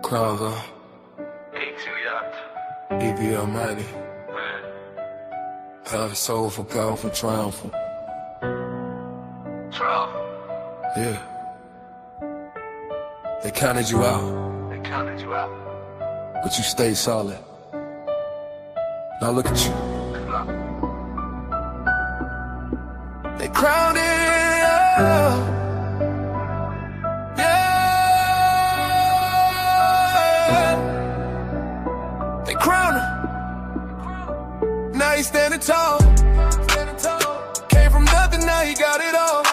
Kroger, EV Almighty, Powerful, soulful, powerful, triumphant. Yeah. They counted you out. But you stayed solid. Now look at you. They crowned it. They crowned him. Now he's standing tall. Came from nothing, now he got it all.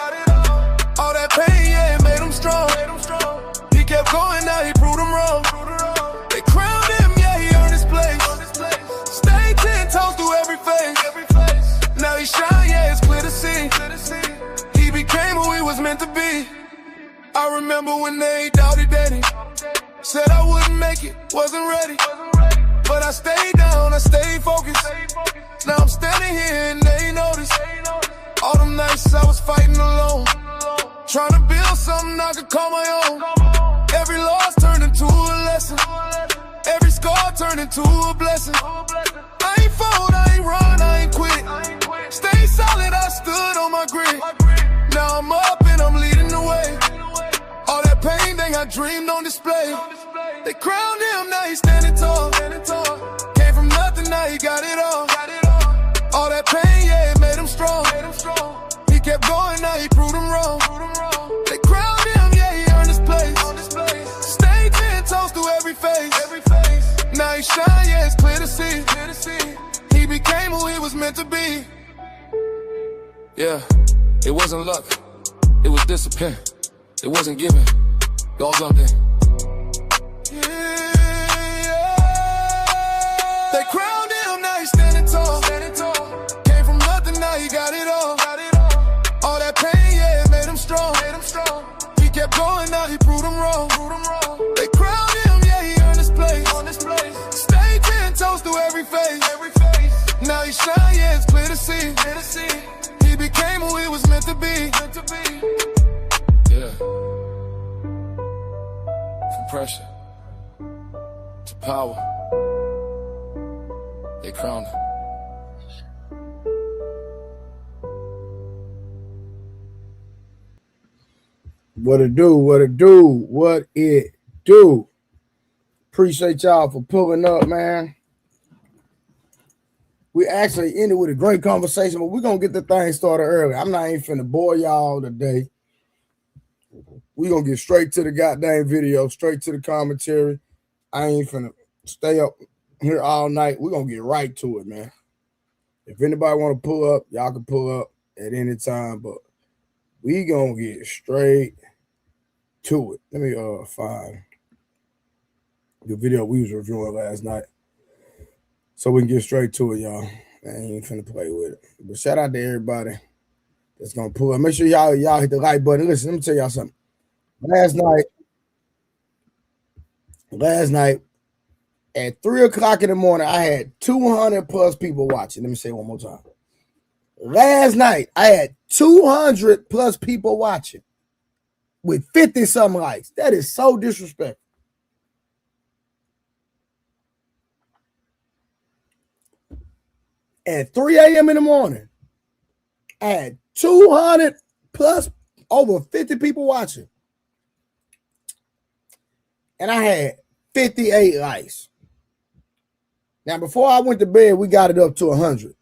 All that pain, yeah, it made him strong. He kept going, now he proved him wrong. They crowned him, yeah, he earned his place. Stayed 10 toes through every phase. Now he shine, yeah, it's clear to see. He became who he was meant to be. I remember when they doubted daddy. Said I wouldn't make it, wasn't ready. But I stayed down, I stayed focused. Now I'm standing here and they notice. All them nights I was fighting alone, trying to build something I could call my own. Every loss turned into a lesson. Every scar turned into a blessing. I ain't fold, I ain't run, I ain't quit. Stay solid, I stood on my grit. Now I'm up and I'm leading the way. All that pain they got dreamed on display. They crowned him, now he's standing tall. Came from nothing, now he got it all. All that pain, yeah, it made him strong. He kept going, now he proved him wrong. They crowned him, yeah, he earned his place. Stayed 10 toes through every phase. Now he shine, yeah, it's clear to see. He became who he was meant to be. Yeah, it wasn't luck, it was discipline. It wasn't given, God's something. They crowned him, now he's standing tall. Came from nothing, now he got it all. All that pain, yeah, it made him strong. He kept going, now he proved him wrong. They crowned him, yeah, he earned his place. Stayed 10 toes through every phase. Now he shine, yeah, it's clear to see. He became who he was meant to be. Yeah. From pressure to power, they crowned him. What it do? Appreciate y'all for pulling up, man. We actually ended with a great conversation, but we're going to get the thing started early. I'm not even finna bore y'all today. We're going to get straight to the goddamn video, straight to the commentary. I ain't finna stay up here all night. We're going to get right to it, man. If anybody want to pull up, y'all can pull up at any time, but we going to get straight to it. Let me find the video we was reviewing last night so we can get straight to it, y'all. I ain't finna play with it. But shout out to everybody that's going to pull up. Make sure y'all hit the like button. Listen, let me tell y'all something. Last night at 3 o'clock in the morning, I had 200 plus people watching. Let me say it one more time. Last night, I had 200 plus people watching with 50 something likes. That is so disrespectful. At 3 a.m. in the morning, I had 200 plus over 50 people watching. And I had 58 likes. Now, before I went to bed, we got it up to 100.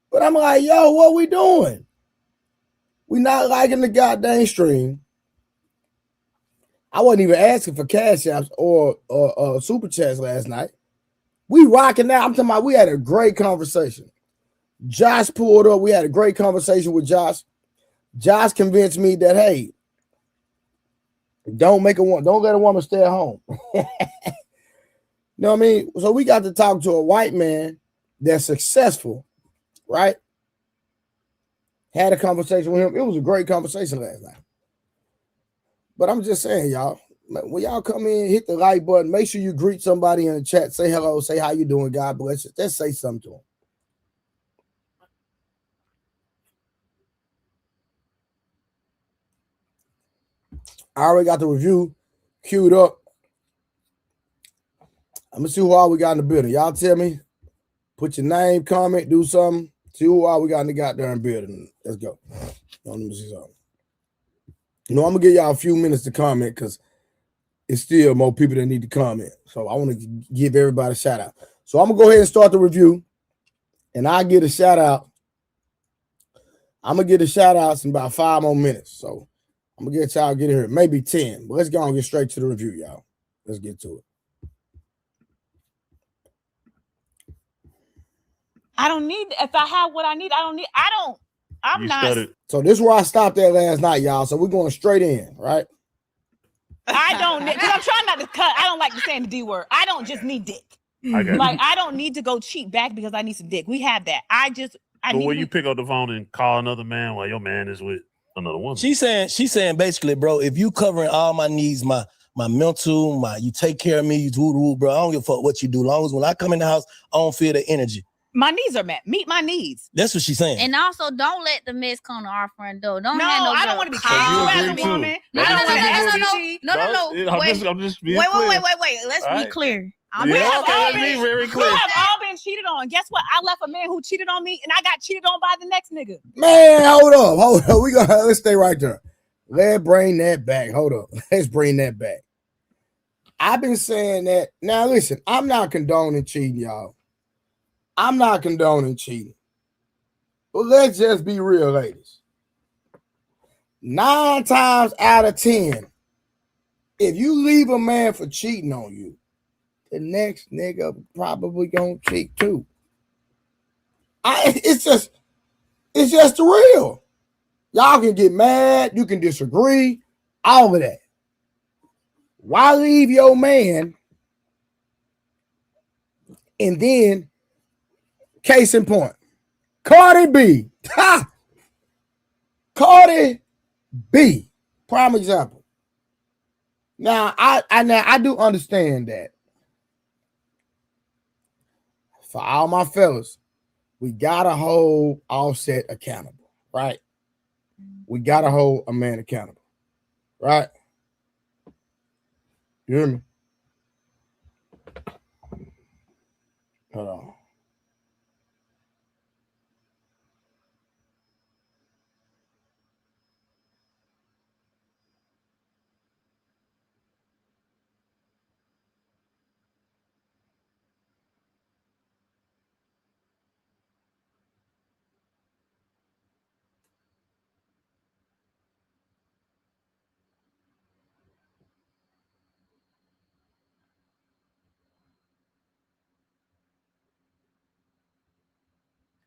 But I'm like, yo, what we doing? We not liking the goddamn stream. I wasn't even asking for cash apps or super chats last night. We rocking out. I'm talking about we had a great conversation. Josh pulled up. We had a great conversation with Josh. Josh convinced me that, hey, don't let a woman stay at home. You know what I mean? So we got to talk to a white man that's successful, right? Had a conversation with him. It was a great conversation last night. But I'm just saying, y'all, when y'all come in, hit the like button. Make sure you greet somebody in the chat. Say hello. Say how you doing. God bless you. Just say something to them. I already got the review queued up. I'm gonna see who all we got in the building. Y'all tell me. Put your name, comment, do something. See who all we got in the goddamn building. Let's go. Let me see something. I'm gonna give y'all a few minutes to comment because it's still more people that need to comment. So I want to give everybody a shout out. So I'm gonna go ahead and start the review, and I get a shout out. I'm gonna get a shout outs in about 5 more minutes. So I'm gonna get y'all get here, maybe 10. But let's go and get straight to the review, y'all. Let's get to it. I don't need. If I have what I need, I'm You not. started. So this is where I stopped at last night, y'all. So we're going straight in, right? I don't need, because I'm trying not to cut. I don't like to say the D word. I don't just need dick. I got Like, I don't need to go cheat back because I need some dick. We have that. I But need when to you pick up the phone and call another man while your man is with another woman. She's saying basically, bro, if you covering all my needs, my mental, you take care of me, you do, bro. I don't give a fuck what you do. Long as when I come in the house, I don't feel the energy. my needs are met. Meet my needs. That's what she's saying. And also, don't let the mess come to our front door. Don't No, have no I don't girl want to be call. called as a agree too. woman. No, I don't want to ask no. I'm just being Wait. clear. Let's All be right. clear. Yeah, We have okay, all let's be been- very We clear. have all been cheated on. Guess what? I left a man who cheated on me, and I got cheated on by the next nigga. Man, hold up. Let's stay right there. Let's bring that back. Hold up. Let's bring that back. I've been saying that. Now, listen, I'm not condoning cheating, y'all. I'm not condoning cheating. But let's just be real, ladies. 9 times out of 10, if you leave a man for cheating on you, the next nigga probably gonna cheat too. It's just the real. Y'all can get mad, you can disagree, all of that. Why leave your man? And then, case in point, Cardi B. Ha! Cardi B. Prime example. Now, I do understand that. For all my fellas, we gotta hold Offset accountable, right? We gotta hold a man accountable, right? You hear me? Hold on.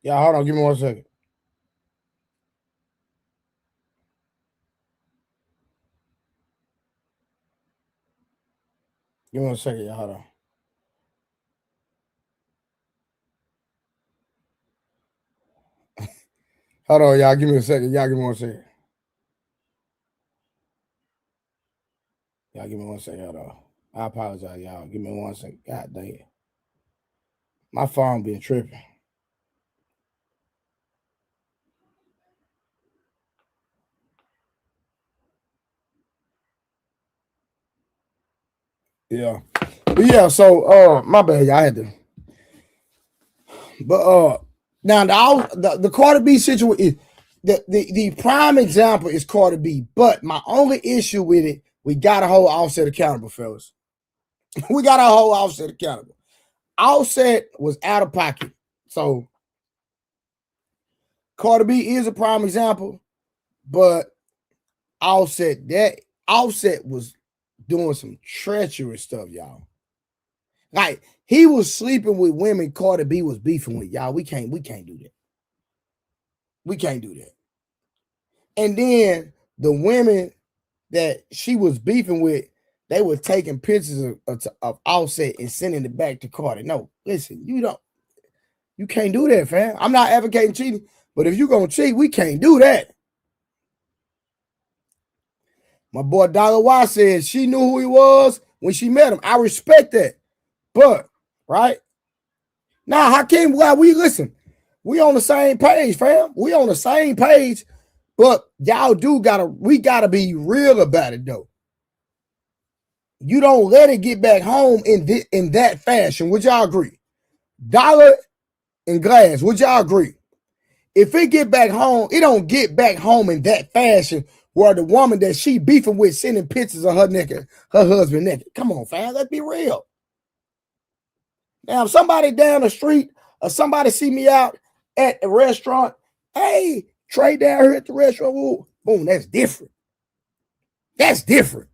Yeah, hold on. Give me 1 second. Give me 1 second, y'all. Hold on. Hold on, y'all. Give me a second. Y'all give me 1 second. Y'all give me 1 second. Hold on. I apologize, y'all. Give me 1 second. God dang it. My phone been tripping. Yeah. But yeah, so my bad, y'all had to. But now the Cardi B situation, the prime example is Cardi B. But my only issue with it, we gotta hold Offset accountable, fellas. We gotta hold Offset accountable. Offset was out of pocket. So Cardi B is a prime example, but Offset was doing some treacherous stuff, y'all. Like he was sleeping with women Cardi B was beefing with, y'all. We can't do that. We can't do that. And then the women that she was beefing with, they were taking pictures of Offset and sending it back to Cardi. No, listen, you can't do that, fam. I'm not advocating cheating, but if you're gonna cheat, we can't do that. My boy Dollar Y said she knew who he was when she met him. I respect that. But, right? Now, Hakeem, we listen. We on the same page, fam. We on the same page, but y'all we gotta be real about it, though. you don't let it get back home in that fashion. Would y'all agree? Dollar and glass. Would y'all agree? If it get back home, it don't get back home in that fashion where the woman that she beefing with sending pictures of her naked, her husband naked. Come on, fam, let's be real. Now, if somebody down the street or somebody see me out at a restaurant, hey, Trey down here at the restaurant, boom, that's different. That's different.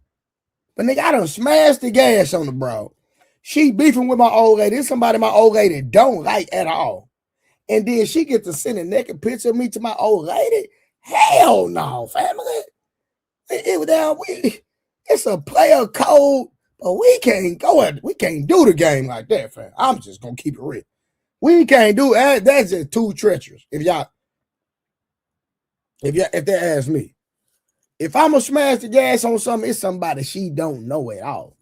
But nigga, I done smashed the gas on the bro. She beefing with my old lady. It's somebody my old lady don't like at all. And then she gets to send a naked picture of me to my old lady. Hell no, family. It's a player code, but we can't do the game like that, fam. I'm just gonna keep it real. We can't do that. That's just too treacherous. If they ask me. If I'm gonna smash the gas on something, it's somebody she don't know at all.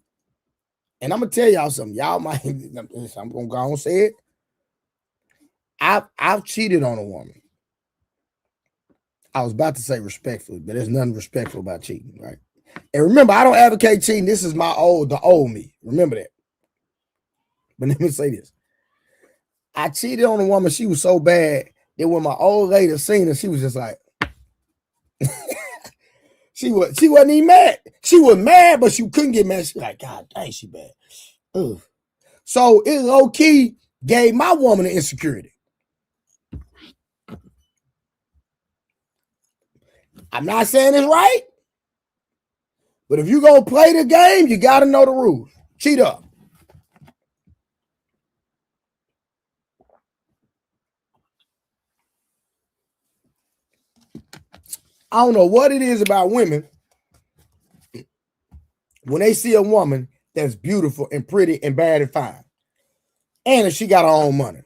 And I'm gonna tell y'all something. Y'all might, I'm gonna go and say it. I've cheated on a woman. I was about to say respectfully, but there's nothing respectful about cheating, right? And remember, I don't advocate cheating. This is the old me. Remember that. But let me say this. I cheated on a woman. She was so bad that when my old lady seen her, she was just like, she wasn't even mad. She was mad, but she couldn't get mad. She was like, God dang, she bad. Ugh. So it low-key gave my woman an insecurity. I'm not saying it's right, but if you gonna play the game, you gotta know the rules. Cheat up. I don't know what it is about women when they see a woman that's beautiful and pretty and bad and fine, and if she got her own money.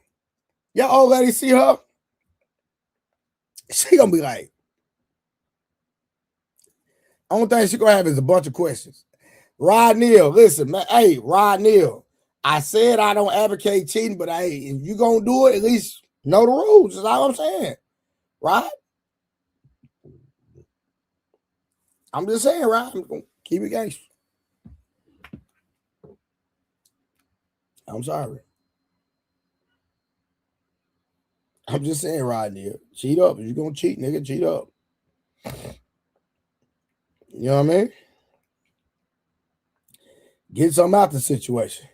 Your old lady see her, she gonna be like, only thing she gonna have is a bunch of questions. Rod Neal, listen, man. Hey, Rod Neal, I said I don't advocate cheating, but hey, if you gonna do it, at least know the rules. That's all I'm saying. Right? I'm just saying, right? I'm gonna keep it gangster. I'm sorry. I'm just saying, Rod Neal, cheat up. If you're gonna cheat, nigga, cheat up. You know what I mean? Get something out the situation.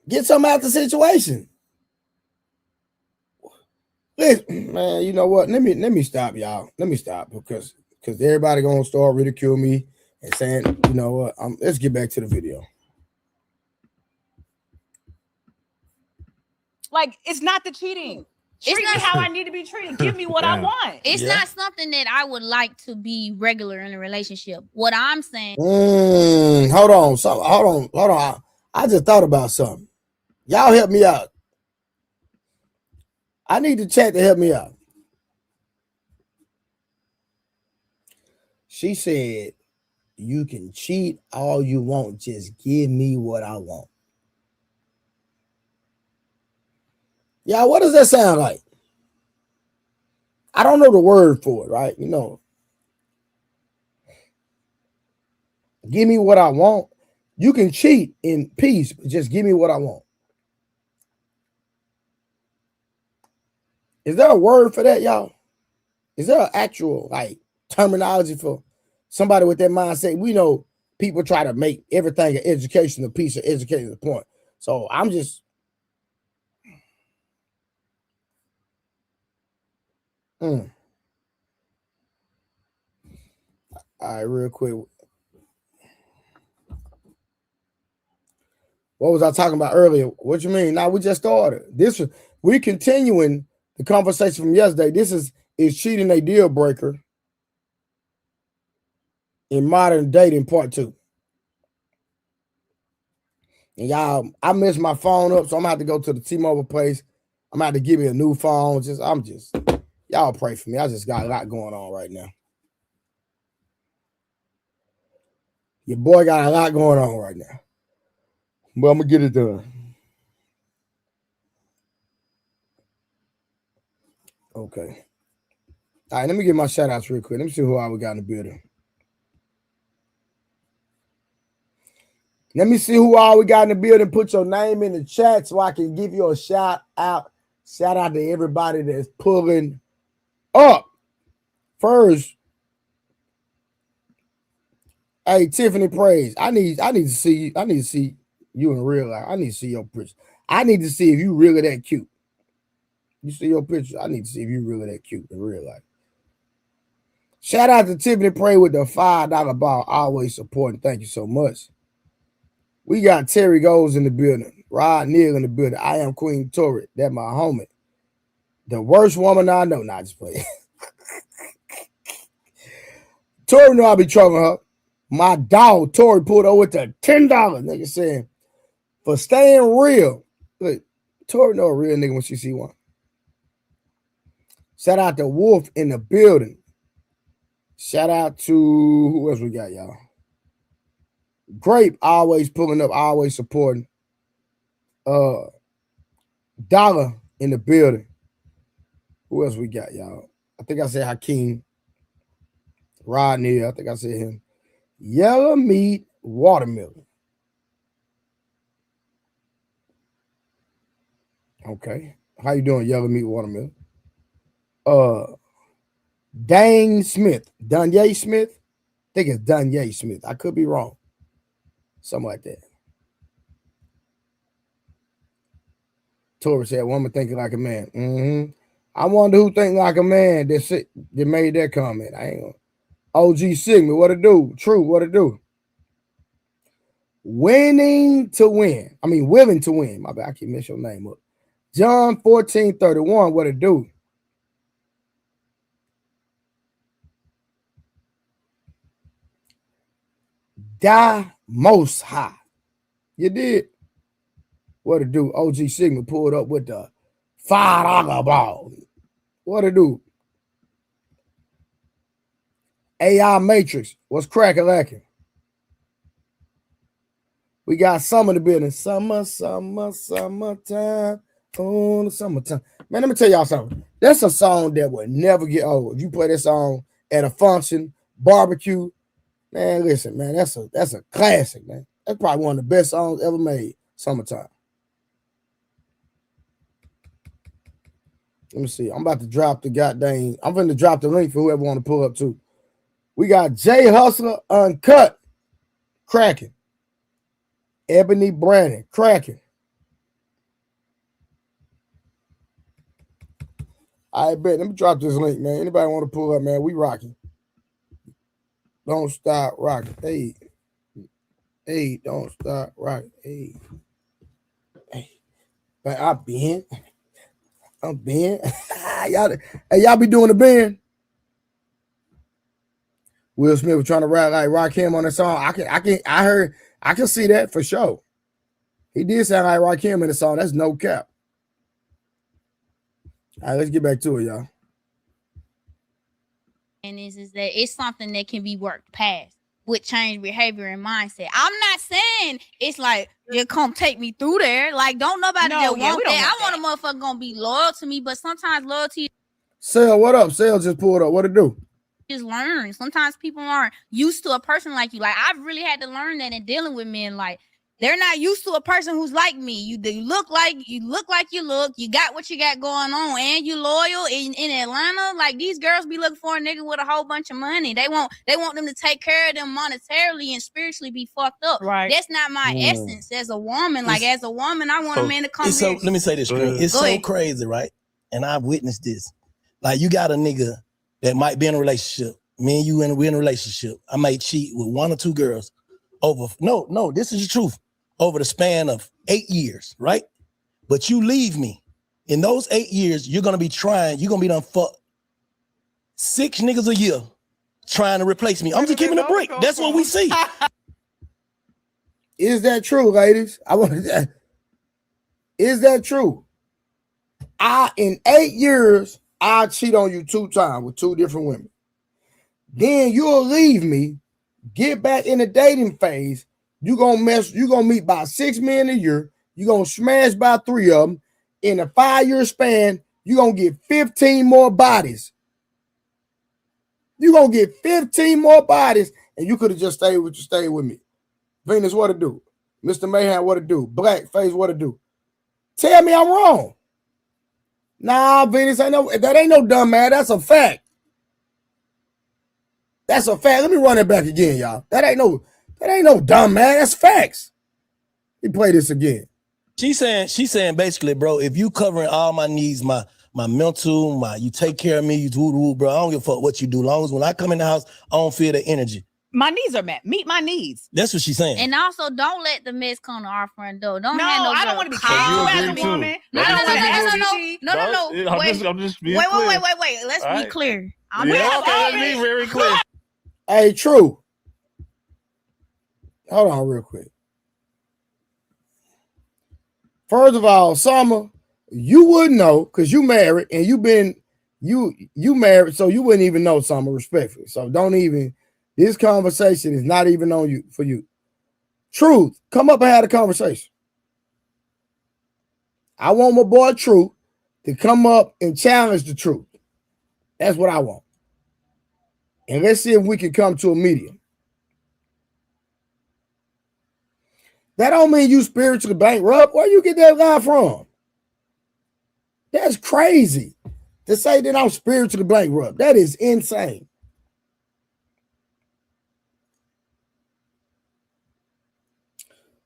Get something out the situation. Listen, man, you know what? Let me stop, y'all. Let me stop because everybody gonna start ridiculing me and saying, you know what? Let's get back to the video. Like, it's not the cheating. Treat me how I need to be treated. Give me what I want. It's not something that I would like to be regular in a relationship. What I'm saying. Hold on. I just thought about something. Y'all help me out. I need the chat to help me out. She said, you can cheat all you want. Just give me what I want. Yeah, what does that sound like? I don't know the word for it, right? You know, give me what I want. You can cheat in peace, but just give me what I want. Is there a word for that, y'all? Is there an actual like terminology for somebody with that mindset? We know people try to make everything an educational piece or educational point. So I'm just all right, real quick. What was I talking about earlier? What you mean? Now we just started. We continuing the conversation from yesterday. This is cheating a deal breaker in modern dating part 2. And y'all, I messed my phone up, so I'm gonna have to go to the T-Mobile place. I'm gonna have to give me a new phone. Y'all pray for me. I just got a lot going on right now. Your boy got a lot going on right now. But I'm gonna get it done. Okay. All right, let me get my shout outs real quick. Let me see who I got in the building. Let me see who all we got in the building. Put your name in the chat so I can give you a shout out. Shout out to everybody that's pulling up. First, hey, Tiffany Praise. I need to see you. I need to see you in real life. I need to see your picture. I need to see if you really that cute. You see your picture. I need to see if you really that cute in real life. Shout out to Tiffany Praise with the $5 ball. Always supporting. Thank you so much. We got Terry Goes in the building. Rod Neal in the building. I am Queen Tori. That's my homie. The worst woman I know. Not just playing. Tori know I be trolling her. My dog, Tori, pulled over with the $10. Nigga saying, for staying real. Look, Tori know a real nigga when she see one. Shout out to Wolf in the building. Shout out to, who else we got, y'all? Grape, always pulling up, always supporting. Dollar in the building. Who else we got, y'all? I think I said Hakeem. Rodney, I think I said him. Yellow meat watermelon. Okay. How you doing, yellow meat watermelon? Dane Smith. Dunye Smith? I think it's Dunye Smith. I could be wrong. Something like that. Tori said, woman thinking like a man. I wonder who think like a man that made that comment. I ain't gonna. OG Sigma, what it do? True, what it do? Willing to win. My bad, I keep messing your name up. John 14:31, what it do? Die most high. You did. What it do? OG Sigma pulled up with the $5 ball. What it do? AI Matrix. What's cracking lacking? We got summer in the building. Summertime. Oh, the summertime. Man, let me tell y'all something. That's a song that will never get old. If you play this song at a function, barbecue, man, listen, man, that's a classic, man. That's probably one of the best songs ever made. Summertime. Let me see. I'm about to drop the goddamn. I'm going to drop the link for whoever want to pull up too. We got Jay Hustler Uncut. Cracking. Ebony Brandon. Cracking. I bet. Let me drop this link, man. Anybody want to pull up, man? We rocking. Don't stop rocking. Hey. Hey, don't stop rocking. Hey. Man, I'm Ben. y'all be doing the Ben. Will Smith was trying to rap like Rakim on that song. I can see that for sure. He did sound like Rakim in the song. That's no cap. All right, let's get back to it, y'all. And is that it's something that can be worked past with change behavior and mindset. I'm not saying it's like you come take me through there. Like, don't nobody that want that. I want a motherfucker gonna be loyal to me, but sometimes loyalty. Sale, what up? Sale just pulled up. What it do? Just learn. Sometimes people aren't used to a person like you. Like, I've really had to learn that in dealing with men. Like, they're not used to a person who's like me. You look like you look. You got what you got going on, and you loyal. In Atlanta, like, these girls be looking for a nigga with a whole bunch of money. They want them to take care of them monetarily and spiritually be fucked up. Right. That's not my essence as a woman. Like, as a woman, I want a man to come. So let me say this, it's so crazy, right? And I've witnessed this. Like, you got a nigga that might be in a relationship. Me and you we're in a relationship. I might cheat with one or two girls over. No, this is the truth. Over the span of 8 years, right? But you leave me. In those 8 years, you're gonna be done fuck 6 niggas a year trying to replace me. I'm just keeping a break. That's what we see. Is that true, ladies? Is that true? In 8 years, I cheat on you 2 times with 2 different women. Then you'll leave me, get back in the dating phase. You're gonna meet by 6 men a year. You're gonna smash by 3 of them. In a 5-year span, you're gonna get 15 more bodies. You're gonna get 15 more bodies, and you could have just stayed with me. Venus, what to do? Mr. Mayhem, what to do? Blackface, what to do? Tell me I'm wrong. Nah, Venus, that ain't no dumb man. That's a fact. That's a fact. Let me run it back again, y'all. That ain't no dumb man. That's facts. Let me play this again. She's saying basically, bro, if you covering all my needs, my mental, you take care of me, you do, bro. I don't give a fuck what you do. Long as when I come in the house, I don't feel the energy. My needs are met. Meet my needs. That's what she's saying. And also, don't let the mess come to our front door. Don't No, have no I don't girl want to be call called as a agree too. woman. No. I'm just being Wait. clear. Let's All be right. clear. Yeah, okay, let's be very clear. Hey, True. Hold on real quick. First of all, Summer, you wouldn't know because you married and you married, so you wouldn't even know, Summer, respectfully. So don't even, this conversation is not even on you for you. Truth, come up and have a conversation. I want my boy Truth to come up and challenge the truth. That's what I want. And let's see if we can come to a medium. That don't mean you spiritually bankrupt. Where you get that line from? That's crazy to say that I'm spiritually bankrupt. That is insane.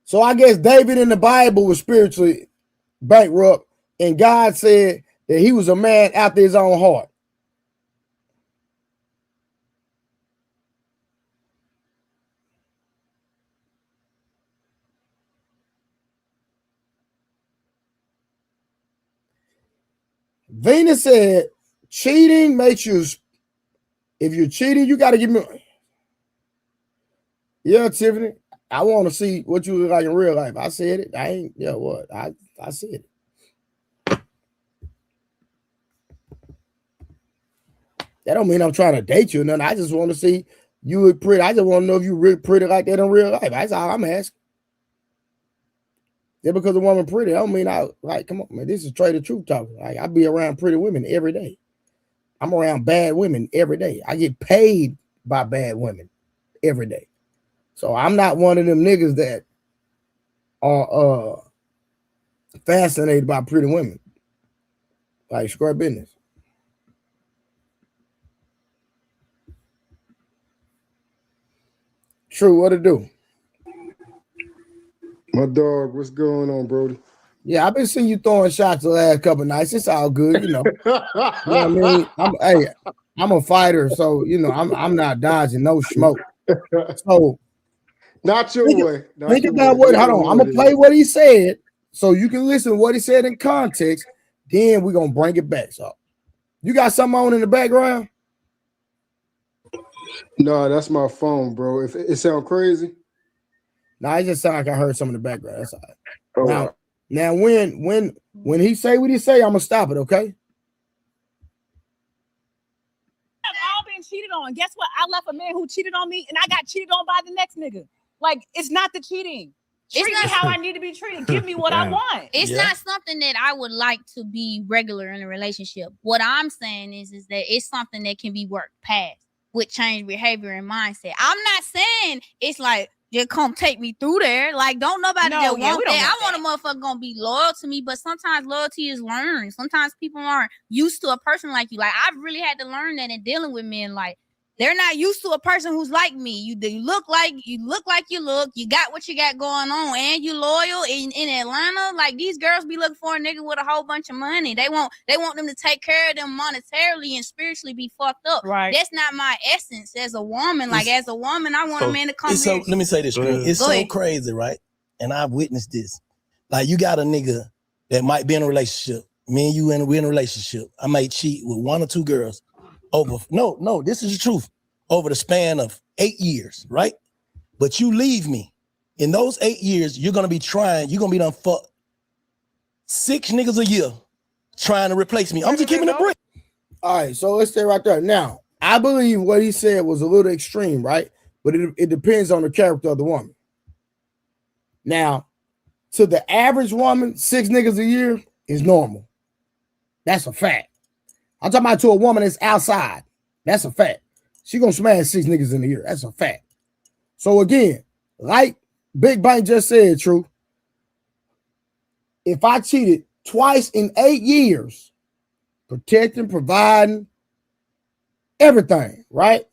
So I guess David in the Bible was spiritually bankrupt, and God said that he was a man after his own heart. Venus said, cheating makes you, if you're cheating, you got to give me. Yeah, Tiffany, I want to see what you look like in real life. I said it. I ain't, yeah, what? I said it. That don't mean I'm trying to date you or nothing. I just want to see you look pretty. I just want to know if you really pretty like that in real life. That's all I'm asking. Just because a woman pretty, I don't mean I like, come on, man. This is straight of truth talking. Like, I be around pretty women every day. I'm around bad women every day. I get paid by bad women every day. So I'm not one of them niggas that are fascinated by pretty women. Like, square business. True, what to do? My dog, what's going on, Brody? Yeah, I've been seeing you throwing shots the last couple of nights. It's all good, you know. You know what I mean? I'm a fighter, so you know I'm not dodging no smoke. So not your way. Think about what. Hold on, I'm gonna play what he said, so you can listen to what he said in context. Then we're gonna bring it back. So, you got something on in the background? No, that's my phone, bro. If it sound crazy. No, it just sound like I heard some in the background. That's all right. Now, when he say what he say, I'm gonna stop it. Okay. I've all been cheated on. Guess what? I left a man who cheated on me, and I got cheated on by the next nigga. Like, it's not the cheating. Treat me how I need to be treated. Give me what I want. It's not something that I would like to be regular in a relationship. What I'm saying is that it's something that can be worked past with change behavior and mindset. I'm not saying it's like, just come take me through there. Like, don't nobody just want that. I want a motherfucker gonna be loyal to me, but sometimes loyalty is learned. Sometimes people aren't used to a person like you. Like, I've really had to learn that in dealing with men. Like, they're not used to a person who's like me. You look like you look. You got what you got going on, and you loyal. In Atlanta, like, these girls be looking for a nigga with a whole bunch of money. They want them to take care of them monetarily and spiritually be fucked up. Right. That's not my essence as a woman. Like, as a woman, I want a man to come here. So let me say this, it's so crazy, right? And I've witnessed this. Like, you got a nigga that might be in a relationship. Me and you we're in a relationship. I might cheat with one or two girls. No, this is the truth. Over the span of 8 years, right? But you leave me. In those 8 years, you're gonna be done fuck 6 niggas a year trying to replace me. I'm just keeping it brick. All right, so let's stay right there. Now, I believe what he said was a little extreme, right? But it depends on the character of the woman. Now, to the average woman, 6 niggas a year is normal. That's a fact. I'm talking about to a woman that's outside. That's a fact. She gonna smash 6 niggas in a year. That's a fact. So again, like Big Bang just said, true. If I cheated twice in 8 years, protecting, providing, everything, right?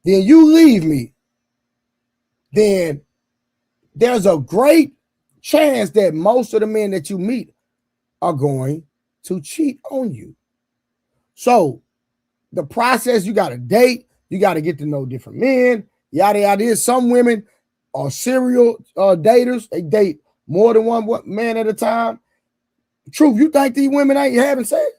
Then you leave me, then there's a great chance that most of the men that you meet are going to cheat on you. So the process, you got to date, you got to get to know different men, yada yada. Some women are serial daters. They date more than one man at a time. Truth, you think these women ain't having sex?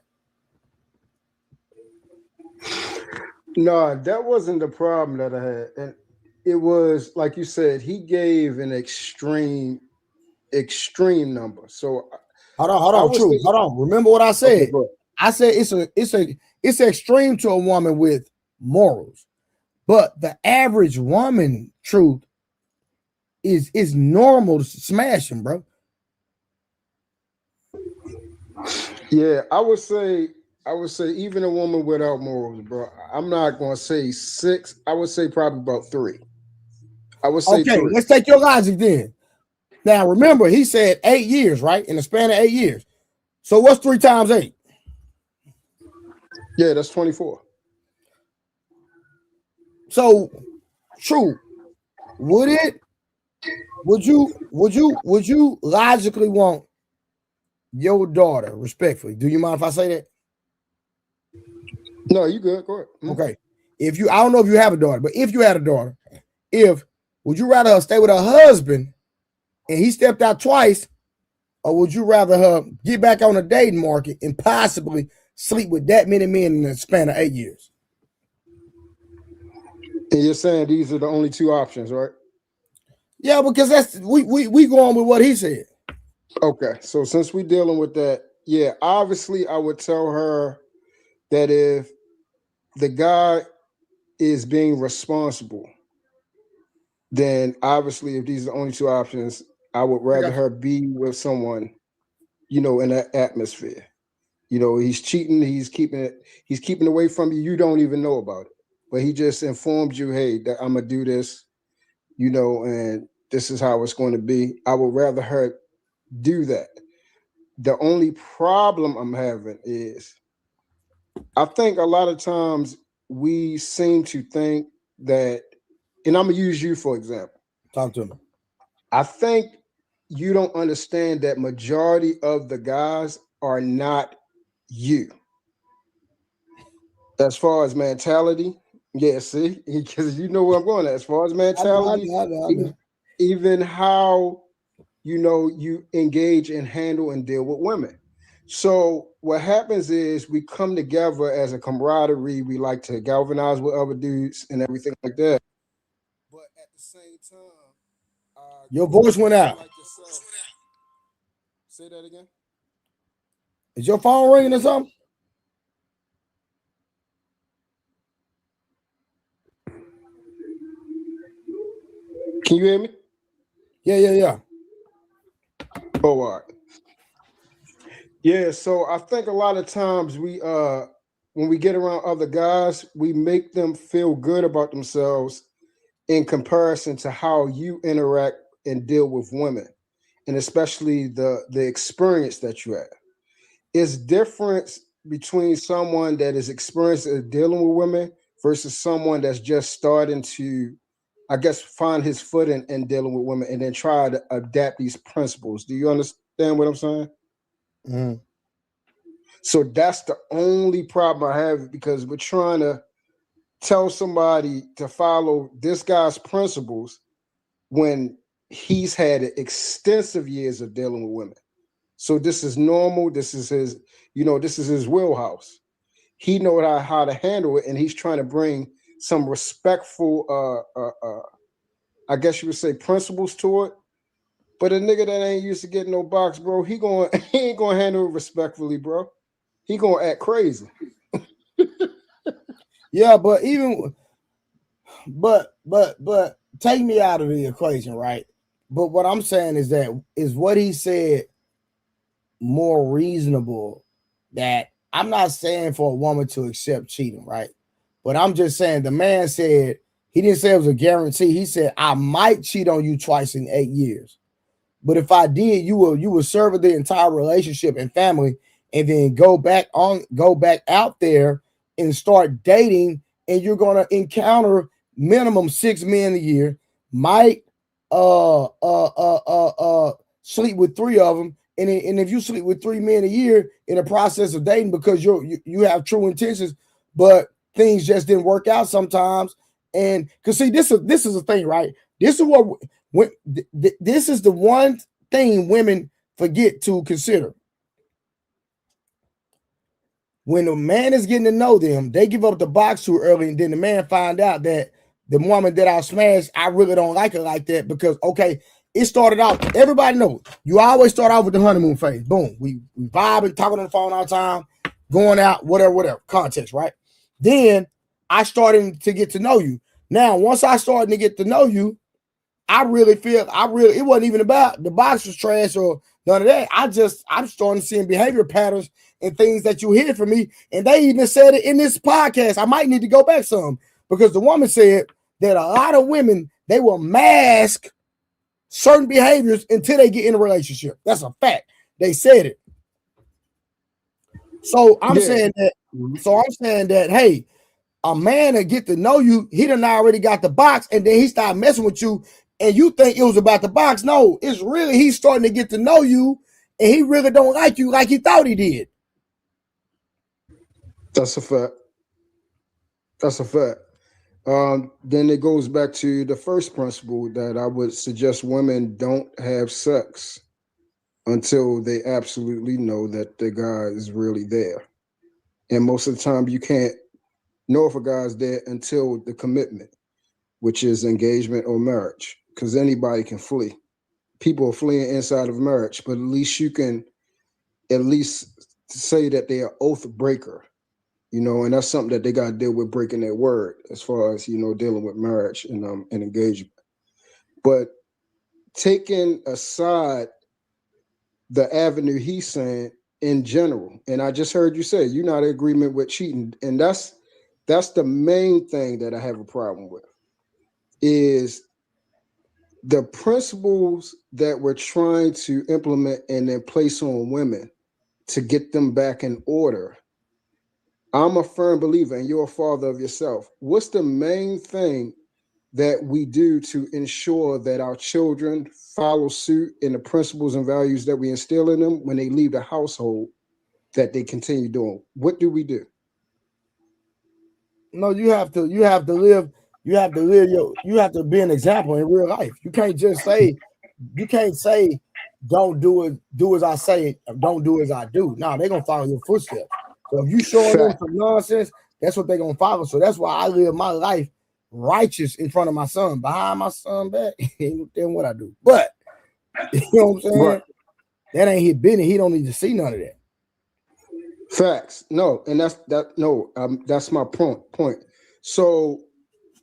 No, that wasn't the problem that I had. And it was, like you said, he gave an extreme number. So hold on, Truth. Hold on. Remember what I said. Okay, I said it's extreme to a woman with morals. But the average woman, Truth, is normal to smashing, bro. Yeah, I would say even a woman without morals, bro. I'm not gonna say 6. I would say probably about 3. I would say okay, 3. let's take your logic then. Now remember, he said 8 years, right? In the span of 8 years. So what's 3 times 8? Yeah, that's 24. So true. Would you logically want your daughter, respectfully? Do you mind if I say that? No, you good. Go ahead. Okay. If you, I don't know if you have a daughter, but if you had a daughter, would you rather her stay with her husband and he stepped out twice, or would you rather her get back on the dating market and possibly sleep with that many men in the span of 8 years? And you're saying these are the only 2 options, right? Yeah, because that's we going with what he said. Okay, so since we're dealing with that, yeah, obviously I would tell her that if the guy is being responsible, then obviously if these are the only 2 options, I would rather her be with someone, in that atmosphere. He's cheating, he's keeping away from you. You don't even know about it, but he just informed you, hey, that I'm gonna do this, and this is how it's going to be. I would rather her do that. The only problem I'm having is I think a lot of times we seem to think that, and I'm gonna use you for example. Talk to me. I think you don't understand that majority of the guys are not you. As far as mentality, yeah, see, because you know where I'm going at. As far as mentality, I know. Even how you engage and handle and deal with women. So what happens is we come together as a camaraderie. We like to galvanize with other dudes and everything like that. But at the same time, your voice went out. Like yourself, say that again. Is your phone ringing or something? Can you hear me? Yeah. Oh, all right. Yeah, so I think a lot of times we when we get around other guys, we make them feel good about themselves in comparison to how you interact and deal with women, and especially the experience that you have. It's difference between someone that is experienced in dealing with women versus someone that's just starting to, I guess, find his footing in dealing with women and then try to adapt these principles. Do you understand what I'm saying? Mm-hmm. So that's the only problem I have, because we're trying to tell somebody to follow this guy's principles when he's had extensive years of dealing with women. So this is normal. This is his, this is his wheelhouse. He knows how to handle it, and he's trying to bring some respectful, I guess you would say, principles to it. But a nigga that ain't used to getting no box, bro, he ain't gonna handle it respectfully, bro. He gonna act crazy. Yeah, but take me out of the equation, right? But what I'm saying is what he said more reasonable. That I'm not saying for a woman to accept cheating, right? But I'm just saying the man said He didn't say it was a guarantee. He said, I might cheat on you twice in 8 years. But if I did, you will serve the entire relationship and family, and then go back out there and start dating, and you're gonna encounter minimum 6 men a year, might sleep with 3 of them, and if you sleep with 3 men a year in the process of dating because you have true intentions, but things just didn't work out sometimes. And because see, this is a thing, right? This is what this is the one thing women forget to consider. When a man is getting to know them, they give up the box too early, and then the man find out that the woman that I smashed, I really don't like her like that because, okay, it started out, everybody knows, you always start off with the honeymoon phase. Boom, we vibing, talking on the phone all the time, going out, whatever, context, right? Then I started to get to know you. Now, once I started to get to know you, it wasn't even about the box was trash or none of that. I'm starting seeing behavior patterns and things that you hear from me. And they even said it in this podcast. I might need to go back some because the woman said that a lot of women, they will mask certain behaviors until they get in a relationship. That's a fact. They said it. So I'm saying that, hey, a man that get to know you, he done already got the box, and then he started messing with you, and you think it was about the box. No, it's really he's starting to get to know you, and he really don't like you like he thought he did. That's a fact. That's a fact. Then it goes back to the first principle that I would suggest women don't have sex until they absolutely know that the guy is really there. And most of the time, you can't know if a guy's there until the commitment, which is engagement or marriage, because anybody can flee. People are fleeing inside of marriage, but at least you can at least say that they are oath breaker, and that's something that they got to deal with, breaking their word as far as, dealing with marriage and engagement. But taking aside the avenue he's saying in general, and I just heard you say you're not in agreement with cheating, and that's the main thing that I have a problem with, is the principles that we're trying to implement and then place on women to get them back in order. I'm a firm believer, and you're a father of yourself. What's the main thing that we do to ensure that our children follow suit in the principles and values that we instill in them when they leave the household, that they continue doing? What do we do? No, you have to live. You have to be an example in real life. You can't just say, don't do as I say, don't do as I do. No, they're gonna follow your footsteps. So if you showing them some nonsense, that's what they're gonna follow. So that's why I live my life righteous in front of my son. Behind my son back, then what I do. But you know what I'm saying? Right. That ain't his business. He don't need to see none of that. Facts. No, and that's my point. So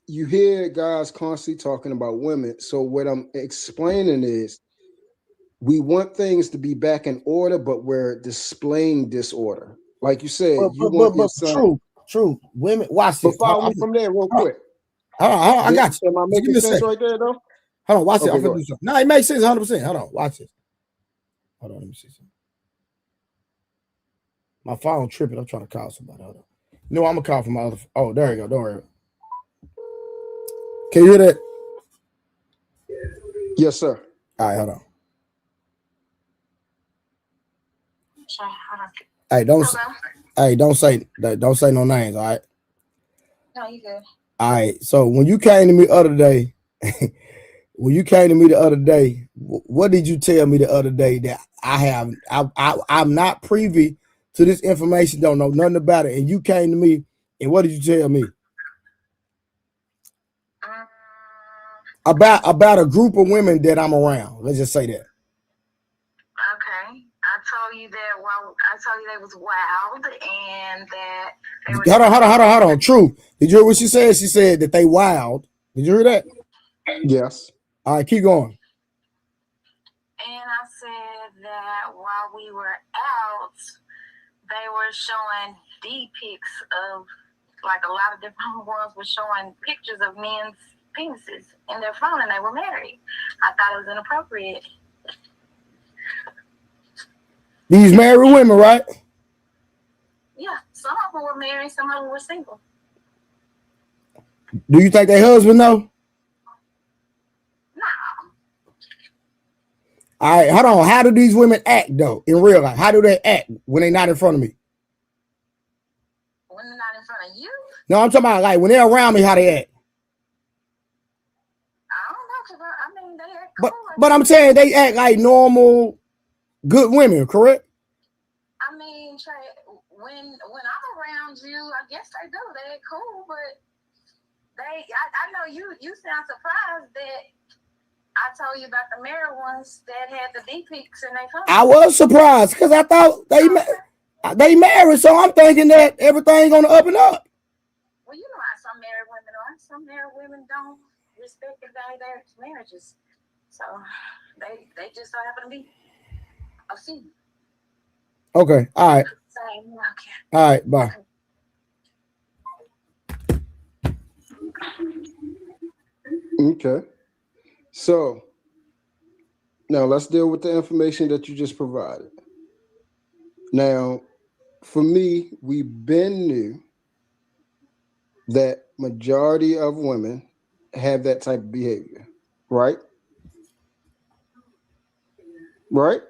you hear guys constantly talking about women. So what I'm explaining is, we want things to be back in order, but we're displaying disorder. Like you said, true. Women, watch this. But follow me from there real quick. Hold on, I got you. Am I making sense right there, though? Hold on, watch it. I'm gonna do something. No, it makes sense 100%. Hold on, watch this. Hold on, let me see something. My phone tripping. I'm trying to call somebody. Hold on. No, I'm gonna call from my other. Oh, there you go. Don't worry. Can you hear that? Yes, sir. All right, hold on. Sorry, hold on. Hey, don't say no names. All right. No, you good. All right. So when you came to me the other day, what did you tell me the other day that I'm not privy to this information, don't know nothing about it, and you came to me, and what did you tell me? About a group of women that I'm around. Let's just say that. Okay. I told you they was wild and that they were Hold on. True. Did you hear what she said? She said that they wild. Did you hear that? Yes. All right, keep going. And I said that while we were out, they were showing D pics of like a lot of different ones were showing pictures of men's penises in their phone, and they were married. I thought it was inappropriate. These married women, right? Yeah, some of them were married, some of them were single. Do you think their husband know? No. All right, hold on. How do these women act though in real life? How do they act when they're not in front of me? When they're not in front of you? No, I'm talking about like when they're around me, how they act. I don't know, I mean, they act cool. But I'm saying they act like normal, good women, correct? I mean, Trey, when I'm around you, I guess they do. They act cool, but I know you sound surprised that I told you about the married ones that had the D pics in their phone. I was surprised because I thought they married, so I'm thinking that everything's gonna up and up. Well, you know how some married women are. Some married women don't respect their marriages, so they just so happen to be a few. Okay, all right. Same, okay. All right, bye. Okay. So now let's deal with the information that you just provided. Now, for me, we been knew that majority of women have that type of behavior, right? Right?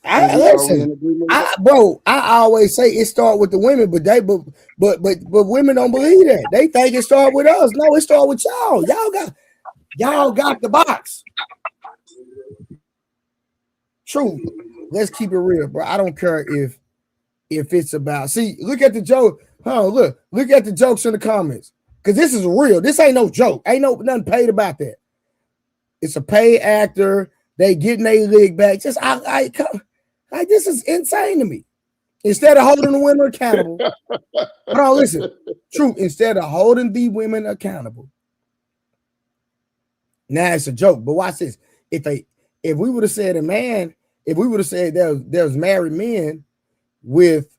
Listen, I always say it start with the women, but women don't believe that. They think it start with us. No, it start with y'all. Y'all got the box. True. Let's keep it real, bro. I don't care if it's about. See, look at the joke. Look at the jokes in the comments. Because this is real. This ain't no joke. Ain't nothing paid about that. It's a paid actor. They getting their leg back. Just this is insane to me. Instead of holding the women accountable. No, listen. True. Instead of holding the women accountable. Now it's a joke. But watch this. If we would have said if we would have said there's married men with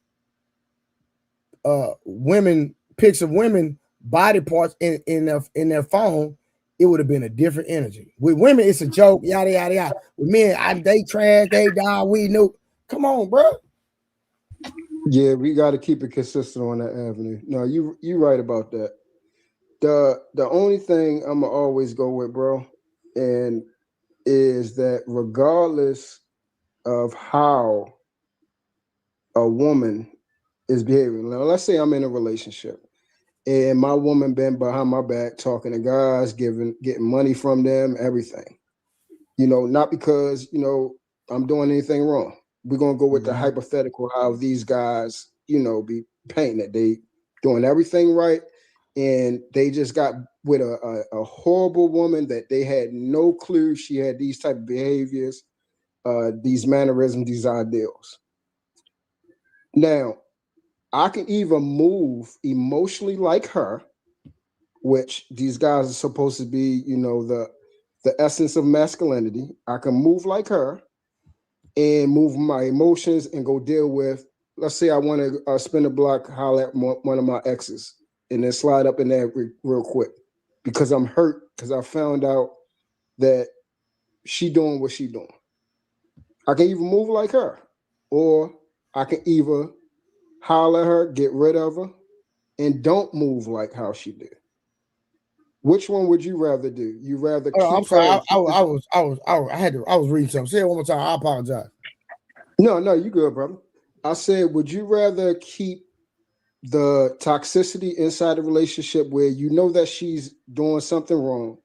women, pics of women body parts in their phone, it would have been a different energy. With women, it's a joke, yada yada yada. With men, they trash, they die, we know. Come on, bro. Yeah, we got to keep it consistent on that avenue. No, you right about that. The only thing I'm gonna always go with, bro, and is that regardless of how a woman is behaving. Now, let's say I'm in a relationship and my woman been behind my back talking to guys, getting money from them, everything. Not because, I'm doing anything wrong. We're going to go with the hypothetical how these guys, be painting that they doing everything right. And they just got with a horrible woman that they had no clue she had these type of behaviors, these mannerisms, these ideals. Now, I can either move emotionally like her, which these guys are supposed to be, the essence of masculinity. I can move like her and move my emotions and go deal with, let's say I want to spin a block, holler at one of my exes and then slide up in there real quick because I'm hurt because I found out that she doing what she doing. I can either move like her or I can either holler at her, get rid of her, and don't move like how she did. Which one would you rather do? You rather keep I'm sorry. I was reading something. Say it one more time. I apologize. No, you good, brother. I said, would you rather keep the toxicity inside the relationship where you know that she's doing something wrong,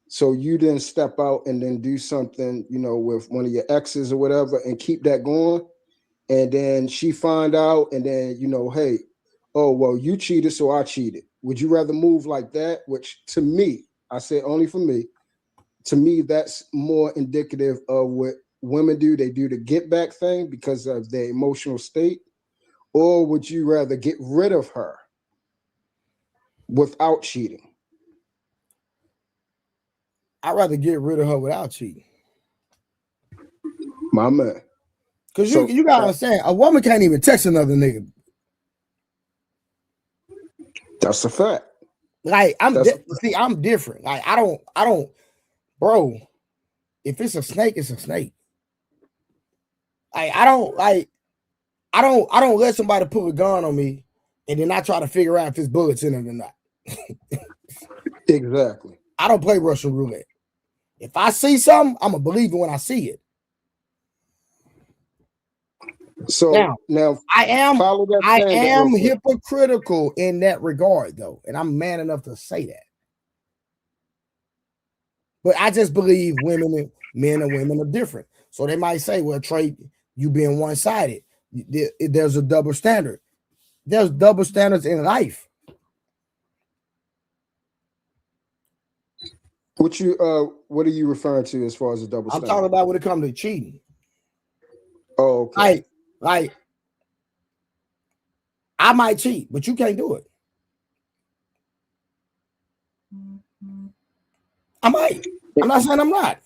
so you didn't step out and then do something, with one of your exes or whatever, and keep that going, and then she find out, and then hey, oh well, you cheated, so I cheated. Would you rather move like that? Which to me, I say only for me, to me that's more indicative of what women do. They do the get back thing because of their emotional state. Or would you rather get rid of her without cheating? I'd rather get rid of her without cheating. My man. Because you gotta understand, a woman can't even text another nigga. That's a fact. Like I'm different. Like I don't, bro. If it's a snake, it's a snake. I don't let somebody put a gun on me and then I try to figure out if there's bullets in it or not. Exactly. I don't play Russian roulette. If I see something, I'm gonna believe it when I see it. So now I am quick. hypocritical in that regard, though, and I'm man enough to say that. But I just believe men and women are different. So they might say, well, Trey, you being one-sided. There's a double standard. There's double standards in life. What are you referring to as far as a double standard? I'm talking about when it comes to cheating. Oh, okay. Like I might cheat, but you can't do it. I might. I'm not saying I'm not,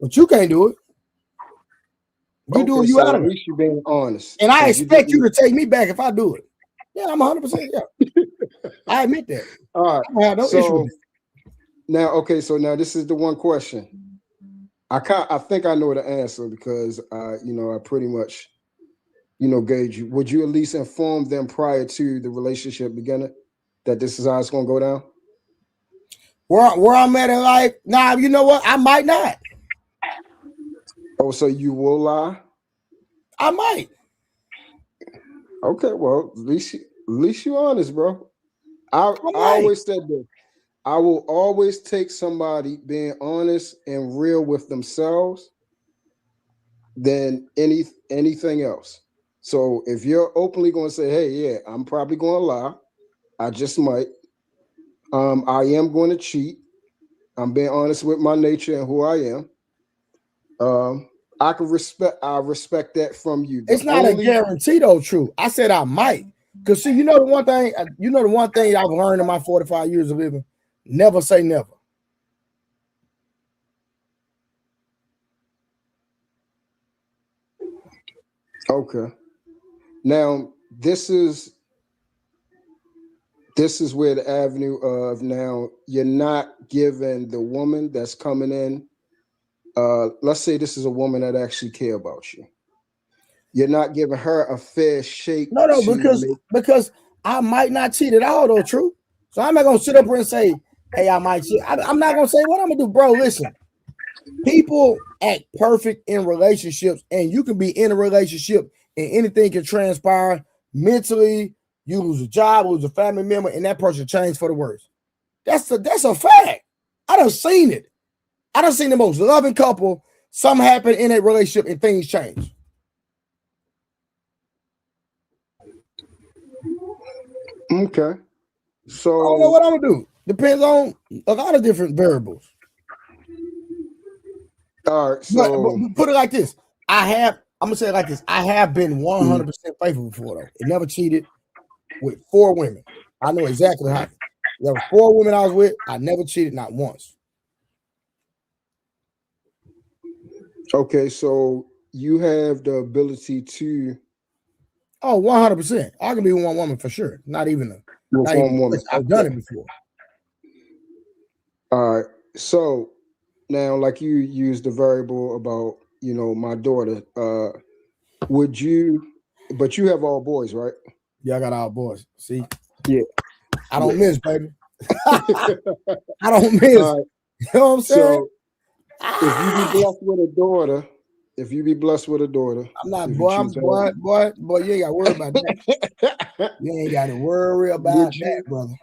but you can't do it. You do it, you out of it. At least you're being honest. And I expect you to take me back if I do it. Yeah, I'm 100%. Yeah, I admit that. All right. I have no issue with it. So now this is the one question. I think I know the answer because I pretty much gauge you. Would you at least inform them prior to the relationship beginning that this is how it's gonna go down? Where I'm at in life, nah, you know what? I might not. Oh, so you will lie? I might. Okay, well, at least you're honest, bro. I always said this. I will always take somebody being honest and real with themselves than anything else. So if you're openly going to say, hey, yeah, I'm probably going to lie. I just might. I am going to cheat. I'm being honest with my nature and who I am. I respect that from you. It's not a guarantee though, true. I said I might. Because see, the one thing I've learned in my 45 years of living, never say never. Okay. Now this is where the avenue of now you're not giving the woman that's coming in. Let's say this is a woman that actually care about you. You're not giving her a fair shake. No, because I might not cheat at all, though, true. So I'm not gonna sit up here and say, hey, I might cheat. I'm not gonna say what I'm gonna do, bro. Listen, people act perfect in relationships, and you can be in a relationship and anything can transpire mentally. You lose a job, lose a family member, and that person changed for the worse. That's a fact. I done seen it. I done seen the most loving couple. Something happened in a relationship and things change. Okay. So I don't know what I'm gonna do. Depends on a lot of different variables. All right. So but put it like this. I'm gonna say it like this. I have been 100% faithful before though. It never cheated with 4 women. I know exactly what happened. There were 4 women I was with. I never cheated, not once. Okay, so you have the ability to 100%. I can be one woman for sure. Not even one woman. I've done it before. All right. So now, like you used the variable about, my daughter. Would you? But you have all boys, right? Yeah, I got all boys. See? Yeah. I don't miss, baby. I don't miss. Right. You know what I'm saying? So if you be blessed with a daughter, I'm not, boy, you ain't got to worry about that. You ain't got to worry about that, brother.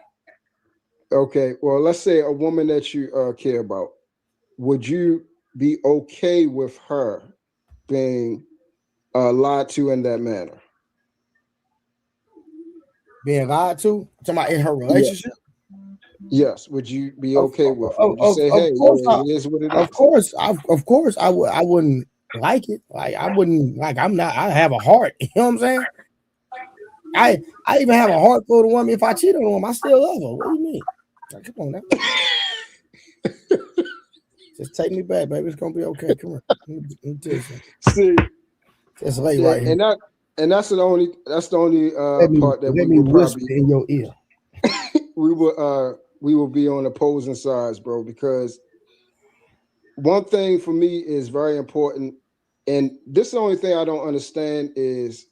Okay, well, let's say a woman that you care about. Would you be okay with her being lied to in that manner? Being lied to? Talking about in her relationship? Yes. Would you be okay with it? Would you say, hey, it is what it is? Of course, I wouldn't like it. Like I wouldn't I have a heart. You know what I'm saying? I even have a heart for the woman. If I cheat on a woman, I still love her. What do you mean? Like, come on now. Just take me back, baby. It's gonna be okay. Come on. Let me tell you something. See, it's late right here. And that's the only part that let we me would whisper probably in your ear. we will be on opposing sides, bro, because one thing for me is very important, and this is the only thing I don't understand is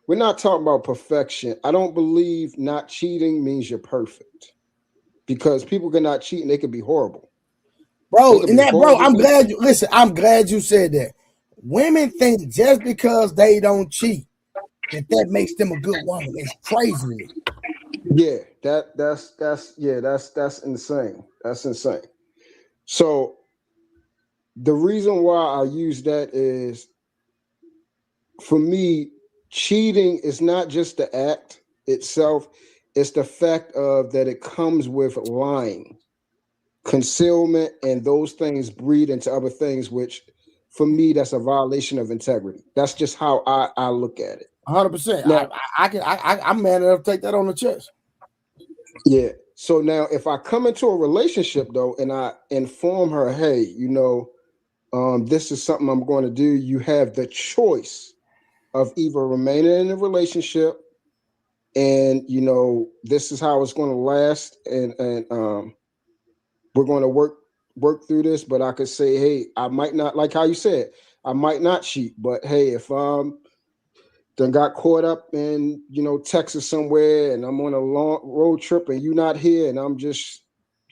we're not talking about perfection. I don't believe not cheating means you're perfect, because people can not cheat and they can be horrible. Bro, and that, bro, I'm glad you said that. Women think just because they don't cheat that makes them a good woman. It's crazy to me. Yeah, that's insane. That's insane. So the reason why I use that is, for me, cheating is not just the act itself, it's the fact of that it comes with lying, concealment, and those things breed into other things, which for me, that's a violation of integrity. That's just how I look at it. 100%. I'm man enough to take that on the chest. Yeah. So now if I come into a relationship though, and I inform her, hey, this is something I'm going to do, you have the choice of either remaining in a relationship and this is how it's going to last, and we're going to work through this, but I could say, hey, I might not, like how you said, I might not cheat, but hey, if done got caught up in Texas somewhere and I'm on a long road trip and you not here and I'm just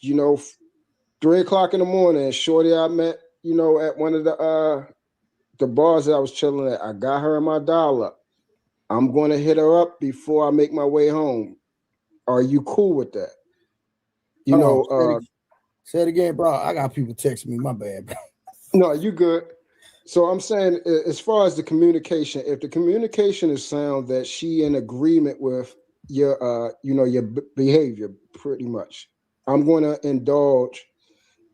3:00 in the morning and shorty I met at one of the bars that I was chilling at, I got her in my dial up, I'm going to hit her up before I make my way home. Are you cool with that? Say it again, bro. I got people texting me. My bad, bro. No, you good. So I'm saying, as far as the communication, if the communication is sound, that she in agreement with your your behavior, pretty much, I'm going to indulge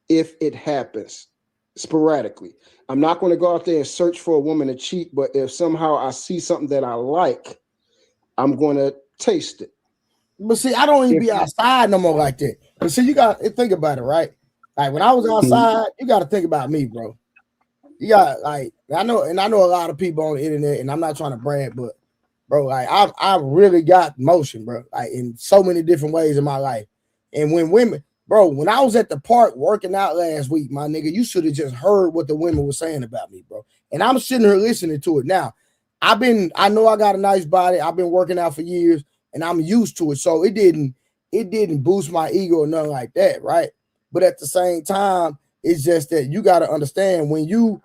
if it happens sporadically. I'm not going to go out there and search for a woman to cheat, but if somehow I see something that I like, I'm going to taste it. But see, I don't even be outside no more like that. But see, you got to think about it, right? Like when I was outside, you got to think about me, bro. You got I know a lot of people on the internet, and I'm not trying to brag, but bro, like I really got motion, bro, like in so many different ways in my life. And when I was at the park working out last week, my nigga, you should have just heard what the women were saying about me, bro. And I'm sitting here listening to it now. I know I got a nice body. I've been working out for years, and I'm used to it. So it didn't boost my ego or nothing like that, right? But at the same time, it's just that you got to understand when you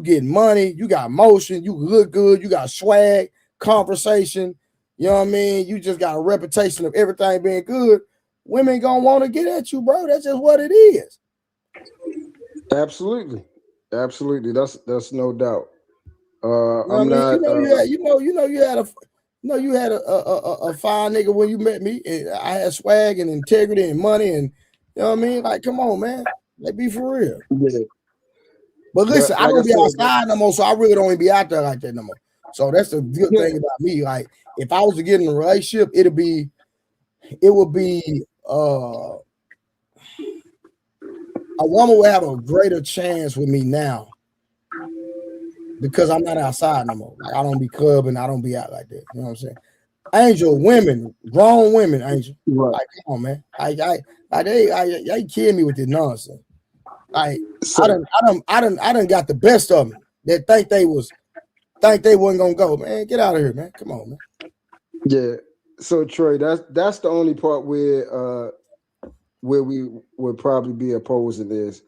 get money, you got motion, you look good, you got swag, conversation, you know what I mean? You just got a reputation of everything being good. Women gonna want to get at you, bro. That's just what it is. Absolutely. That's no doubt. You had a fine nigga when you met me, and I had swag and integrity and money, and you know what I mean? Like, come on, man. Let's be for real. Yeah. But listen, I don't be outside no more, so I really don't even be out there like that no more. So that's the good thing about me. Like, if I was to get in a relationship, it would be a woman would have a greater chance with me now because I'm not outside no more. Like, I don't be clubbing, I don't be out like that. You know what I'm saying? Angel, women, grown women, Angel. Right. Like, come on, man. They kill me with this nonsense. Like, I done got the best of them that think they wasn't gonna go. Man, get out of here, man. Come on, man. Yeah. So Troy, that's the only part where we would probably be opposing this.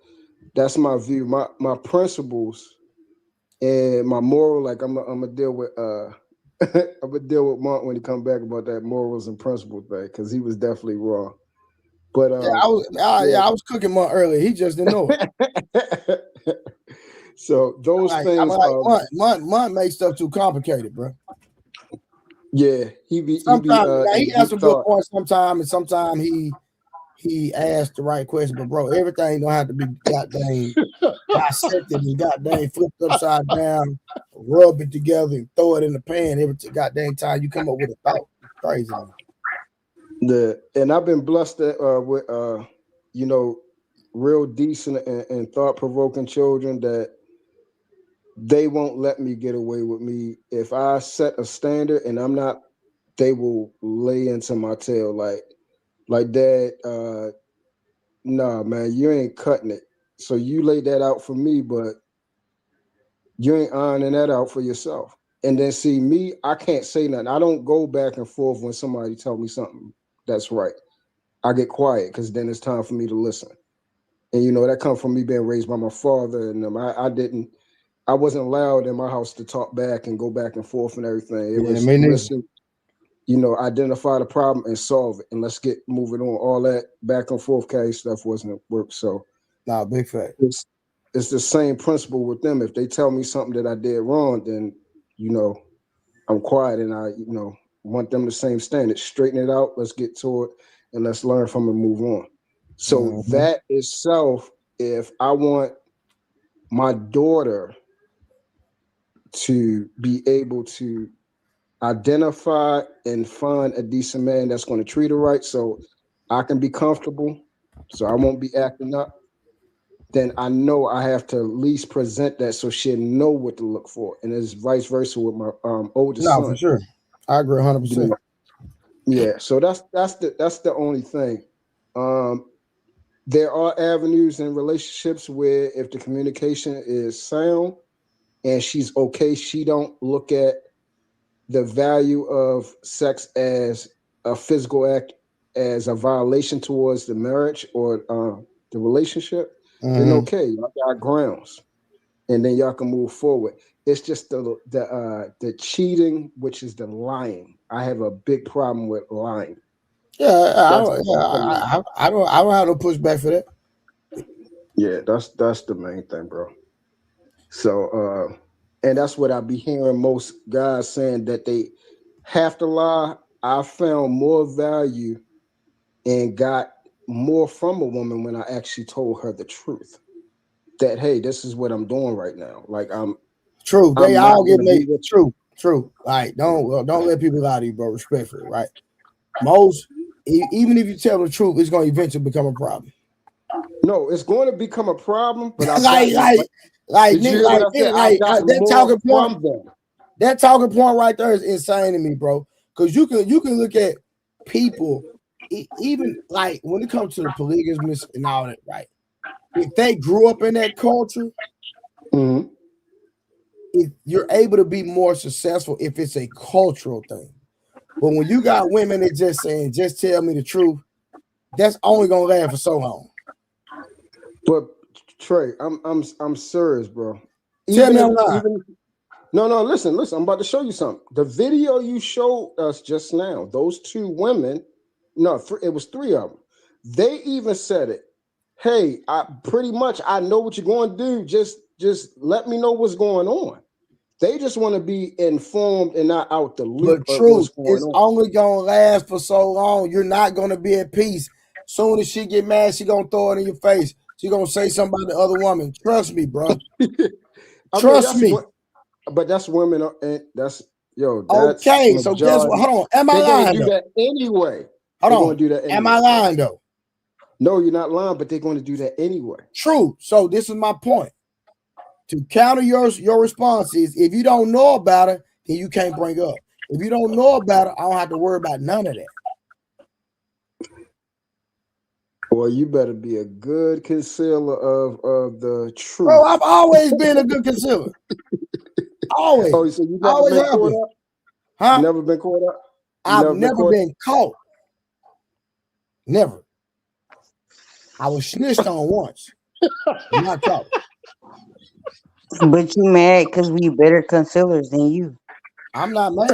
That's my view. My principles and my moral. Like I'm gonna deal with I'm gonna deal with Mark when he come back about that morals and principles thing, because he was definitely wrong. But I was cooking Mark earlier. He just didn't know it. So those things. Monk makes stuff too complicated, bro. Yeah, he has some good points sometimes, and sometimes he asked the right question. But bro, everything don't have to be goddamn dissected and goddamn flipped upside down, rub it together and throw it in the pan every goddamn time you come up with a thought. It's crazy, man. And I've been blessed with real decent and thought-provoking children that they won't let me get away with me. If I set a standard and I'm not they will lay into my tail like Dad, nah, man, you ain't cutting it. So you laid that out for me, but you ain't ironing that out for yourself. And then see me, I can't say nothing. I don't go back and forth when somebody tell me something that's right. I get quiet because then it's time for me to listen. And you know, that comes from me being raised by my father and I wasn't allowed in my house to talk back and go back and forth and everything. It was listen, you know, identify the problem and solve it, and let's get moving on. All that back and forth carry stuff wasn't work. So, big fact. It's the same principle with them. If they tell me something that I did wrong, then you know, I'm quiet and I, you know, want them the same standard. Straighten it out. Let's get to it, and let's learn from it and move on. So that itself, if I want my daughter to be able to identify and find a decent man that's going to treat her right so I can be comfortable, so I won't be acting up, then I know I have to at least present that so she'll know what to look for. And it's vice versa with my oldest son. For sure. I agree 100%. You know? Yeah, so that's the only thing. There are avenues in relationships where if the communication is sound and she's okay, she don't look at the value of sex as a physical act, as a violation towards the marriage or the relationship, then okay, y'all got grounds, and then y'all can move forward. It's just the cheating, which is the lying. I have a big problem with lying. I don't have no pushback for that. Yeah, that's the main thing, bro. So and that's what I be hearing most guys saying, that they have to lie. I found more value and got more from a woman when I actually told her the truth. That, hey, this is what I'm doing right now. Like true. They all get made. True. Like don't let people lie to you, bro. Respectfully, right? Most, even if you tell the truth, it's going to eventually become a problem. No, it's going to become a problem. But that talking point right there is insane to me, bro. Because you can look at people, even like when it comes to the polygamous and all that, right? If they grew up in that culture, if you're able to be more successful if it's a cultural thing. But when you got women that just saying, just tell me the truth, that's only gonna last for so long. But Trey, I'm serious, bro. Tell me I'm lying. No, listen. I'm about to show you something. The video you showed us just now, those two women, it was three of them. They even said it. Hey, I know what you're going to do. Just let me know what's going on. They just want to be informed and not out the loop. But truth, it's only gonna last for so long. You're not gonna be at peace. Soon as she get mad, she gonna throw it in your face. She gonna say something about the other woman. Trust me, bro. Trust me. But that's women, and that's okay. So guess what? Hold on. Am I lying? They're gonna do that anyway. Hold on. Am I lying though? No, you're not lying, but they're going to do that anyway. True. So this is my point. To counter your response is, if you don't know about it, then you can't bring up. If you don't know about it, I don't have to worry about none of that. Well, you better be a good concealer of the truth. Bro, I've always been a good concealer. Always. Oh, so you never been caught up? Huh? Never been caught up? I've never been caught. Never. I was snitched on once. Not caught. But you mad because we better concealers than you. I'm not mad.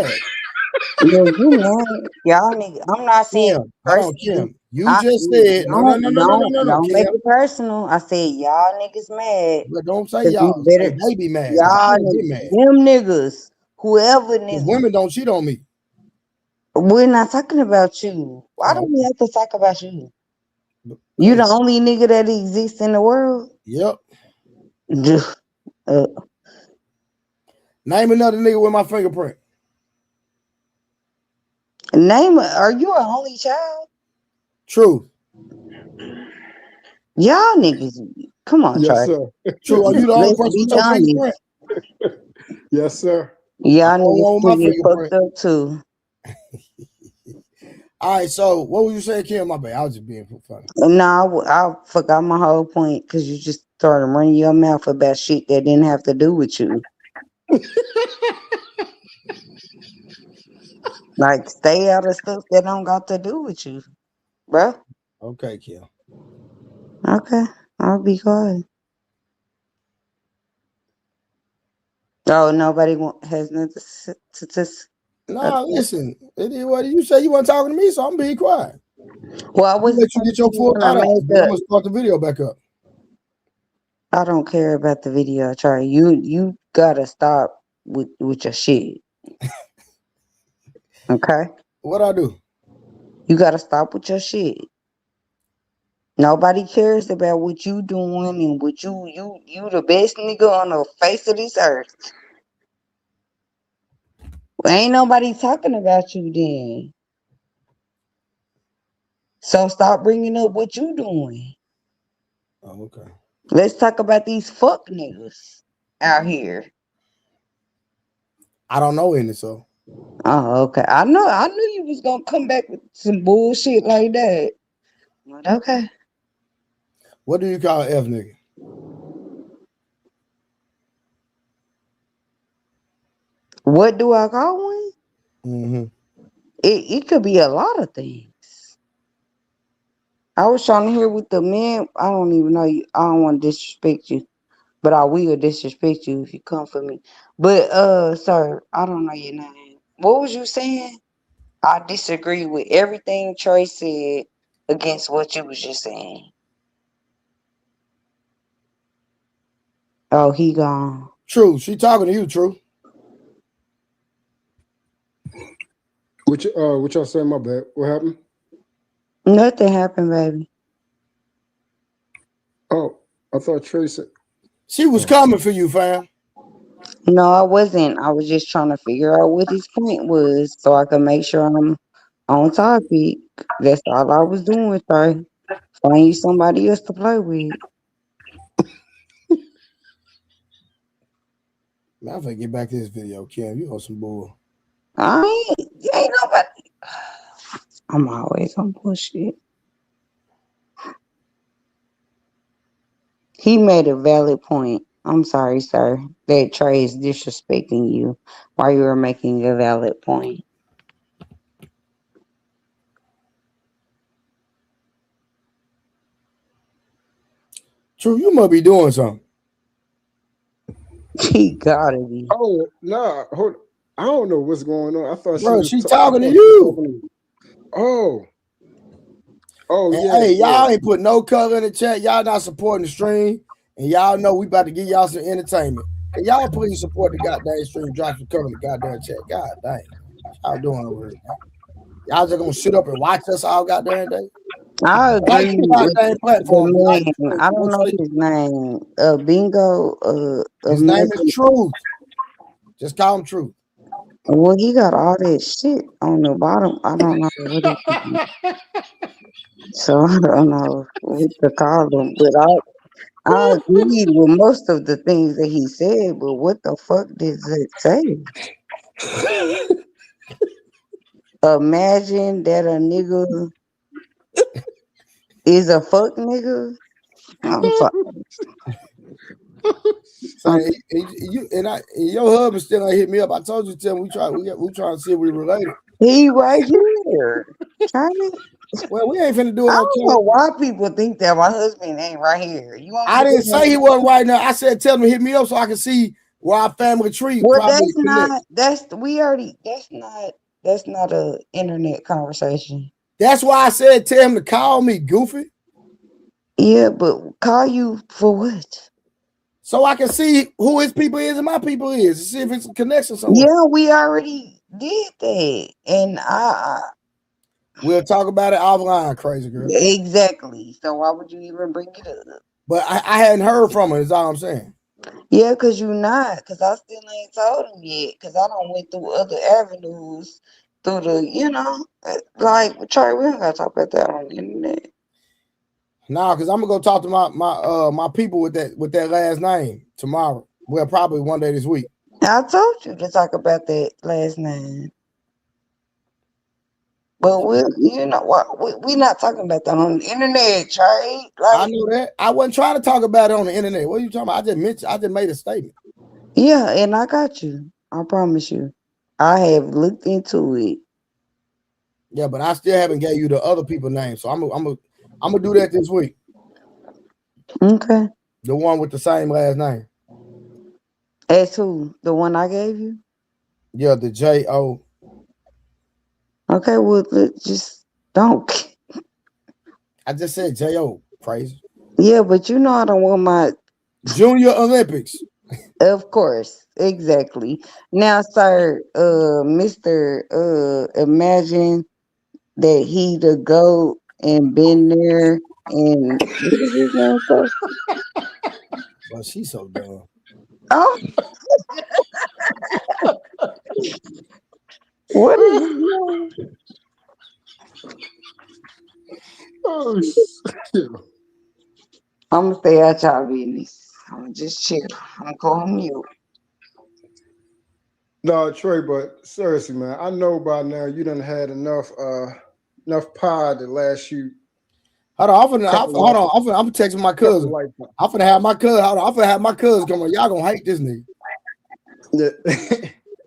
Yeah, you mad. Y'all niggas. I'm not saying Kim. You just said no. Don't make it personal. I said y'all niggas mad. But don't say y'all. Say they be mad. Y'all niggas, them niggas, whoever niggas. Women don't cheat on me. We're not talking about you. Why do we have to talk about you? You the only nigga that exists in the world? Yep. Name another nigga with my fingerprint. Are you an only child? True. Y'all niggas, come on, yes, Charlie. Sir. True. Are you the only person with your fingerprint? Yes, sir. Y'all niggas pretty fucked up too. All right, so what were you saying, Kim? My bad. I was just being funny. No, I forgot my whole point because you just started running your mouth about shit that didn't have to do with you. Like, stay out of stuff that don't got to do with you, bro. Okay, Kim. Okay, I'll be quiet. Oh, nobody has nothing to No, listen. It is what you say. You weren't talking to me, so I'm being quiet. Well, I I'm gonna wasn't let you get your full thought out. I'm gonna start the video back up. I don't care about the video, Charlie. You gotta stop with your shit. Okay? What I do? You gotta stop with your shit. Nobody cares about what you doing and what you the best nigga on the face of this earth. Ain't nobody talking about you then. So stop bringing up what you doing. Oh, okay. Let's talk about these fuck niggas out here. I don't know any, so. Oh, okay. I knew you was gonna come back with some bullshit like that. But okay. What do you call an F nigga? What do I call one? Mm-hmm. It could be a lot of things. I was trying to hear what the men. I don't even know you. I don't want to disrespect you, but I will disrespect you if you come for me. But sir, I don't know your name. What was you saying? I disagree with everything Trey said against what you was just saying. Oh, he gone. True. She talking to you, True. What y'all saying? My bad. What happened? Nothing happened, baby. Oh, I thought Trey said She was coming for you, fam. No, I wasn't. I was just trying to figure out what his point was so I could make sure I'm on topic. That's all I was doing, sir. Find you somebody else to play with. Man, I'm finna get back to this video, Kim. You on some bull. Ain't nobody. I'm always on bullshit. He made a valid point. I'm sorry, sir, that Trey is disrespecting you while you were making a valid point. True, you must be doing something. He gotta be. Oh, nah, hold. I don't know what's going on. I thought Bro, she was talking to you. Oh. Oh, And yeah. hey, y'all ain't put no color in the chat. Y'all not supporting the stream. And y'all know we about to give y'all some entertainment. And y'all please support the goddamn stream. Drop some color in the goddamn chat. God dang. Y'all doing over here, man. Y'all just gonna sit up and watch us all goddamn day? I Like agree the with goddamn platform. the man. I don't know his name. Bingo. His name is Truth. Just call him Truth. Well, he got all that shit on the bottom. I don't know what it is. So I don't know what to call him. But I agreed with most of the things that he said. But what the fuck does it say? Imagine that a nigga is a fuck nigga. I'm sorry. Say you and your husband still ain't hit me up. I told you, Tim, we trying to see if we related. He right here. Trying to. Well, we ain't finna do it I on don't camera. know why people think that my husband ain't right here. You want I didn't say he wasn't right now. I said tell him to hit me up so I can see where our family tree. Well, probably connect. that's not a internet conversation. That's why I said tell him to call me, goofy. Yeah, but call you for what? So I can see who his people is and my people is, to see if it's a connection somewhere. Yeah, we already did that, and we'll talk about it offline, crazy girl. Exactly. So why would you even bring it up? But I hadn't heard from her. Is all I'm saying. Yeah, cause you not, cause I still ain't told him yet, cause I don't went through other avenues, through the, like Charlie. We don't gotta talk about that on the internet. Nah, cause I'm gonna go talk to my people with that last name tomorrow. Well, probably one day this week. I told you to talk about that last name. But you know what? We not talking about that on the internet, Trey. Like, I know that. I wasn't trying to talk about it on the internet. What are you talking about? I just made a statement. yeah, and I got you. I promise you. I have looked into it. Yeah, but I still haven't gave you the other people's names. So I'm gonna do that this week. Okay. The one with the same last name. As who? The one I gave you? Yeah, the J.O. Okay, well, just don't. I just said J.O. Crazy. Yeah, but you know I don't want my. Junior Olympics. Of course, exactly. Now, sir, Mister, imagine that he the goat and been there and what is his name, sir? Well, she's so dumb. Oh, what is his name? Oh shit. I'm gonna stay out y'all business. I'm gonna just chill. I'm gonna go on mute. No, Trey, but seriously, man, I know by now you done had enough pie to last you Hold on, I'm texting my couple cousin. lifetimes. I'm finna have my cousin. Hold on, I'm finna have my cousin come on. Y'all gonna hate this nigga. Yeah.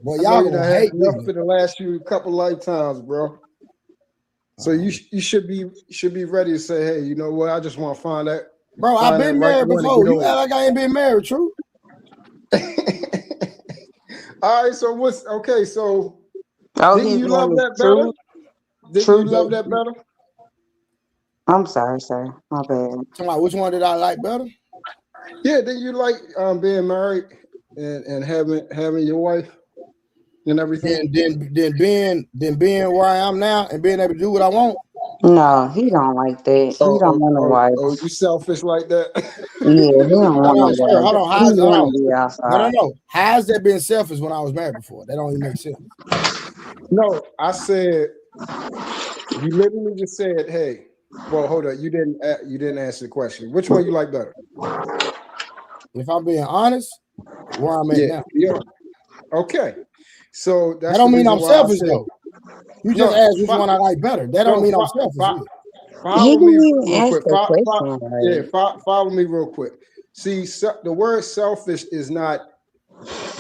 Boy, I know y'all you done gonna had hate this enough nigga. for the last you couple lifetimes, bro. So you should be ready to say, hey, you know what? I just want to find that. Bro, I've been right married one to before. get You act over. like I ain't been married, true? All right, so what's okay? So Oh, didn't his you love name is that better? True. Didn't you love that better? I'm sorry, sir. My bad. Somebody, which one did I like better? Yeah, didn't you like being married and having your wife and everything? Then being where I am now and being able to do what I want. No, he don't like that. He don't want a wife. You selfish like that? Yeah, he don't want no Hold on, sir. wife. Hold on. He Hold want on. to be outside. No. How's that been selfish when I was married before? That don't even make sense. No, I said you literally just said, "Hey, well, hold up. You didn't answer the question. Which one you like better?" If I'm being honest, where I'm at now. Yeah. Okay. So that's That don't the mean reason I'm why I selfish said though. You just asked which one I like better. That don't no. mean I'm selfish. Follow He me didn't even real ask quick. the question right. Follow me real quick. See, the word selfish is not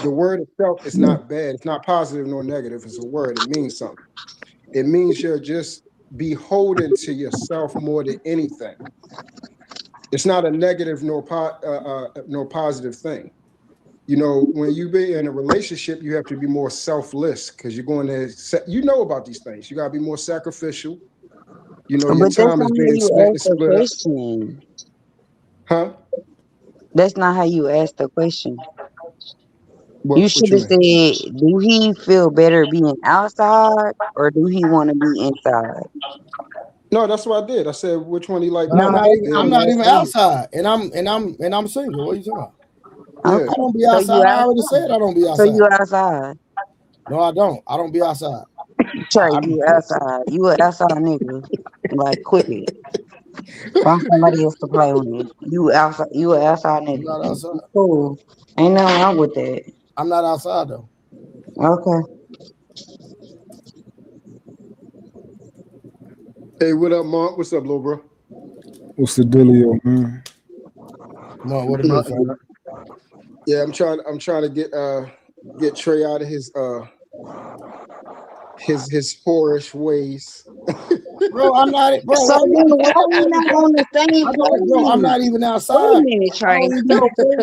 the word itself is not bad. It's not positive nor negative. It's a word. It means something. It means you're just beholden to yourself more than anything. It's not a negative nor positive thing. You know, when you be in a relationship, you have to be more selfless because you're going to, you know about these things. You got to be more sacrificial. You know, your But that's time not is how being you spent ask and the split up. question. Huh? That's not how you ask the question. You What should you have mean? said, do he feel better being outside or do he want to be inside? No, that's what I did. I said, which one do you like But better? I'm Being not even married? outside. And I'm single. What are you talking about? Yeah. I don't be So you outside. I already outside. said I don't be So outside. you outside. No, I don't. I don't be outside. Trey, I be you cooked. outside. You an outside nigga. Like, quit it. Find somebody else to play with. You outside. You an outside I'm nigga. not outside. Cool. Ain't nothing wrong with that. I'm not outside though. Okay. Hey, what up, Mark? What's up, little bro? What's the dealio, man? No, what it do, Nothing, fam? man. Yeah, I'm trying to get Trey out of his whorish ways. Bro, I'm not. Bro, So why you then keep why we asking me, not bro? on the same Bro, I'm page? not even Wait a outside. minute, I Trey. don't even So be.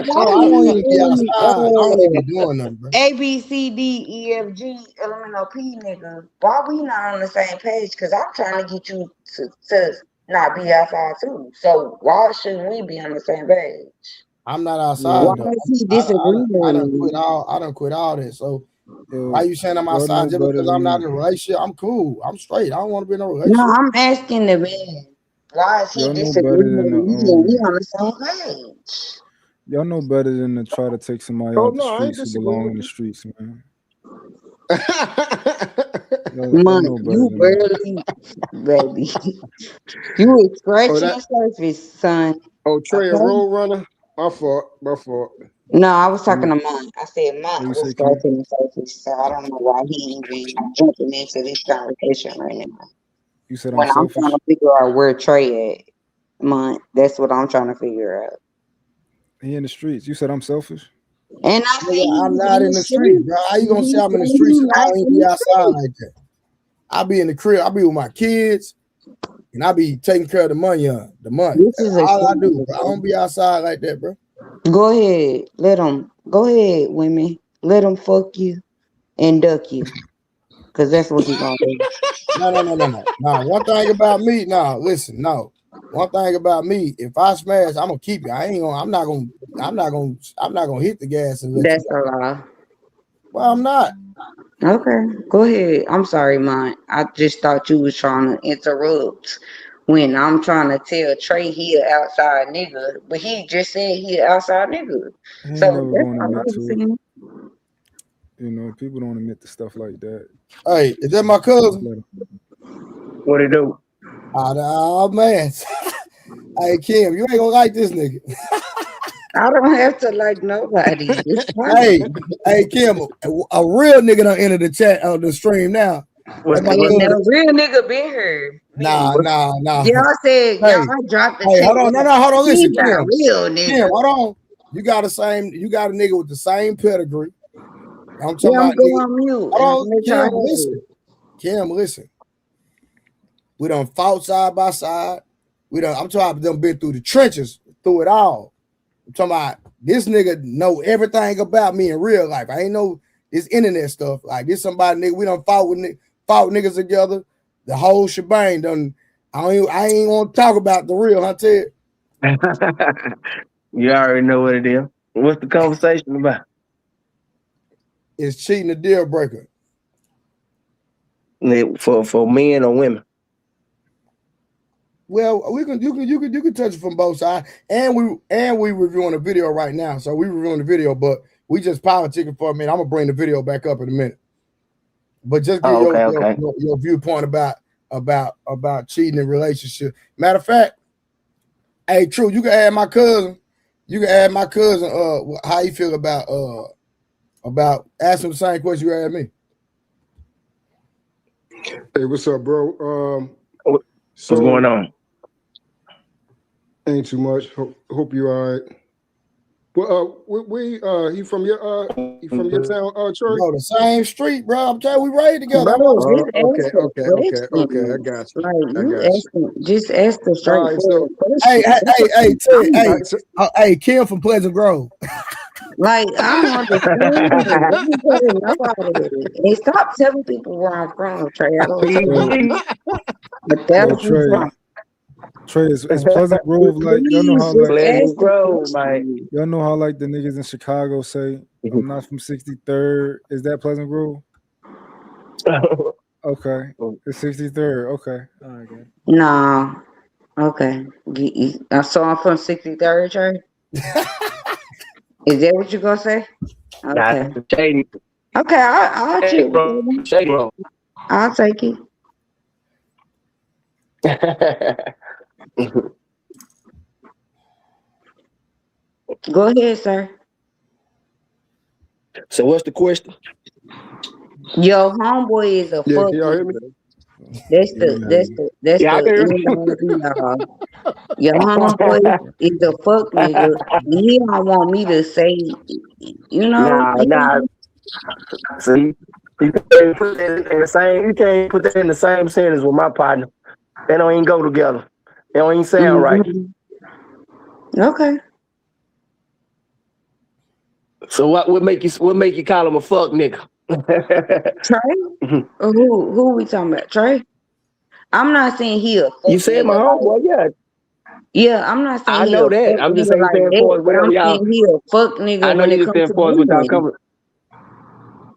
why Bro, I don't even be outside. I don't even be doing nothing, bro. A B C D E F G elemental P nigga? Why we not on the same page? Cause I'm trying to get you to not be outside too. So why shouldn't we be on the same page? I'm not Why outside though. does he I, I, disagree I with done me? quit all. I done quit all that. So Yo, why you saying I'm y'all outside know just better because I'm not than in a relationship? I'm cool. I'm straight. I don't want to be in a No, relationship. I'm asking the man. Why is he y'all know better disagreeing than with the me and we on the same page? y'all know better than to try to take somebody Oh out the no, I ain't streets who disagree belong with in the you. streets, man. Y'all Money, know better you than that. barely, baby. You was oh scratching that the surface, son. Trey a Okay? road runner. My fault. My fault. No, I was talking What to Monk. I said Monk you was say, King? scratching the surface, so I don't know why he even jumping into this conversation right now. You said When I'm I'm selfish. trying to figure out where Trey at, that's what I'm trying to figure out. He in the streets. You said I'm selfish. And I see Nigga, I'm he's not in in the the street, bro. How you gonna say I'm in the streets and I ain't be outside like that? I be in the crib. I be with my kids, and I be taking care of the money. This is a All I do, shame. bro. I don't be outside like that, bro. Go ahead. Let them. Go ahead, women. Let them fuck you and duck you. Because that's what he going to do. No. One thing about me, listen, no. One thing about me, if I smash, I'm gonna keep you. I'm not gonna hit the gas and let That's you a go. lie. Well, I'm not. Okay. Go ahead. I'm sorry, man. I just thought you was trying to interrupt when I'm trying to tell Trey he an outside nigga. But he just said he an outside nigga. He ain't So never that's gonna all I admit was to it. saying. You know, people don't admit to stuff like that. Hey, is that my cousin? What it do? Oh man. Hey Kim, you ain't gonna like this nigga. I don't have to like nobody. It's fine. Hey Kim, a real nigga done entered the chat on the stream now. What's Now, real nigga been here. Nah. Y'all said Hey, y'all dropped the hey, check. hold on. He Listen, got Kim. real nigga. Kim, hold on. You got a nigga with the same pedigree. I'm talking Yeah, I'm about going nigga. on mute. Hold on, Kim, listen. We done fought side by side. I'm talking about them been through the trenches, through it all. I'm talking about this nigga know everything about me in real life. I ain't know this internet stuff. Like this somebody nigga, we done fought niggas together. The whole shebang done. I ain't want to talk about the real, huh, Ted? You already know what it is. What's the conversation about? Is cheating a deal breaker? For men or women? Well, you can touch it from both sides, and we reviewing a video right now. So we reviewing the video, but we just politicking for a minute. I'm gonna bring the video back up in a minute, but just give your viewpoint about cheating in relationship. Matter of fact, hey, True, you can add my cousin. How you feel about asking the same question you asked me? Hey, what's up, bro? What's going on? Ain't too much. Hope you all right. Well, he from your town, Troy? No, the same street, bro. I'm telling you, we raised together. Bro, just Okay. I got you. Like you asking, just ask the straightforward question. Hey, Kim from Pleasant Grove. Like I don't understand. Nobody. And stop telling people where I'm from, Trey. I don't. But that's Trey, is Pleasant Grove like y'all know how Pleasant Grove, y'all know how like the niggas in Chicago say I'm not from 63rd. Is that Pleasant Grove? Okay, it's 63rd. Okay, all right, good. Nah. Okay. So I'm from 63rd, Trey. Is that what you gonna say? Okay. Okay, I'll check with you. I'll take it. Go ahead, sir. So what's the question? Yo, homeboy is a fuck. Y'all hear me? That's the Your homeboy is a fuck nigga. And he don't want me to say, you know. Nah. See, you can't put that in the same. You can't put that in the same sentence with my partner. They don't even go together. They don't even sound right. Okay. So what make you call him a fuck nigga? Trey? Who we talking about? Trey? I'm not saying he a fuck You said nigga, my homeboy, yeah. Yeah, I'm not saying I know that. I'm just saying for us, whatever y'all. I'm saying he a fuck nigga. I know you just saying for us without covering.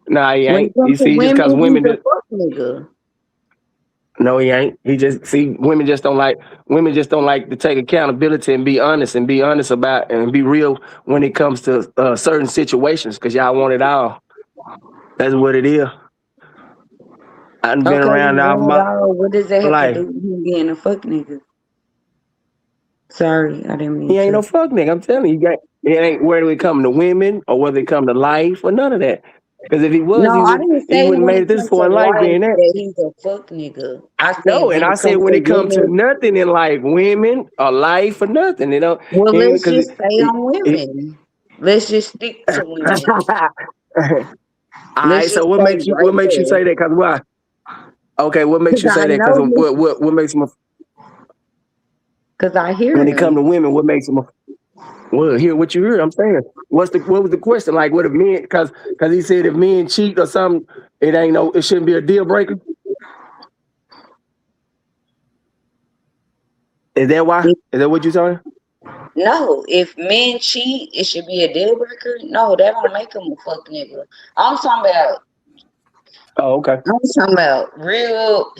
Nah, he ain't. You see, just because women he's a fuck nigga. No, he ain't. He just women just don't like to take accountability and be honest about and be real when it comes to certain situations because y'all want it all. That's what it is. I've been around all my what does that have life. to do with him being a fuck nigga? Sorry, I didn't mean He ain't no fuck nigga. I'm telling you, it ain't whether it come to women or whether it come to life or none of that. Because if he was, No, I didn't he say wouldn't when made it it this comes to far in life life being that. that he's a fuck nigga. I said No, and when I it said comes when to it comes to women. nothing in life, women or life or nothing, Well, let's because just stay on women. Let's just stick to women. all Let's right. So just stay what right makes you there. say that? Because why? Okay, what makes Cause you I say that? Because know this. what makes him Cause I hear when it come him. to women? What makes him well? Hear what you hear. I'm saying. What was the question? Like, what if men? Because he said if men cheat or something, it shouldn't be a deal breaker. Is that why? Is that what you're saying? No, if men cheat, it should be a deal breaker. No, that don't make him a fuck nigga. I'm talking about. Oh, okay. I'm talking about real.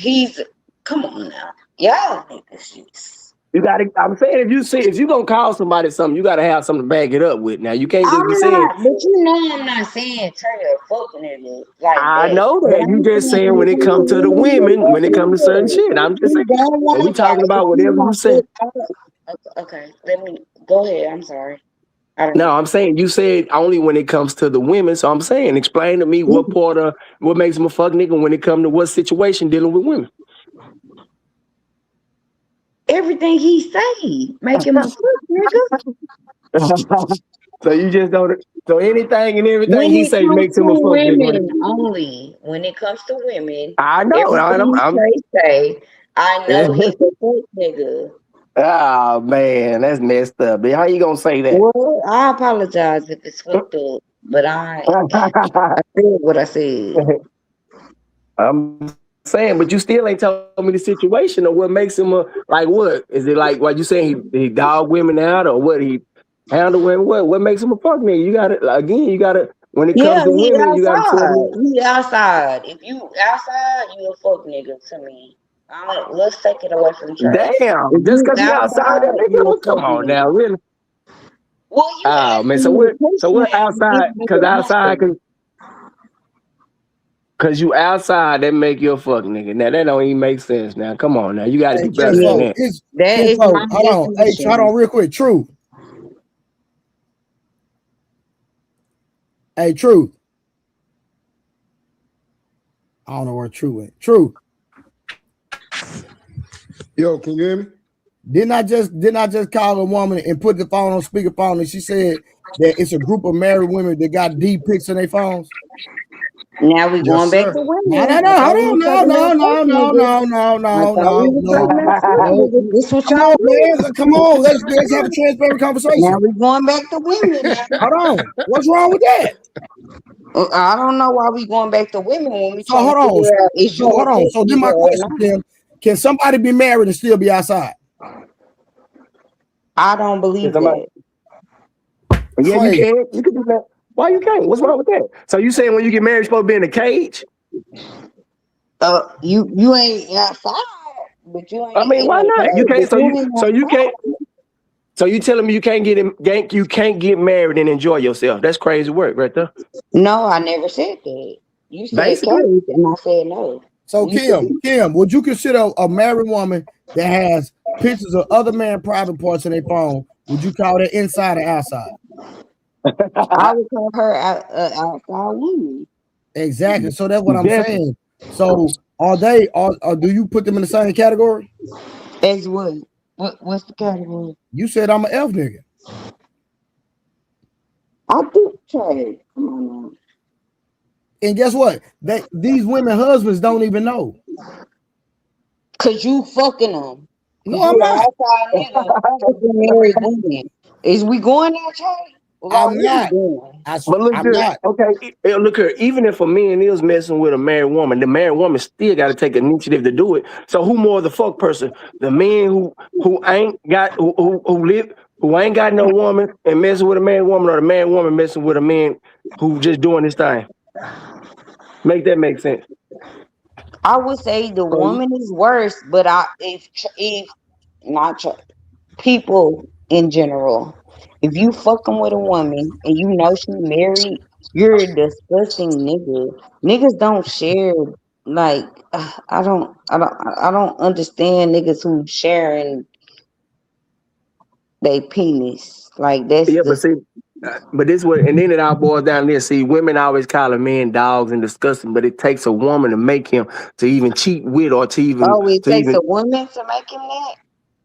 Come on now, y'all niggas. You got to. I'm saying if you gonna call somebody something, you got to have something to back it up with. Now you can't just I'm be saying. not, but you know I'm not saying Trey a fuck nigga like I that. know But that you I'm just saying saying when when it it comes to comes to the women, he a women, fuck when it comes to certain nigga. shit. I'm just He saying. don't And we like that. talking If about you whatever you want say. okay, let me go ahead. I'm sorry. I don't No, know. I'm saying you said only when it comes to the women. So I'm saying, explain to me what part of what makes them a fuck nigga when it comes to what situation dealing with women. Everything he say make him a fuck nigga. So you just don't. So anything and everything When he it say comes makes to him a fuck nigga. women only, when it comes to women, I know. everything I'm Trey say, I know he's a fuck nigga. Oh man, that's messed up. How you gonna say that? Well, I apologize if it's fucked up, but I said what I said. I'm saying, but you still ain't told me the situation or what makes him a like what? Is it like what you saying he dog women out or what he handle women? What makes him a fuck nigga? You gotta you gotta when it comes Yeah, to he women, you gotta tell outside. me. He outside. If you outside, you a fuck nigga to me. Let's take it away from Trey. If Damn, just you cause he outside that outside, nigga, you a well, come fuck on now, nigga. really? Well, you Oh man, asking me a so question what and you outside? giving me Cause the outside, answer. cause you outside, that make you a fuck nigga. Now that don't even make sense. Now come on, now you got to Hey, do better Ken than Yes, Folk, that. it's that Ken is Folk. my Hold on. Hey, hold definition. on real quick. Truth. Hey, Truth. I don't know where Truth went. Truth. Yo, can you hear me? Didn't I just call a woman and put the phone on speakerphone and she said that it's a group of married women that got deep pics in their phones? Now we Yes, going back to sir. No, women. no, I no, thought hold we on, was no, talking no, about fuck no, no, niggas. no, no, I no, thought we no, was no, talking about fuck no. niggas. This what Come y'all on, do. man. Come on. Let's have a transparent Now conversation. we going back to women now. Hold on. What's wrong with that? I don't know why we going back to women when we So trying to hold on. figure out is So you a hold on. fuck So then nigga my or question, not. Kim, can somebody be married and still be outside? I don't Can believe somebody? that. Yeah, you Crazy. can. You can do that. Why you can't? What's wrong with that? So you saying when you get married, you're supposed to be in a cage? You ain't outside, but you I ain't mean, in why that not? You cage, can't. but you ain't So you outside. can't. So you telling me you can't get married and enjoy yourself? That's crazy work right there. No, I never said that. You said Basically, cage, and I said no. So You said Kim, would you consider a married woman that has pictures of other man private parts in their phone? Would you call that inside or outside? I would call her outside woman. Exactly. So that's what I'm definitely. saying. So are they or do you put them in the same category? As what? What's the category? You said I'm an F nigga. I do trade. Come on now. And guess what? These women husbands don't even know. Cause you fucking them. Cause No, I'm you an not. outside nigga fucking married women. Is we going there, Trey? Well, I'm where we not. going? But look I'm here, not. okay. Look here. Even if a man is messing with a married woman, the married woman still got to take initiative to do it. So who more the fuck person? The man who ain't got who ain't got no woman and messing with a married woman, or the married woman messing with a man who just doing his thing. Make that make sense? I would say the So woman is worse, but if not people in general, if you fucking with a woman and you know she married, you're a disgusting nigga. Niggas don't share like I don't understand niggas who sharing they penis. Like that's yeah, the But this what, and then it all boils down there. See, women always call a man dogs and disgusting, but it takes a woman to make him to even cheat with or to even Oh, it to takes even a woman to make him that?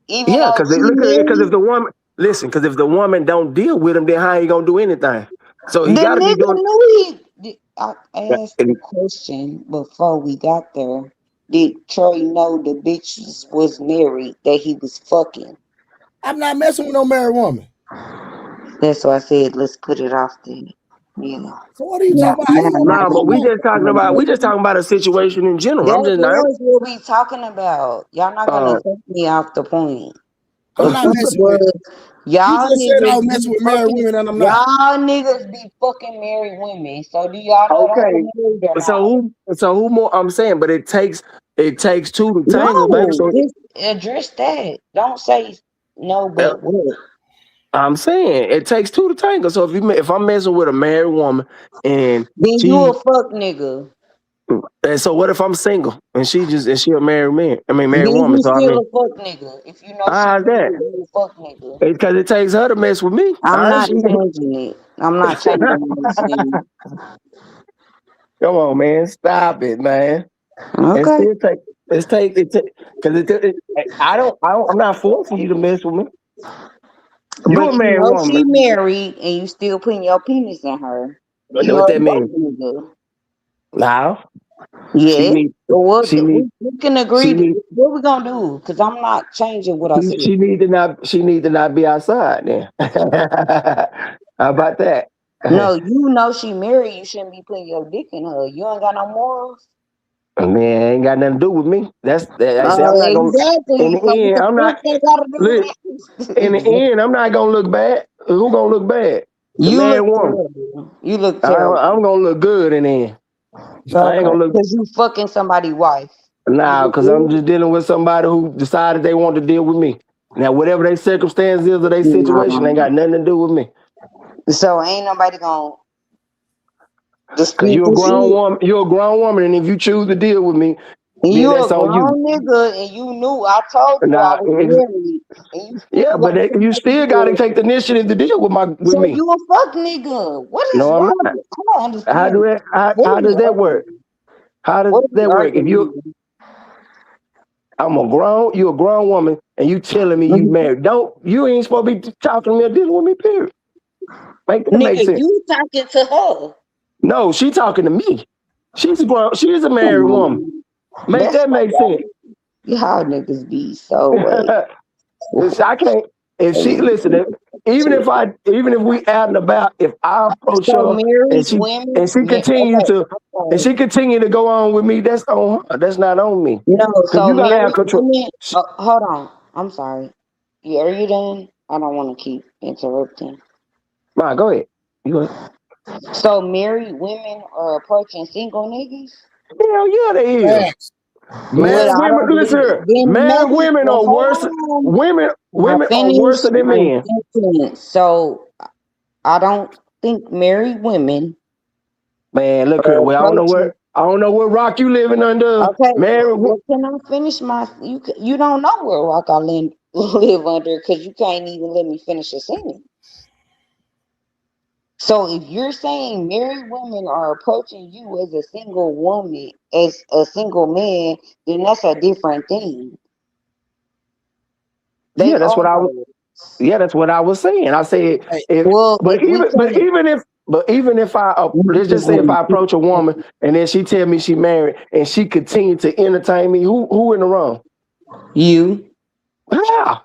Even yeah. though Because she look at it. Because married? if the woman listen, because if the woman don't deal with him, then how he gonna do anything? So The he got to be nigga doing. knew I asked the question before we got there. Did Troy know the bitch was married that he was fucking? I'm not messing with no married woman. That's why I said let's put it off there. Yeah. So what are you Now, talking about? How now, you gonna now be Nah, but we fucking? just talking about a situation in general. that I'm just not. was what we talking about. Y'all not gonna Uh, take me off the point. I'm The not point messing with. was You y'all just said I was niggas messing be with married fucking women, and I'm not. y'all niggas be fucking married women. So do y'all know okay. them married or So not? who more? I'm saying, but it takes two to tango, baby. No, So just address that. Don't say no, uh, but what? I'm saying it takes two to tango. So if I'm messing with a married woman and Then you a she fuck nigga. and so what if I'm single and she a married man? I mean Then married woman. you So I still mean, a fuck nigga. If you know she how's that? married, you a fuck nigga. It's because it takes her to mess with me. I'm I not she changing it. I'm not changing anything. Come on, man, stop it, man. It Okay. still take it take because I'm not forcing you to mess with me. You a But you married know woman. she married and you still putting your penis in her. Know You're what a that fuck means? nigga. Now she Yeah. need But what she need we can she agree to need what we gonna do? Because I'm not changing what I said. she need to not be outside then. How about that? No, you know she married, you shouldn't be putting your dick in her. You ain't got no morals. Man, ain't got nothing to do with me. I say I'm not gonna in Exactly. the So what end, the I'm not fuck that gotta do look with in the that? end, I'm not gonna look bad. Who gonna look bad? The You married look woman. terrible. You look terrible. I'm gonna look good in the end. I ain't Okay. gonna look Because you fucking somebody's wife. You now look because I'm good. just dealing with somebody who decided they want to deal with me. Now, whatever their circumstance is or their situation, ain't got nothing to do with me. So ain't nobody gonna Cause dispute this shit. you're a grown woman, and if you choose to deal with me, And then you that's a on you. grown nigga and you knew I told you I Now, was married and you yeah, still but got you somebody still got to here. take the initiative to deal with So me. you a fuck nigga. What is No, I'm wrong not. with I don't understand. What How are we does that work? arguing? How does What are we that work? If arguing? you're a grown woman, and you telling me you Mhm. married, you ain't supposed to be talking to me or dealing with me. Period. Make that make Nigga, sense. you talking to her. No, she talking to me. She's a Come married woman. on. Make That's that why make sense. y'all niggas be so way. I can't. If she listen, even if we out and about, if I approach So her and married she women, and she continue okay, to okay. go on with me, that's on her. That's not on me. No, Cause so you gotta have married control. women. Hold on. I'm sorry. Are you done? I don't want to keep interrupting. Nah, go ahead. You go ahead. So married women are approaching single niggas. Hell yeah, they is. Facts. What Married I women, don't listen believe. here. Then Married maybe women well, are hold worse. on. I Women are worse finish than my men. sentence. So I don't think married women Man, look are here. Well, approaching. I don't know what rock you living under. Okay, Married. well, can I finish my? You don't know where rock I live under because you can't even let me finish a sentence. So if you're saying married women are approaching you as a single woman, as a single man, then that's a different thing. They Yeah, that's are what I was. those. Yeah, that's what I was saying. I said Hey, if, Well, if we can't, but even if let's just say if I approach a woman and then she tell me she married and she continue to entertain me, who in the wrong? you How?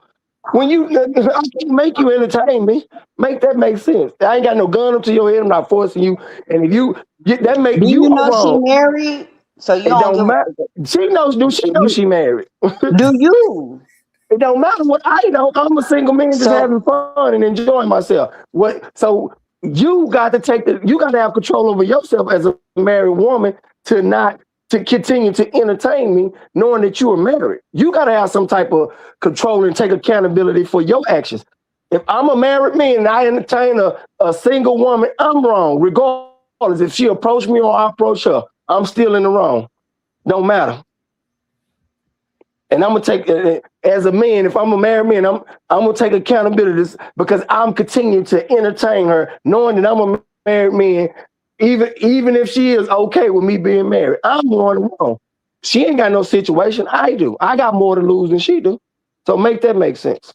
When I can't make you entertain me, make that make sense. I ain't got no gun up to your head. I'm not forcing you. And if that make do you you are know she wrong. married? So you It don't give don't matter. a She knows. Do she know you she married? do you? It don't matter what I don't. I'm a single man just So having fun and enjoying myself. So you got to have control over yourself as a married woman to continue to entertain me, knowing that you are married. You got to have some type of control and take accountability for your actions. If I'm a married man and I entertain a single woman, I'm wrong, regardless if she approach me or I approach her. I'm still in the wrong. Don't matter. And I'm gonna take as a man, if I'm a married man, I'm gonna take accountability because I'm continuing to entertain her, knowing that I'm a married man, even if she is okay with me being married. I'm going wrong. She ain't got no situation. I do. I got more to lose than she do. So make that make sense.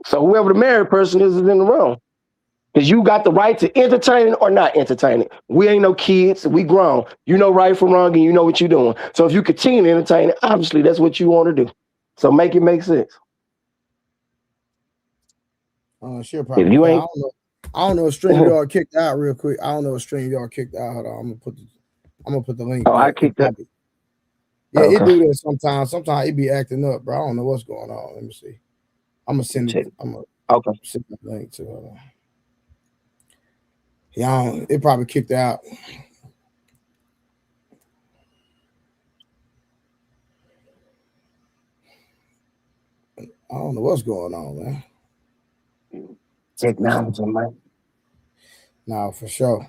So whoever the married person is in the wrong. Because you got the right to entertain it or not entertain it. We ain't no kids. We grown. You know right from wrong and you know what you're doing. So if you continue to entertain it, obviously that's what you want to do. So make it make sense. She'll probably. If you ain't, I don't know if StreamYard kicked out real quick. I don't know if StreamYard kicked out. Hold on, I'm gonna put the link. Oh, I kicked that. Yeah, okay. It do that sometimes. Sometimes it be acting up, bro. I don't know what's going on. Let me see. I'm gonna send it. I'm gonna send the link to yeah, it probably kicked out. I don't know what's going on, man. Technology, man. No, for sure.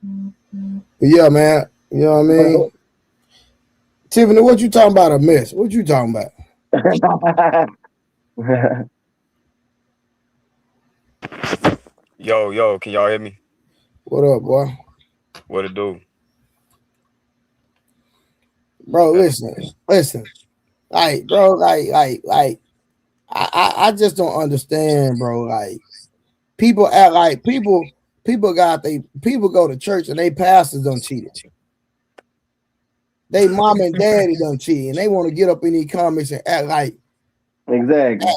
But yeah, man. You know what I mean? Tiffany, what you talking about a mess? What you talking about? Yo, can y'all hear me? What up, boy? What it do? Bro, listen. Like, bro, like, I just don't understand, bro. Like, people act like people go to church and they pastors done cheated. They mom and daddy done cheated, and they want to get up in these comments and act like exactly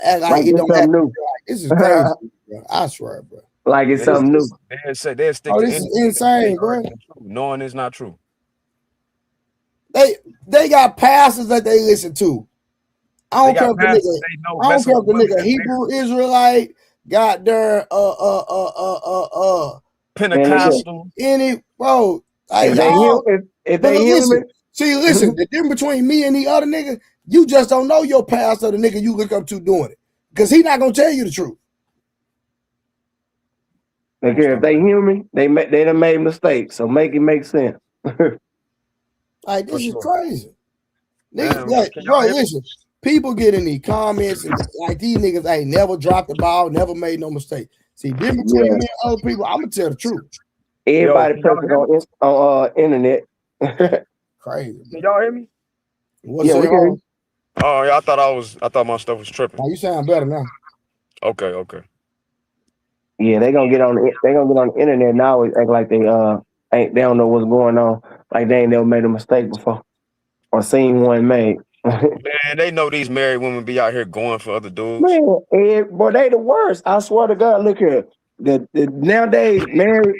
act like it don't happen. Like, this is crazy, bro. I swear, bro. Like it's something new. They'll stick to this is insane, bro. Knowing it's not true. They got pastors that they listen to. I don't care if the nigga Hebrew Israelite got their Pentecostal. Any bro. Like, if they listen, the difference between me and the other nigga, you just don't know your pastor, the nigga you look up to doing it. Because he not gonna tell you the truth. Like if they human, they done made mistakes. So make it make sense. Like this is crazy. Niggas, like, bro, listen. People get in the comments and like these niggas ain't never dropped the ball, never made no mistake. See, difference between me and other people, I'm gonna tell the truth. Everybody present on internet. Crazy. Can y'all hear me? What's we hear you. Oh yeah, I thought my stuff was tripping. Oh, you sound better now. Okay. Yeah, they gonna get on the internet now and act like they don't know what's going on. Like they ain't never made a mistake before. Or seen one made. Man, they know these married women be out here going for other dudes. Man, boy, they the worst. I swear to God. Look here, the nowadays married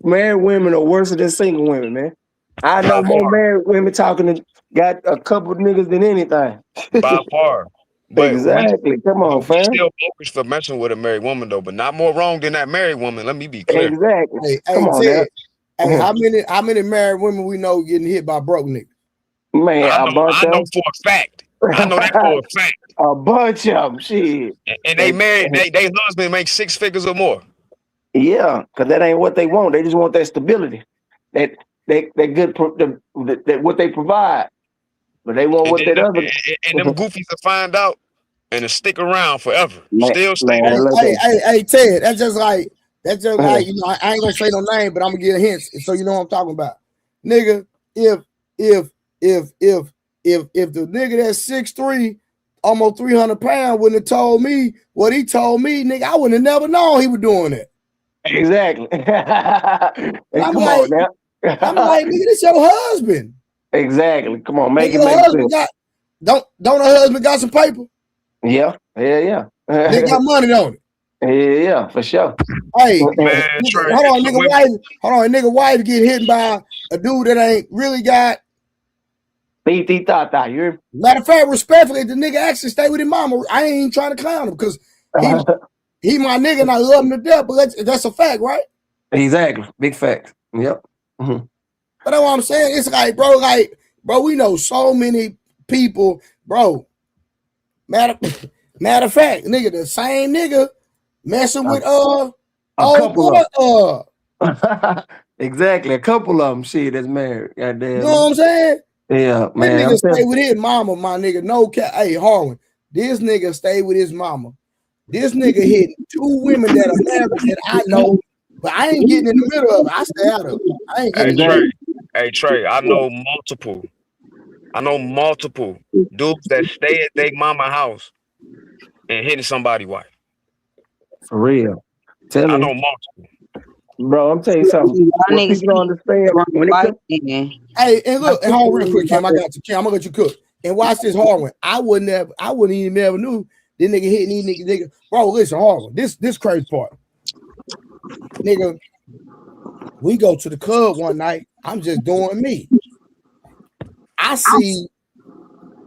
women are worse than single women, man. I know more married women talking to got a couple of niggas than anything. By far. But exactly. Come on, fam. Still focused for messing with a married woman though, but not more wrong than that married woman. Let me be clear. Exactly. Come on, Ted. Hey, how many married women we know getting hit by broke niggas? Man, I know for a fact. I know that for a fact. A bunch of them, shit. And they married, they husband makes 6 figures or more. Yeah, because that ain't what they want. They just want that stability. That what they provide. But they want what that other. And them goofies will find out and stick around forever. Man, still stay. Hey, Ted, that's just like you know, I ain't gonna say no name, but I'm gonna give hints so you know what I'm talking about. Nigga, if the nigga that's 6'3", almost 300 pounds wouldn't have told me what he told me, nigga, I wouldn't have never known he was doing it. Exactly. I'm like, nigga, this your husband. Exactly. Come on, make nigga, it make sense. Don't a husband got some paper? Yeah. They got money on it. Yeah, for sure. Hey, man, hold on, nigga wife get hit by a dude that ain't really got Pt.2, you hear? Matter of fact, respectfully, the nigga actually stay with his mama. I ain't even trying to clown him because he my nigga and I love him to death, but that's a fact, right? Exactly. Big fact. Yep. Mm-hmm. But that's what I'm saying. It's like, bro, we know so many people, bro. Matter of fact, nigga, the same nigga messing with a couple of Exactly. A couple of them, shit, that's married. Goddamn. You know what I'm saying? Yeah, This man. nigga stay with his mama, my nigga. No cap. Hey, Harwin, this nigga stay with his mama. This nigga hit 2 women that are married that I know, but I ain't getting in the middle of it. I stay out of it. I ain't getting in the middle. Hey, Trey, I know multiple dudes that stay at their mama house and hitting somebody's wife. For real. I know multiple. Bro, I'm telling you something. What people don't understand when it comes. Hey, and look, and hold on real quick, Cam. I got you, Cam. I'm gonna let you cook. And watch this, Harwin. I wouldn't even ever knew this nigga hitting these niggas. Bro, listen, Harwin. This crazy part. Nigga, we go to the club one night. I'm just doing me. I see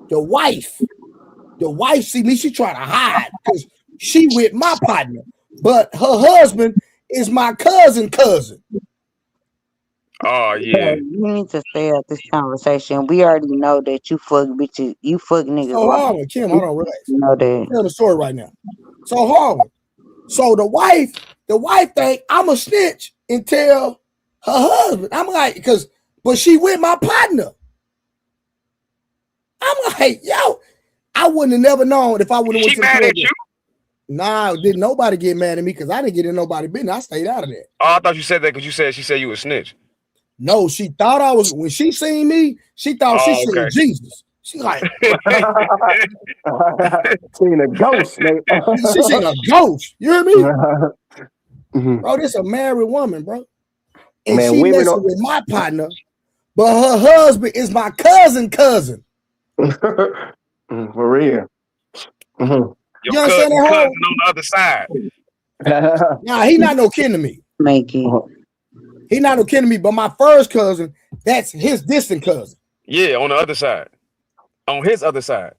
the wife. The wife see me. She trying to hide because she with my partner, but her husband is my cousin. Oh yeah. You need to stay at this conversation. We already know that you fuck bitches. You fuck niggas. So Harwin, Kim, hold on, relax. You know that. Tell the story right now. So Harwin, so the wife think I'm a snitch and tell her husband. I'm like, but she with my partner. I'm like, yo, I wouldn't have never known if I would have went to the club. She mad at you? Nah, didn't nobody get mad at me because I didn't get in nobody's business. I stayed out of that. Oh, I thought you said that because she said you a snitch. No, she thought I was. When she seen me, she thought she seen Jesus. She like seen a ghost. She seen a ghost. You hear me? Bro, this a married woman, bro. And man, she messing with my partner, but her husband is my cousin. For real. Your cousin on the other side. Nah, he not no kin to me. He not no kin to me, but my first cousin, that's his distant cousin. Yeah, on the other side. On his other side.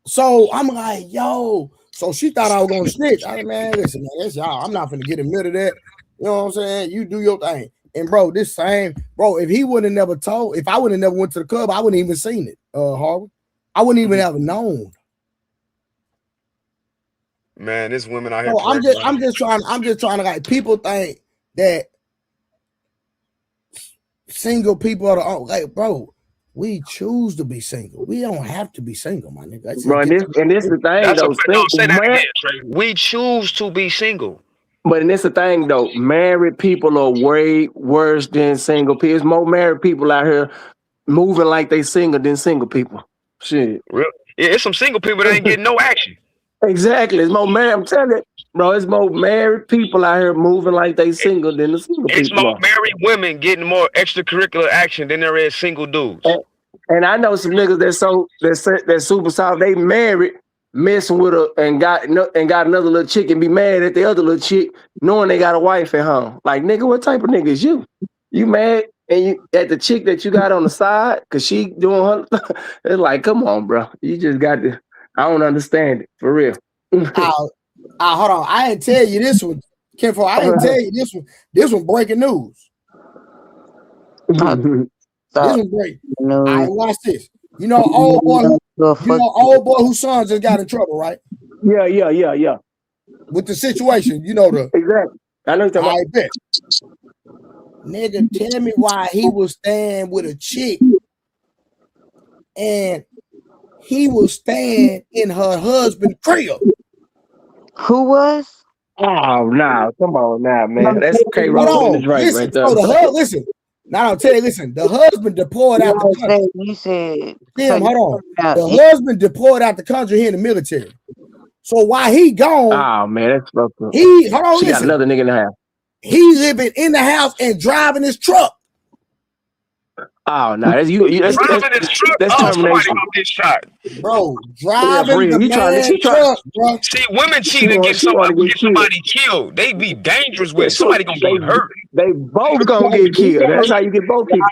So I'm like, yo. So she thought I was gonna snitch. I mean, man, listen, man, that's y'all. I'm not gonna get in the middle of that. You know what I'm saying? You do your thing. And bro, if he would have never told, if I would have never went to the club, I wouldn't even seen it, Harvey. I wouldn't even have known. Man, this women out here. So I'm just trying to like, people think that single people are the like, bro. We choose to be single. We don't have to be single, my nigga. Bro, and this is the thing, though. Say that again, Trey. We choose to be single. But and it's the thing, though. Married people are way worse than single people. There's more married people out here moving like they single than single people. Shit. Really? Yeah, it's some single people that ain't getting no action. Exactly. It's more married. I'm telling you, bro. It's more married people out here moving like they single than the single people. It's more married women getting more extracurricular action than there is single dudes. And I know some niggas that's super soft. They married, messing with her, and got another little chick and be mad at the other little chick, knowing they got a wife at home. Like, nigga, what type of nigga is you? You mad and you at the chick that you got on the side because she doing her? It's like, come on, bro. You just got to. I don't understand it for real. Hold on. I didn't tell you this one, Kenfo. I didn't tell you this one. This one breaking news. This one break. All right, watch this. You know, old boy whose son just got in trouble, right? Yeah. With the situation, you know the exactly. I know you're talking about. Nigga, tell me why he was staying with a chick and he was staying in her husband's crib. Who was? Oh no! Come on now, man. That's K. Roll in the drink right there. Listen. Now I'll tell you. Listen, the husband deployed out the country. You said, Tim, hold on. The husband deployed out the country here in the military. So while he gone, oh man, that's fucked up. Hold on. She got another nigga in the house. He living in the house and driving his truck. Oh no, that's you. That's termination. Get shot. Bro, driving the truck, bro. See, women cheating and get somebody killed. They be dangerous with it. Somebody gonna get hurt. They both gonna get killed. That's how you get both people.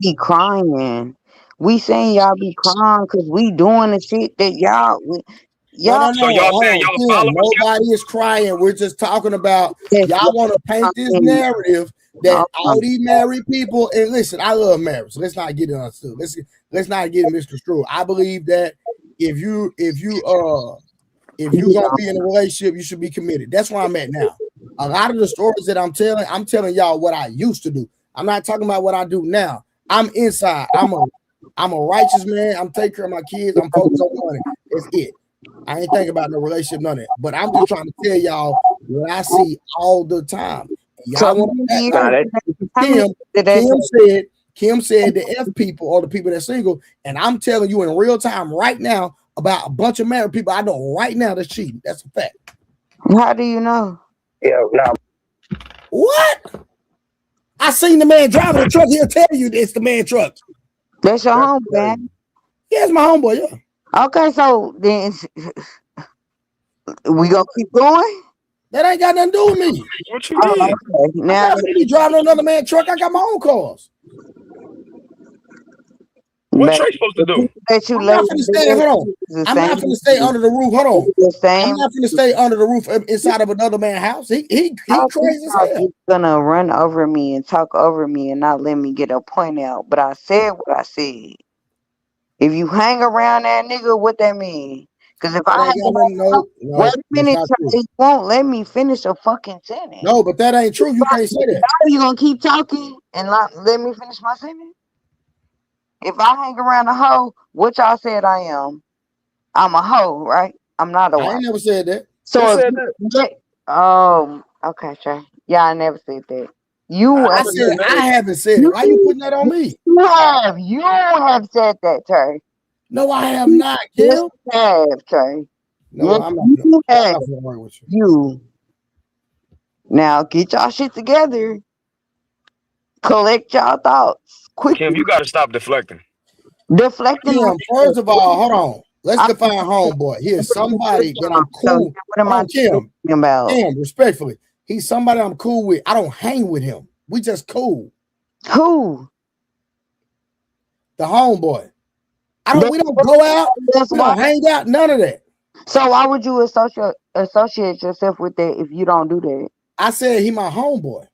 Be crying. We saying y'all be crying because we doing the shit that y'all. No. So y'all saying y'all follow nobody is crying. We're just talking about y'all want to paint this narrative that all these married people, and listen, I love marriage, so let's not get it understood. Let's not get it misconstrued. I believe that if you gonna be in a relationship, you should be committed. That's where I'm at now. A lot of the stories that I'm telling y'all what I used to do. I'm not talking about what I do now. I'm inside. I'm a righteous man. I'm taking care of my kids. I'm focused on money. That's it. I ain't thinking about no relationship, none of that. But I'm just trying to tell y'all what I see all the time. Y'all want to Kim said the F people or the people that's single, and I'm telling you in real time right now about a bunch of married people I know right now that's cheating. That's a fact. How do you know? Yeah, no. What? I seen the man driving the truck. He'll tell you it's the man truck. That's your homeboy, man. Yeah, it's my homeboy, yeah. Okay, so then we gonna keep going? That ain't got nothing to do with me. What you did? Okay. Now I'm not gonna be driving another man's truck. I got my own cars. What Trey supposed to do? I'm not finna stay. Hold on. I'm not finna stay under the roof. Hold on. I'm not finna stay under the roof inside of another man's house. He crazy as hell. He's gonna run over me and talk over me and not let me get a point out. But I said what I said. If you hang around that nigga, what that mean? Because if I wait a minute, he won't let me finish a fucking sentence. No, but that ain't true. You can't say that. You gonna keep talking and not let me finish my sentence? If I hang around a hoe, what y'all said I am? I'm a hoe, right? I'm not a wife. I ain't never said that. So said that? Okay, Trey. Yeah, I never said that. I haven't said it. Why you putting that on me? You have said that, Trey. No, I have not, Kim. You have, Trey. No, I'm not gonna work with you. You. Now get y'all shit together. Collect y'all thoughts. Quick. Kim, you gotta stop deflecting. Deflecting. Kim, first of all, hold on. Let's define homeboy. He is somebody that I'm cool. What am I talking about? Kim, respectfully. He's somebody I'm cool with. I don't hang with him. We just cool. Who? The homeboy. We don't go out. We don't hang out. None of that. So why would you associate yourself with that if you don't do that? I said he my homeboy.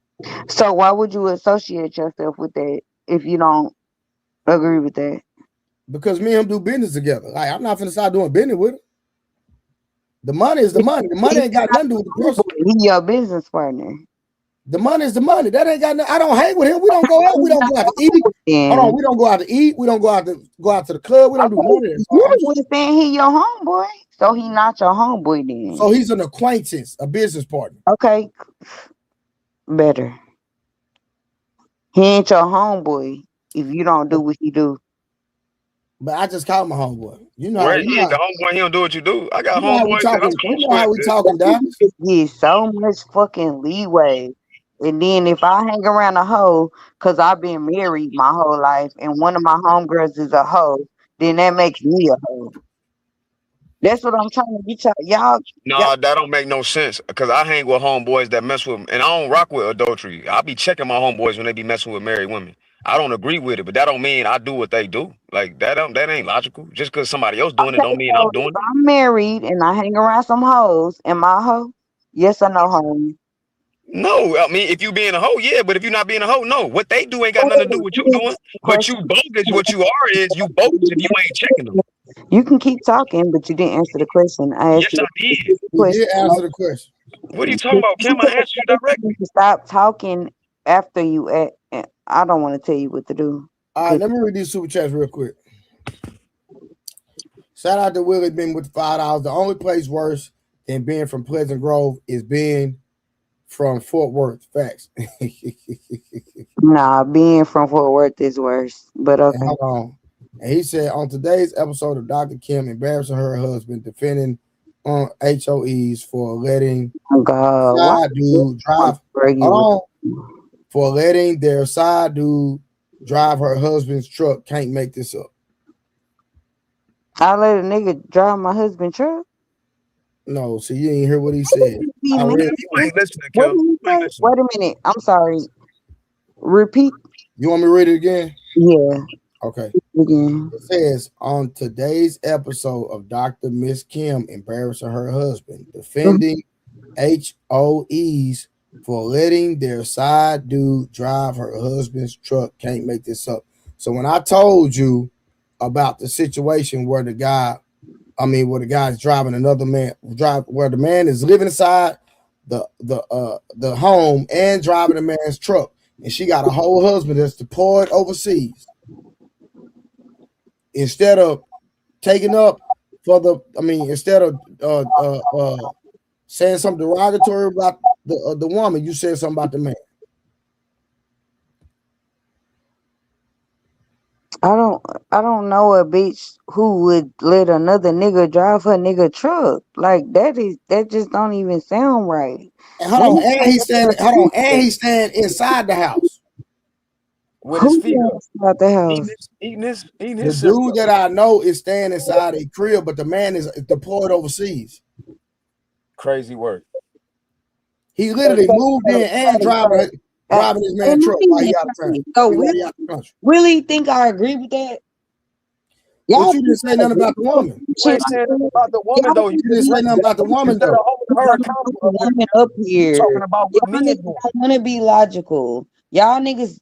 So why would you associate yourself with that if you don't agree with that? Because me and him do business together. Like, I'm not finna start doing business with him. The money is the money. The money ain't got nothing to do with the person. He your business partner. The money is the money. That ain't got nothing. I don't hang with him. We don't go out. We don't go out to eat. Hold on. We don't go out to eat. We don't go out to the club. We don't do none of that. You saying he your homeboy, so he not your homeboy then. So he's an acquaintance, a business partner. Okay, better. He ain't your homeboy if you don't do what he do. But I just call him a homeboy. You know, He ain't the homeboy. He don't do what you do. I got homeboys. You know how we talking, Dallas? Get so much fucking leeway. And then if I hang around a hoe, because I've been married my whole life, and one of my homegirls is a hoe, then that makes me a hoe. That's what I'm trying to get y'all. No, that don't make no sense. Because I hang with homeboys that mess with them, and I don't rock with adultery. I be checking my homeboys when they be messing with married women. I don't agree with it, but that don't mean I do what they do. Like that ain't logical. Just because somebody else doing it don't mean I'm doing it. I'm married and I hang around some hoes. Am I a hoe? Yes or no, homie? No, I mean if you being a hoe, yeah, but if you're not being a hoe, no. What they do ain't got nothing to do with you doing. But you bogus. What you are is you bogus if you ain't checking them. You can keep talking, but you didn't answer the question. Yes, I did. You did answer the question. What are you talking about? Kim, I answered you directly. Stop talking after you. I don't want to tell you what to do. All right, let me read these super chats real quick. Shout out to Willie being with $5. The only place worse than being from Pleasant Grove is being from Fort Worth. Facts. Nah, being from Fort Worth is worse. But okay. Hold on. And he said on today's episode of Dr. Kim embarrassing her husband, defending HOEs for letting side dude drive. Hold on. For letting their side dude drive her husband's truck. Can't make this up. I let a nigga drive my husband's truck? No, so you didn't hear what he said. You ain't listening, Kim. Wait a minute. I'm sorry. Repeat. You want me to read it again? Yeah. Okay. Again. It says on today's episode of Dr. Miss Kim embarrassing her husband, defending HOEs for letting their side dude drive her husband's truck. Can't make this up. So when I told you about the situation where the guy's driving another man, where the man is living inside the home and driving a man's truck, and she got a whole husband that's deployed overseas. Instead of taking up for instead of saying something derogatory about the woman, you said something about the man. I don't know a bitch who would let another nigga drive her nigga truck. Like that just don't even sound right. And hold on, and he's staying inside the house. With his feet up. Inside the house? Eating his The dude that I know is staying inside a crib, but the man is deployed overseas. Crazy work. He literally moved in and driving his man truck while he out of town. So really think I agree with that? But you didn't say nothing about the woman. You ain't saying nothing about the woman though. You didn't say nothing about the woman though. Woman up here. Talking about what men do. I want to be logical. Y'all niggas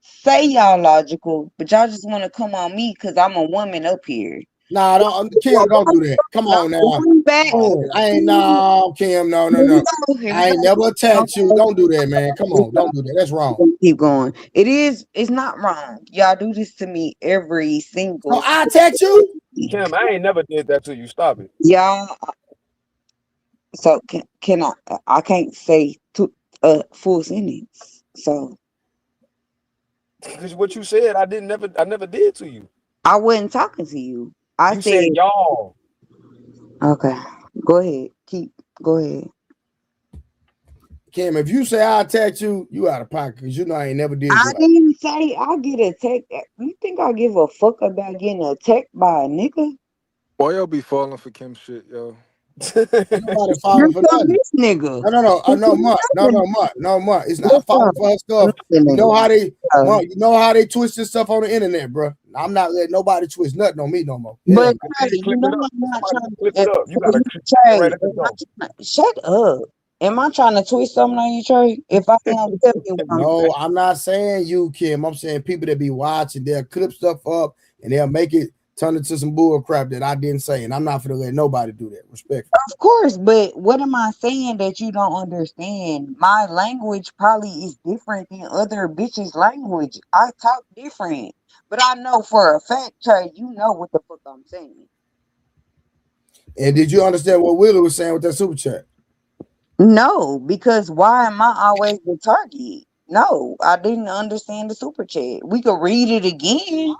say y'all logical, but y'all just want to come on me because I'm a woman up here. Nah, don't do that. Come on now. Kim, no. I ain't never attacked you. Don't do that, man. Come on, don't do that. That's wrong. Keep going. It's not wrong. Y'all do this to me every single. So I attacked you? Kim, I ain't never did that to you. Stop it. Y'all. So can I can't say full sentence. So because what you said, I never did to you. I wasn't talking to you. You said y'all. Okay. Go ahead. Go ahead. Kim, if you say I attacked you, you out of pocket because you know I ain't never did that. I didn't say I get attacked. You think I give a fuck about getting attacked by a nigga? Why y'all be falling for Kim shit, yo? Nobody falling for nothing. This nigga. No, Mutt. It's not falling for her stuff. You know how they twist this stuff on the internet, bro. I'm not letting nobody twist nothing on me no more. But you know I'm not trying to. Shut up. Am I trying to twist something on you, Trey? If I am, tell me. No, I'm not saying you, Kim. I'm saying people that be watching, they'll clip stuff up and they'll make it turn into some bull crap that I didn't say, and I'm not gonna let nobody do that. Respect. Of course, but what am I saying that you don't understand? My language probably is different than other bitches' language. I talk different, but I know for a fact, Trey, you know what the fuck I'm saying. And did you understand what Willie was saying with that super chat? No, because why am I always the target? No, I didn't understand the super chat. We could read it again.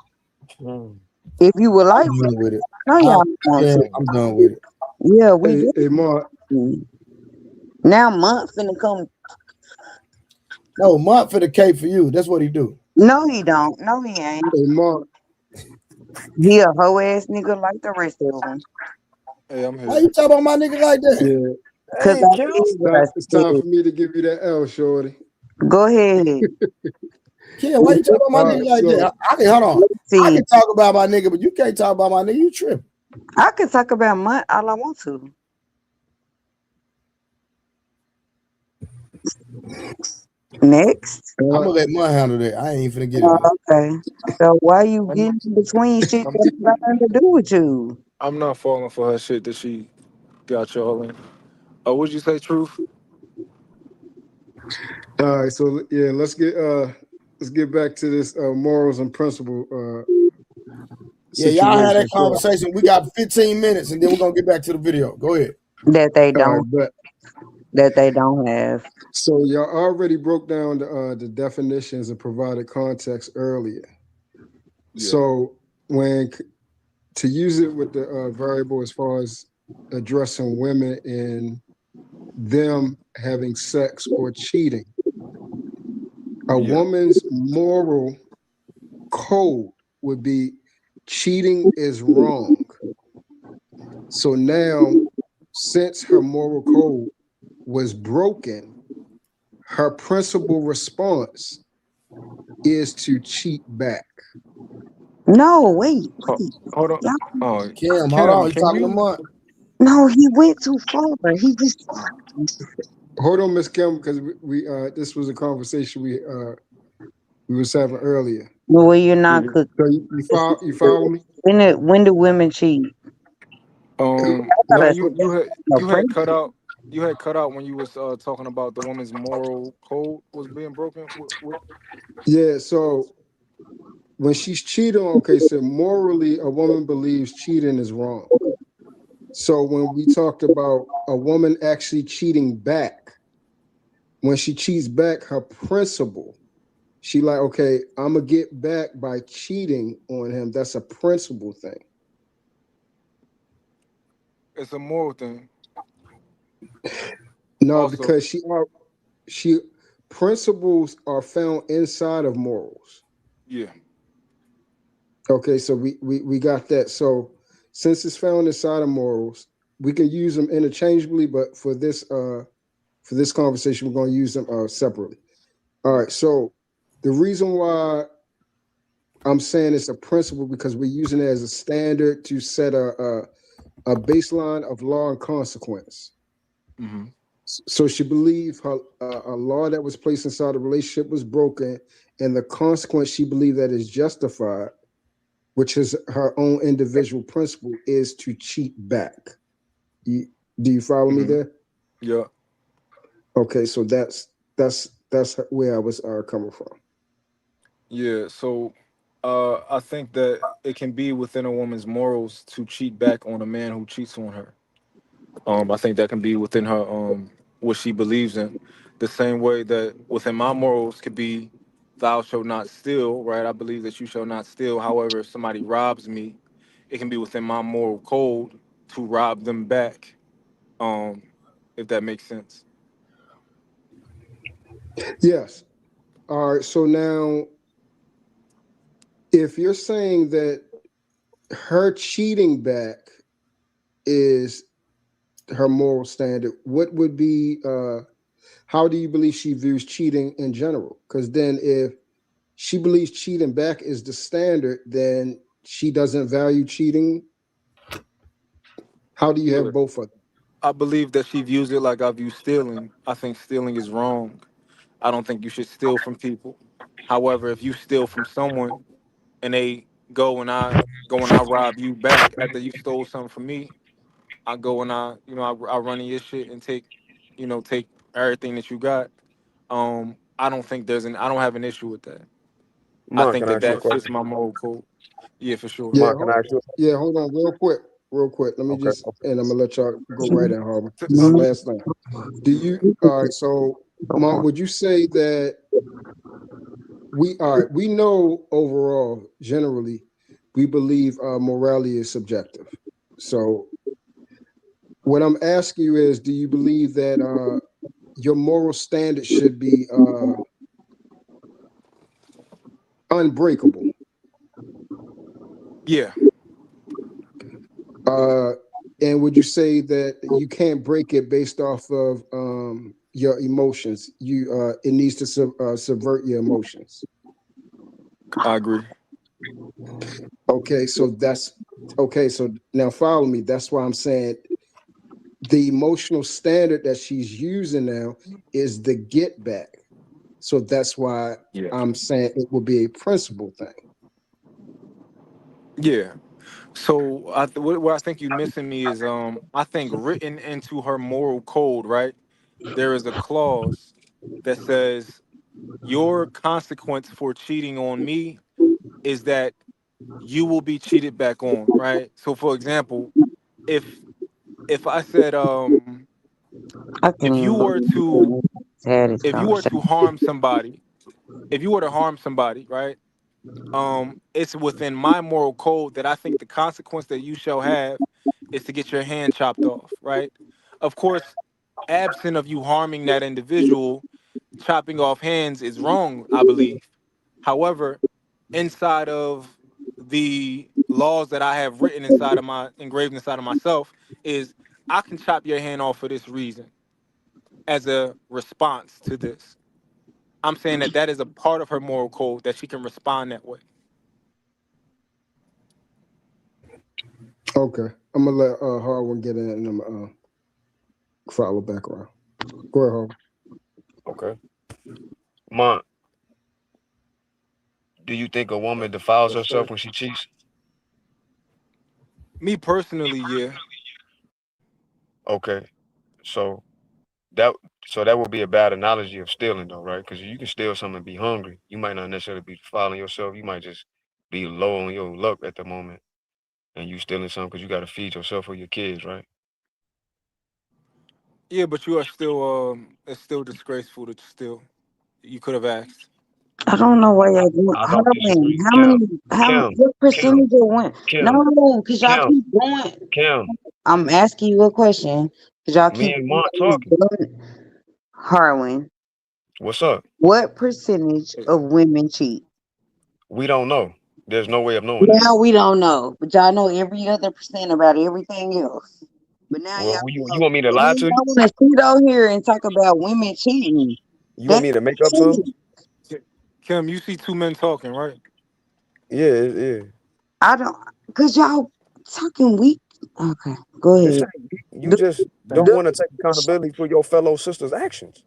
If you would like, I'm done with it. I'm done with it. Yeah, we. Hey, Mark. Now, Month finna come. No, Month for the K for you. That's what he do. No, he don't. No, he ain't. Hey, Mark. He a hoe ass nigga like the rest of them. Hey, I'm here. Why you talk about my nigga like that? Yeah. Cause it's time for me to give you that L, shorty. Go ahead. Yeah, why you talking about my nigga like that? Hold on. I can talk about my nigga, but you can't talk about my nigga. You tripping. I can talk about my all I want to. Next. I'm gonna let Mud handle that. I ain't finna get it. Okay. So why you getting between shit that got nothing to do with you? I'm not falling for her shit that she got y'all in. Oh, what'd you say, Truth? All right, so yeah, let's get back to this morals and principle. Yeah, y'all had that conversation. We got 15 minutes, and then we're gonna get back to the video. Go ahead. That they don't. That they don't have. So y'all already broke down the definitions and provided context earlier. Yeah. So when to use it with the variable as far as addressing women and them having sex or cheating, a woman's moral code would be cheating is wrong. So now, since her moral code was broken, her principal response is to cheat back. No, wait. Hold on. Oh, Kim, hold on. You talking to Mark? No, he went too far. He just. Hold on, Miss Kim, because we this was a conversation we was having earlier. Well, you're not cooking. So you follow me? When do women cheat? No, you had cut out. You had cut out when you was talking about the woman's moral code was being broken. What? Yeah, so when she's cheating, okay, so morally, a woman believes cheating is wrong. So when we talked about a woman actually cheating back, when she cheats back, her principle, she like, okay, I'm gonna get back by cheating on him. That's a principle thing. It's a moral thing. No, Also, because she principles are found inside of morals. yeah. Okay, so we got that. So since it's found inside of morals, we can use them interchangeably, but for this conversation, we're going to use them separately. All right. So the reason why I'm saying it's a principle because we're using it as a standard to set a baseline of law and consequence. Mm-hmm. So she believed her a law that was placed inside the relationship was broken, and the consequence she believed that is justified, which is her own individual principle, is to cheat back. You, do you follow me Mm-hmm. there? Yeah. Okay, so that's where I was coming from. Yeah. So, I think that it can be within a woman's morals to cheat back on a man who cheats on her. I think that can be within her what she believes in. The same way that within my morals could be thou shalt not steal, right? I believe that you shall not steal. However, if somebody robs me, it can be within my moral code to rob them back. Um, if that makes sense. Yes. All right. So now, if you're saying that her cheating back is her moral standard, what would be? How do you believe she views cheating in general? Because then, if she believes cheating back is the standard, then she doesn't value cheating. How do you Yeah. have both of them? I believe that she views it like I view stealing. I think stealing is wrong. I don't think you should steal from people. However, if you steal from someone and they go and I rob you back after you stole something from me, I go and I run in your shit and take everything that you got. I don't think I don't have an issue with that. I Mark, think can I that ask you a that fits question? my moral code. Yeah, for sure. Yeah, Mark, can I ask you? yeah. Hold on, real quick. Let me Okay, just, okay. and I'm gonna let y'all go right in, Harvey. This is the Okay. last thing. Do you? All right. So, Mark, would you say that we all right? We know overall, generally, we believe morality is subjective. So, what I'm asking you is, do you believe that your moral standard should be unbreakable? Yeah. Uh, and would you say that you can't break it based off of your emotions? It needs to subvert your emotions. I agree. Okay, so that's okay. So now follow me. That's why I'm saying the emotional standard that she's using now is the get back. So that's why Yeah. I'm saying it will be a principle thing. Yeah. So what I think you missing me is I think written into her moral code, right? There is a clause that says your consequence for cheating on me is that you will be cheated back on, right? So for example, if I said I if can't you even were believe to we had this if you were to conversation. harm somebody, if you were to harm somebody, right? It's within my moral code that I think the consequence that you shall have is to get your hand chopped off, right? Of course, absent of you harming that individual, chopping off hands is wrong, I believe. However, inside of the laws that I have written inside of my engraved inside of myself is I can chop your hand off for this reason as a response to this. I'm saying that that is a part of her moral code that she can respond that way. Okay, I'm gonna let Harwin get in and I'm follow back around. Go ahead, Harwin. Okay. Mark, do you think a woman defiles herself when she cheats? Me personally, yeah. Okay. So that so that would be a bad analogy of stealing though, right? Because you can steal something and be hungry. You might not necessarily be following yourself. You might just be low on your luck at the moment, and you stealing something because you got to feed yourself or your kids, right? Yeah, but you are still it's still disgraceful to steal. You could have asked. I don't know why y'all doing. I Hold don't on. disagree. How many? Kim, What Kim, percentage of women? Kim, No, because y'all Kim, keep going. Kim. I'm asking you a question because y'all Me keep and going Mont this talking. dumb- Harlan, What's up? what percentage of women cheat? We don't know. There's no way of knowing that. Now we don't know, but y'all know every other percent about everything else. But now y'all Well, you know. want me to And lie then to you? y'all want to sit on here and talk about women cheating. You want That's me to make up something? cheating. Kim, you see two men talking, right? Yeah, yeah. I don't, cause y'all talking weak. Okay, go This ahead. ain't you The, just don't the, want to take accountability for your fellow sister's actions.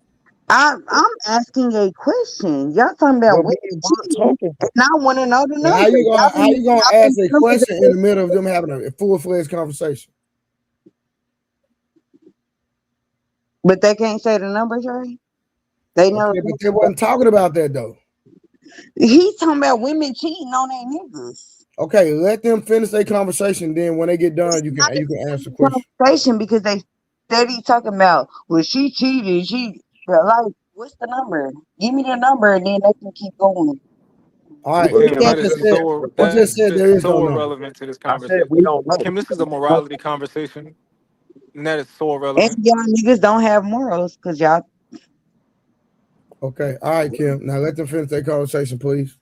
I'm asking a question. Y'all talking about But me women and Mont cheating, talking and I want to know the Now, number. how you gonna Y'all been ask a numbers, question in the middle of them having a full fledged conversation? but they can't say the numbers, right? They know. Okay, but they wasn't talking about that though. He's talking about women cheating on their niggas. Okay, let them finish their conversation. Then when they get It's done, not you can answer the a question. conversation because they steady talking about, well, she cheated. But like, what's the number? Give me the number, and then they can keep going. All We right, But if just Kim, Kim, they that I is just said, said so they that just is said just there is no so number. irrelevant to this I said conversation. we don't know. Kim, this is a morality conversation, and that is so and irrelevant. y'all niggas don't have morals because y'all. Okay, all right, Kim. Now let them finish their conversation, please.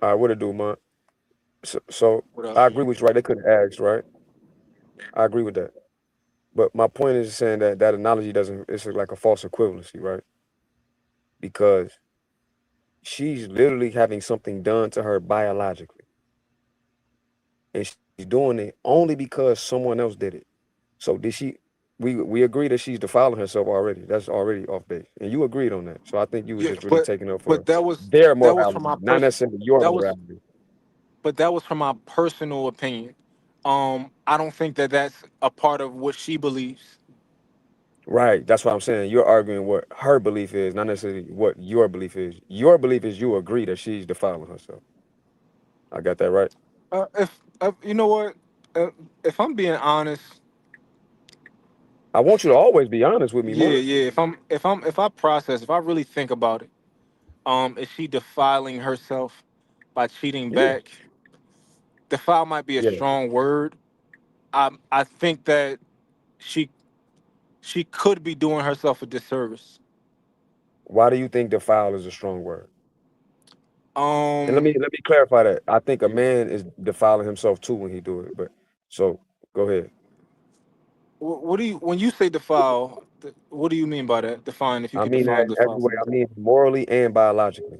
I would have do, Mont. So What up? I agree with you, right? They could have asked, right? I agree with that. But my point is saying that that analogy doesn't. It's like a false equivalency, right? Because she's literally having something done to her biologically, and she's doing it only because someone else did it. So did she? We agree that she's defiling herself already. That's already off base, and you agreed on that. So I think you were Yeah, just really taking up for but their that was from morality, my not person. necessarily your That was morality. but that was from my personal opinion. I don't think that that's a part of what she believes. Right. That's what I'm saying. You're arguing what her belief is, not necessarily what your belief is. Your belief is you agree that she's defiling herself. I got that right. If you know what, if I'm being honest, I want you to always be honest with me, yeah, Mark. yeah. If I process, if I really think about it, is she defiling herself by cheating Yeah. back? Defile might be a Yeah. strong word. I think that she she could be doing herself a disservice. Why do you think defile is a strong word? And Um, let me clarify that. I think a yeah. man is defiling himself too when he do it. But so go ahead. What do you when you say defile? What do you mean by that? Define if you I could mean that define in defile every for way. me. I mean morally and biologically.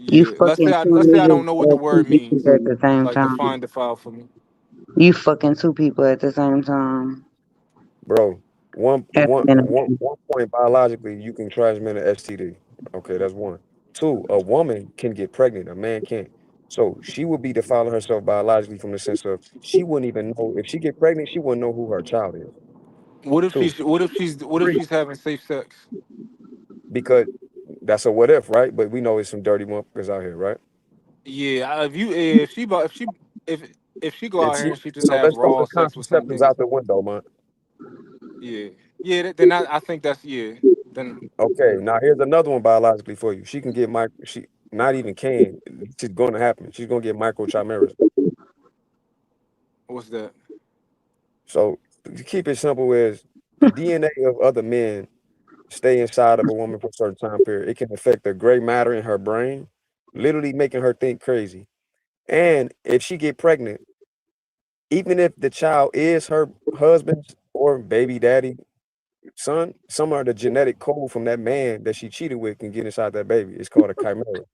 You Yeah. fucking two Let's say I don't niggas know what the or two word bitches means. at the same Like time. define defile for me. You fucking two people at the same time. Bro, At minimum. one point biologically, you can transmit an STD. Okay, that's one. Two, a woman can get pregnant, a man can't. So she would be defiling herself biologically from the sense of she wouldn't even know if she get pregnant, she wouldn't know who her child is. Two, What if three, she's having safe sex? because that's a what if, right? But we know it's some dirty motherfuckers out here, right? Yeah. If if she go out It's here and she just so have let's throw raw the sex with some contraceptives niggas. out the window, man. Yeah. Yeah. Then I think that's yeah. Then Okay, now here's another one biologically for you. She can get she not even can, it's gonna happen. She's gonna get microchimerism. what's that? So to keep it simple is the DNA of other men stay inside of a woman for a certain time period. It can affect the gray matter in her brain, literally making her think crazy. And if she get pregnant, even if the child is her husband's or baby daddy son, some of the genetic code from that man that she cheated with can get inside that baby. It's called a chimera.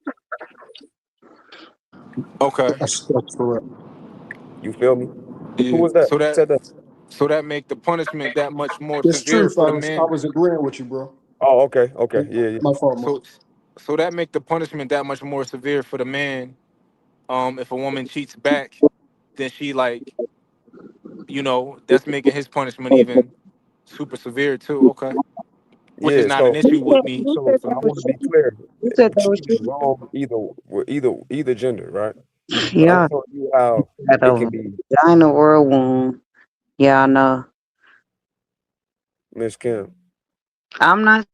Okay. That's correct. You feel me? Who Yeah. was that? Who said that? So that make the punishment that much more It's severe truth. for the I man. was agreeing with you, bro. Oh, okay, okay, yeah, yeah. My fault, man. So so that make the punishment that much more severe for the man. If a woman cheats back, then she like you know, that's making his punishment even super severe too. Okay, which is Yeah, not an so issue with me. so I want to be clear. You said that was Cheating is true. wrong either gender, right? But I'm Yeah, telling you how that it can of be, vagina or a womb. Yeah, I know. Miss Kim. I'm not.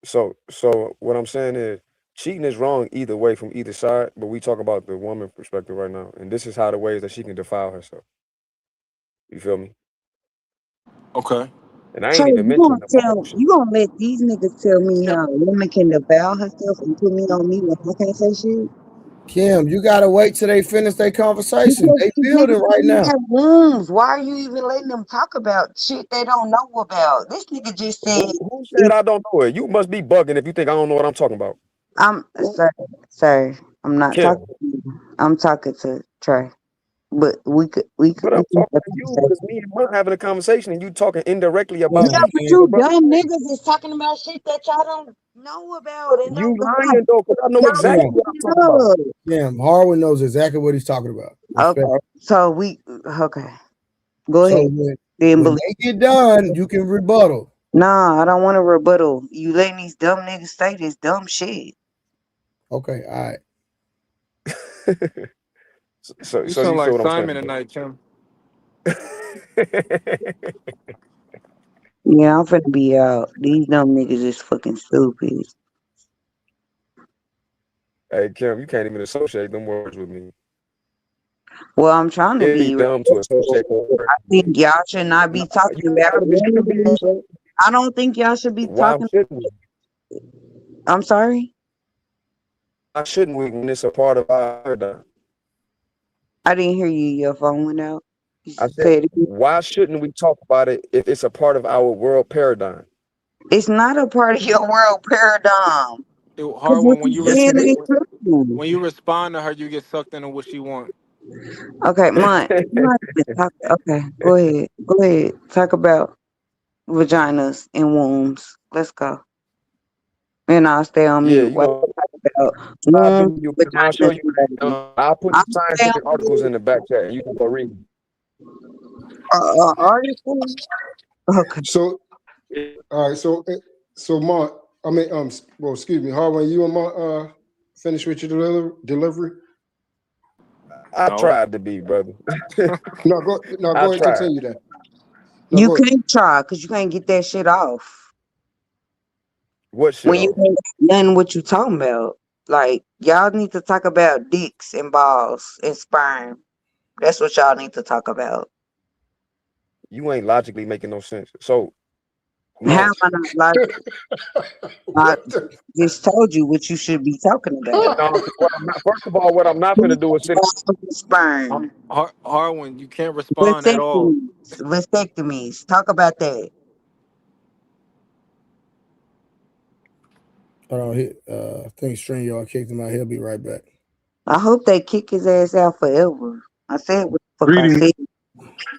So what I'm saying is cheating is wrong either way from either side, but we talk about the woman perspective right now, and this is how the ways that she can defile herself. You feel me? Okay. And I So ain't even mentioned the moral shit. you gonna let these niggas tell me how a woman can devour herself and put me on me when I can't say shit? Kim, you gotta wait till they finish their conversation. Because They these building niggas right in now. their wombs. Why are you even letting them talk about shit they don't know about? This nigga just said, Who said if I don't know it? You must be bugging if you think I don't know what I'm talking about. I'm sorry, I'm not Kim. talking to you. I'm talking to Trey. But But we I'm can talking have to a you, but it's conversation. me and Mutt having a conversation and you talking indirectly about Yeah, me but and your you brother. dumb niggas is talking about shit that y'all don't know about and You don't got. lying though, because I know Y'all exactly Kim, what I'm making talking about. it Kim, Harwin knows exactly what he's talking about. up. Respect. Okay, so okay. Go So ahead. Then when believe. they get done, you can rebuttal. Nah, I don't want a rebuttal. You letting these dumb niggas say this dumb shit. Okay, all right. You So sound you feel like what I'm Simon saying? tonight, Kim. Yeah, I'm finna be out. These dumb niggas is fucking stupid. Hey Kim, you can't even associate them words with me. Well, I'm trying to It'd be be dumb to respectful. associate them words I with think me. y'all should not Nah, be you talking ain't about gotta be. You can be women. yourself. I don't think y'all should be Why talking. shouldn't we? I'm sorry. Why shouldn't we when it's a part of our paradigm? I didn't hear you. Your phone went out. You I said, said it. why shouldn't we talk about it if it's a part of our world paradigm? It's not a part of your world paradigm. Cause what Harwin, you Yes, it saying ain't is. true. when you respond to her, you get sucked into what she want. Okay, Mont, I'm not even talking. Okay, go ahead. Go ahead. Talk about vaginas and wombs. Let's go. And I'll stay on Yeah, mute. you What know, about I'll wombs, do you because I'll show vaginas, you. and babies? I'll put I'll some stay scientific on articles mute. in the back chat and you can go read them. Article? Okay. So all right, so Mark, I mean well, excuse me, Harvey, you and Mark finished with your delivery? I No. tried to be, brother. No, go I ahead, tried. continue that. No, You go ahead. can't try because you can't get that shit off. What shit When you off? ain't nothing what you talking about. Like, y'all need to talk about dicks and balls and sperm. That's what y'all need to talk about. You ain't logically making no sense. So, How am Munch, I not logical? I What the just told you what you should be talking about. no, 'cause what I'm not, first of all, what I'm not going to Dicks do is and sit. balls and sperm. Harwin, you can't respond at all. Vasectomies. Vasectomies. Talk about that. Hold on, I think StreamYard kicked him out. He'll be right back. I hope they kick his ass out forever. I said what the fuck I Greetings, said.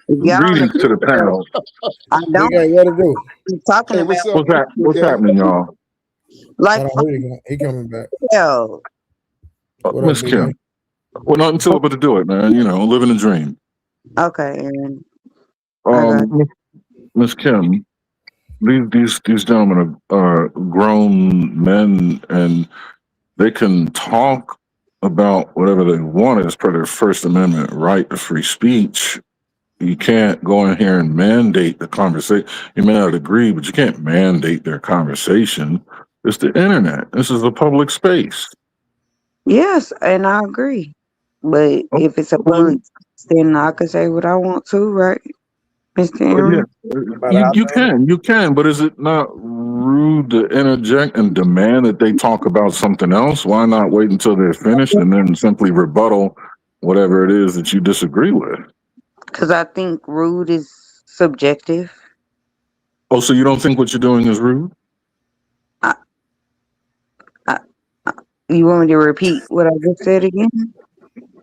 If y'all don't greetings to agree the with that, panel. I Big don't A, what to do? be talking Hey, about what's up, What's that? Big What's A? happening, y'all? like Hold fuck on, he coming back. hell. What up, Miss Big A? Kim. Well, nothing to it but to do it, man. You know, living a dream. Okay, Aaron. I got Um, Miss Kim, these gentlemen are grown men, and they can talk about whatever they want as per their First Amendment right to free speech. You can't go in here and mandate the conversation. You may not agree, but you can't mandate their conversation. It's the internet. This is a public space. yes, and I agree. But Oh, if it's a well, public, then I can say what I want to, right, Mr. well, yeah, Aaron? No matter you how dumb it you can, but is it not rude to interject and demand that they talk about something else? Why not wait until they're finished and then simply rebuttal whatever it is that you disagree with? Because I think rude is subjective. Oh, so you don't think what you're doing is rude? I, I, you want me to repeat what I just said again?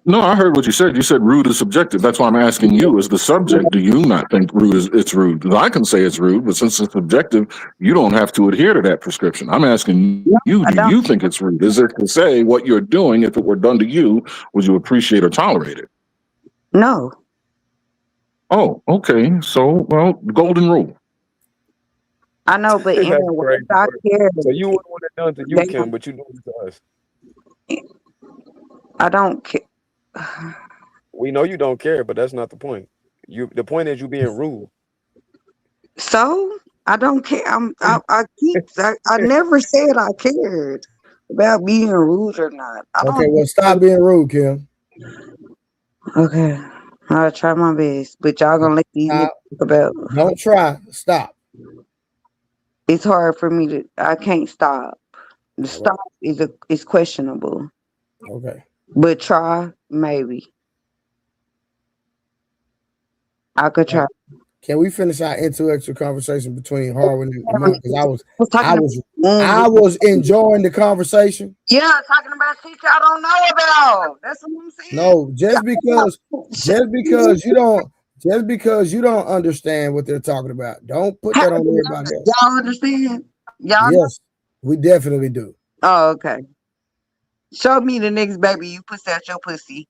No, I heard what you said. You said rude is subjective. That's why I'm asking you, as the subject, do you not think it's rude? Because I can say it's rude, but since it's subjective, you don't have to adhere to that prescription. I'm asking No, you, I do don't. you think it's rude? Is it to say what you're doing, if it were done to you, would you appreciate or tolerate it? No. Oh, okay. So, well, golden rule. I know, but in That's the way crazy I work. care, So you wouldn't want it done to you, they Kim, but you doing it to us. I don't care. We know you don't care, but that's not the point. The point is you being rude. So I don't care. I never said I cared about being rude or not. I Okay, don't. well, stop being rude, Kim. Okay, I'll try my best, but y'all gonna let these niggas Stop. talk about. Don't try. Stop. It's hard for me to. I can't stop. The All right. stop is questionable, Okay. but try maybe. I could All try. right. Can we finish our intellectual conversation between Harwin and Lamont? Because I was talking about. I was enjoying the conversation. Yeah, talking about shit y'all don't know about. That's what I'm saying. No, just because you don't understand what they're talking about, don't put that on everybody else. Y'all understand? Y'all know? Yes, we definitely do. Oh, okay. Show me the next baby you pussy out your pussy.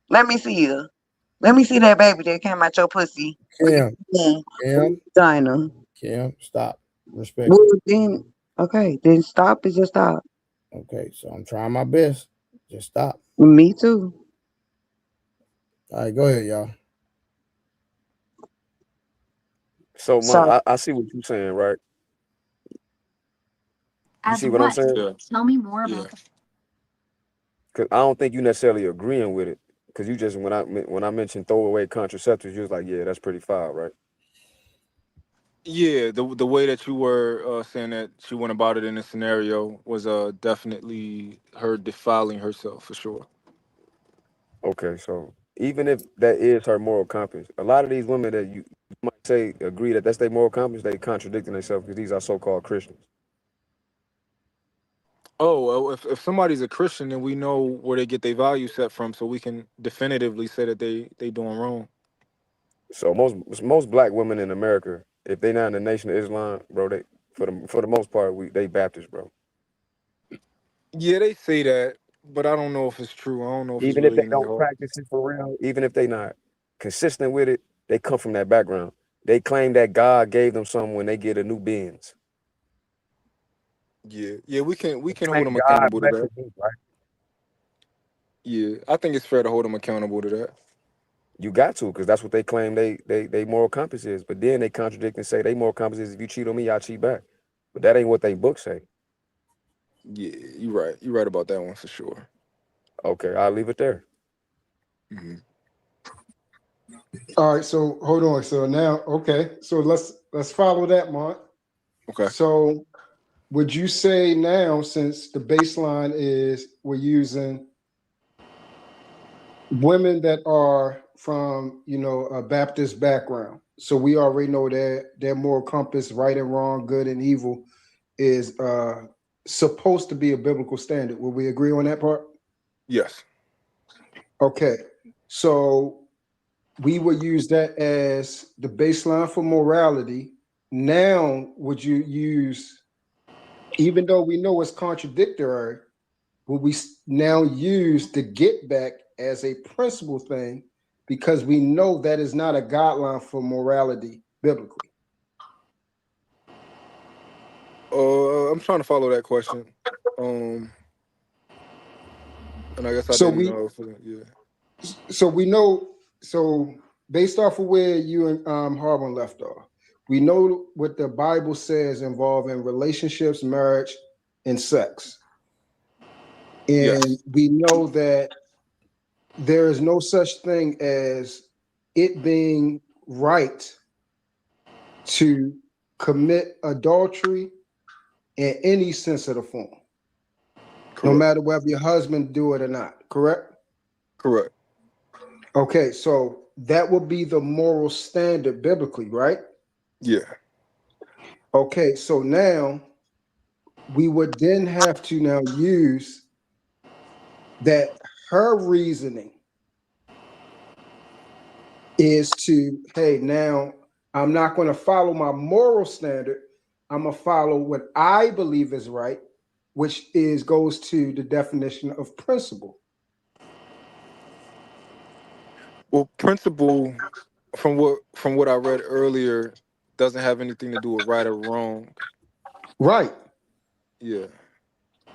Let me see you. Let me see that baby that came out your pussy. Kim, Kim, stop. Respect. Well, then, okay, then stop is just stop. Okay, so I'm trying my best. Just stop. Me too. All right, go ahead, y'all. So, So, I see what you're saying, right? You see what I'm saying? Yeah. Tell me more Yeah. about Because I don't think you necessarily agreeing with it. Because you just when I mentioned throwaway contraceptives, you was like, yeah, that's pretty foul, right? Yeah, the way that you were saying that she went about it in this scenario was definitely her defiling herself for sure. Okay, so even if that is her moral compass, a lot of these women that you might say agree that that's their moral compass, they contradicting themselves because these are so-called Christians. Oh, well, if somebody's a Christian, then we know where they get their value set from, so we can definitively say that they doing wrong. So most black women in America, if they not in the Nation of Islam, bro, they for the most part they Baptist, bro. Yeah, they say that, but I don't know if it's true. I don't know if it's Even if really they in their don't heart. practice it for real, even if they not consistent with it, they come from that background. They claim that God gave them something when they get a new beings. Yeah, we can hold Claim them God accountable to that. blesses me, right? Yeah, I think it's fair to hold them accountable to that. You got to, because that's what they claim they moral compass is. But then they contradict and say they moral compass is if you cheat on me, I cheat back. But that ain't what they book say. Yeah, you're right. You're right about that one for sure. Okay, I'll leave it there. Hmm. All right, so hold on. So now, okay, so let's follow that, Mark. Okay. So would you say now, since the baseline is we're using women that are from a Baptist background, so we already know that their moral compass, right and wrong, good and evil, is supposed to be a biblical standard. Will we agree on that part? Yes. Okay, so we would use that as the baseline for morality. Now, would you use, even though we know it's contradictory, will we now use the get back as a principle thing because we know that is not a guideline for morality biblically? I'm trying to follow that question. Um, and I guess I So didn't we know. Yeah. so we know so based off of where you and Harvin left off, we know what the Bible says involving relationships, marriage, and sex. And Yes. we know that there is no such thing as it being right to commit adultery in any sense of the form, no Correct. matter whether your husband do it or not, correct? Correct. Okay, so that would be the moral standard biblically, right? Yeah. Okay, so now we would then have to now use that her reasoning is to, hey, now I'm not going to follow my moral standard. I'm going to follow what I believe is right, which is goes to the definition of principle. Well, principle from what I read earlier doesn't have anything to do with right or wrong. Right. Yeah.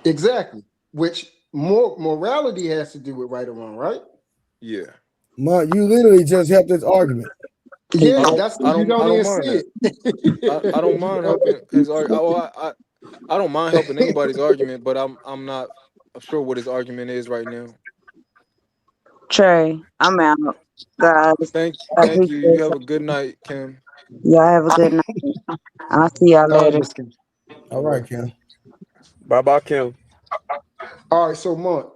Exactly. Which more morality has to do with right or wrong, right? Yeah. Man, you literally just helped this argument. I Yeah, don't that's I you don't I don't don't even mind see that. I don't it. mind helping his argument. I don't mind helping anybody's argument, but I'm not sure what his argument is right now. Trey, I'm out. Guys, I Thank you. You appreciate have y'all. a good night, Kim. Y'all have a good night. I'll see y'all All right, later. Miss Kim. All All right, right. Kim. Bye bye, Kim. All right, so Monk.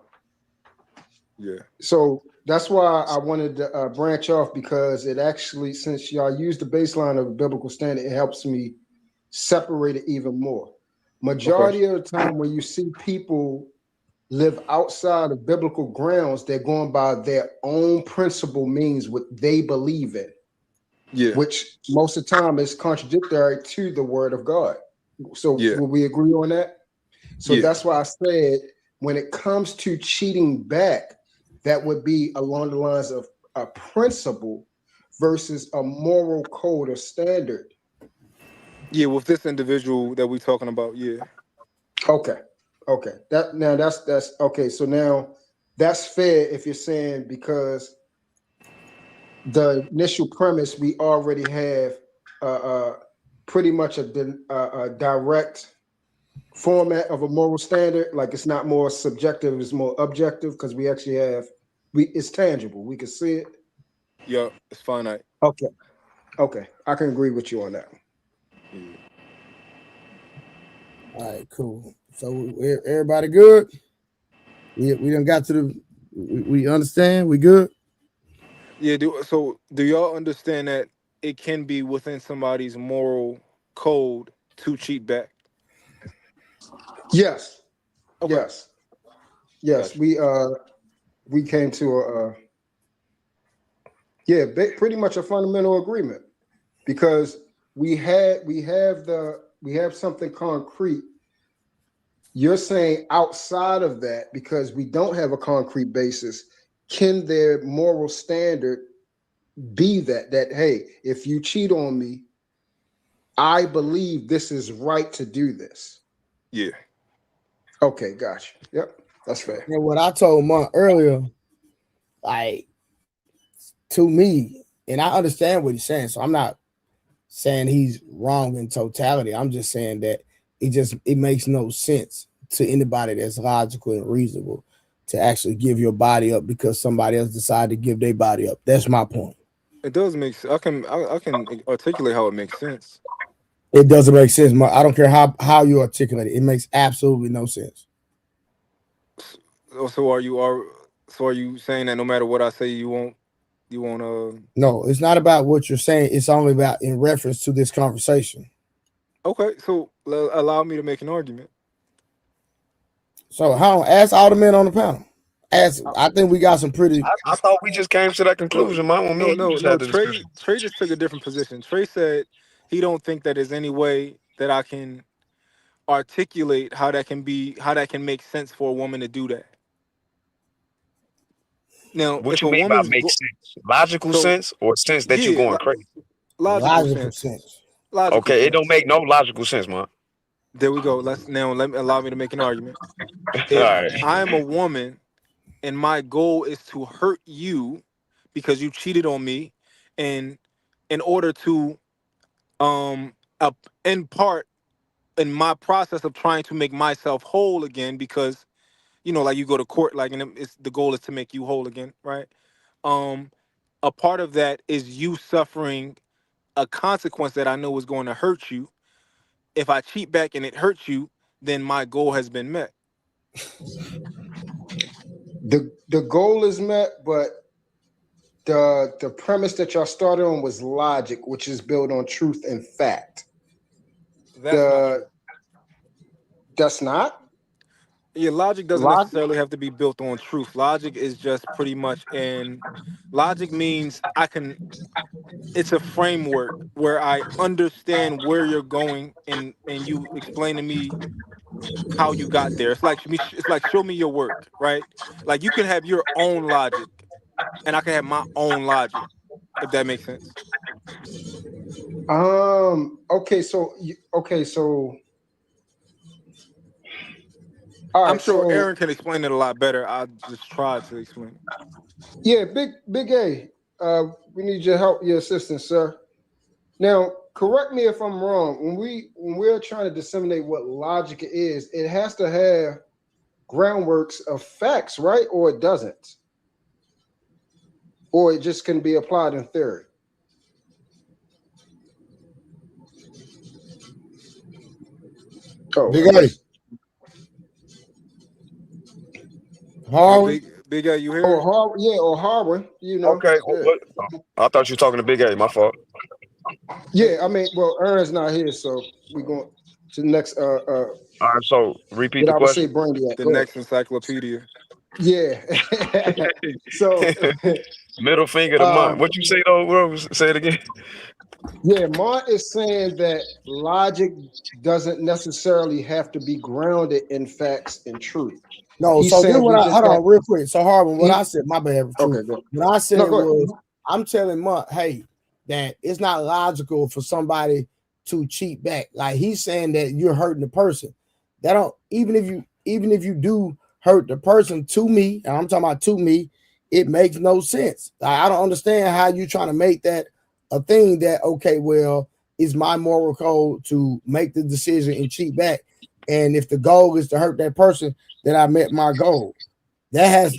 Yeah. So that's why I wanted to branch off because it actually, since y'all use the baseline of a biblical standard, it helps me separate it even more. Okay. Majority of the time, when you see people live outside of biblical grounds, they're going by their own principle means what they believe in, Yeah. which most of the time is contradictory to the word of God. So Yeah. will we agree on that? So Yeah. that's why I said when it comes to cheating back, that would be along the lines of a principle versus a moral code or standard. Yeah. With this individual that we're talking about, yeah. Okay. Okay. That's okay. So now that's fair if you're saying because the initial premise we already have pretty much a direct format of a moral standard. Like it's not more subjective, it's more objective because we actually have it's tangible. We can see it. Yeah. It's finite. Okay. Okay. I can agree with you on that. Yeah. All right, cool. So everybody good? We done got to the. We understand. We good. Yeah. Do y'all understand that it can be within somebody's moral code to cheat back? Yes. Okay. Yes. Yes. Gotcha. We came to yeah, pretty much a fundamental agreement because we have something concrete. You're saying outside of that because we don't have a concrete basis, can their moral standard be that hey, if you cheat on me, I believe this is right to do this. Yeah. Okay, gotcha. Yep, that's fair. And what I told Monk earlier, like to me, and I understand what he's saying. So I'm not saying he's wrong in totality. I'm just saying that it makes no sense to anybody that's logical and reasonable to actually give your body up because somebody else decided to give their body up. That's my point. It does make sense. I can articulate how it makes sense. It doesn't make sense. I don't care how you articulate it. It makes absolutely no sense. So are you saying that no matter what I say, you won't. No, it's not about what you're saying. It's only about in reference to this conversation. Okay, so allow me to make an argument. So how ask all the men on the panel. I think we got some pretty. I thought we just came to that No, conclusion, man. When me no, and you no, just no. had the Trey discussion. Trey just took a different position. Trey said he don't think that there's any way that I can articulate how that can make sense for a woman to do that. Now, What if you a mean by woman's make sense? Logical so sense or sense that you yeah, going crazy? logical Logical sense, sense. logical Okay, it don't sense. make no logical sense, man. There we go. Let me allow me to make an argument. All If right. I'm a woman and my goal is to hurt you because you cheated on me, and in order to up in part in my process of trying to make myself whole again, because like you go to court, like, and it's the goal is to make you whole again, right? um a part of that is you suffering a consequence that I know is going to hurt you. If I cheat back and it hurts you, then my goal has been met. The goal is met, but the premise that y'all started on was logic, which is built on truth and fact. That's not The true. That's not Yeah, logic doesn't logic. necessarily have to be built on truth. Logic is just pretty much logic means I can it's a framework where I understand where you're going, and you explain to me how you got there. It's like show me your work, right? Like you can have your own logic, and I can have my own logic, if that makes sense. Okay, so all right, I'm sure so Aaron can explain it a lot better. I just tried to explain it. yeah, big A. We need your help, your assistance, sir. Now, correct me if I'm wrong. When we're trying to disseminate what logic is, it has to have groundworks of facts, right? Or it doesn't, or it just can be applied in theory. Oh, Big I A. guess. Harlan. Big A, you here? Or Harwin, you know. Okay. Yeah. I thought you were talking to Big A. My fault. Yeah, I mean, well, Aaron's not here, so we're going to the next. All right. So repeat What the I would say, question. Brandy. The next encyclopedia. Yeah. So, Middle finger to month. What you say though, bro? Say it again. yeah, Mont is saying that logic doesn't necessarily have to be grounded in facts and truth. No, He's so this saying what we I just hold got. on real quick. So Harvin, what He- I said, my bad. Okay, go. What I said No, go ahead. was, I'm telling Mutt, hey, that it's not logical for somebody to cheat back. Like he's saying that you're hurting the person. That don't even if you do hurt the person, to me, and I'm talking about to me, it makes no sense. Like, I don't understand how you trying to make that a thing that okay, well, it's my moral code to make the decision and cheat back. And if the goal is to hurt that person, then I met my goal. That has,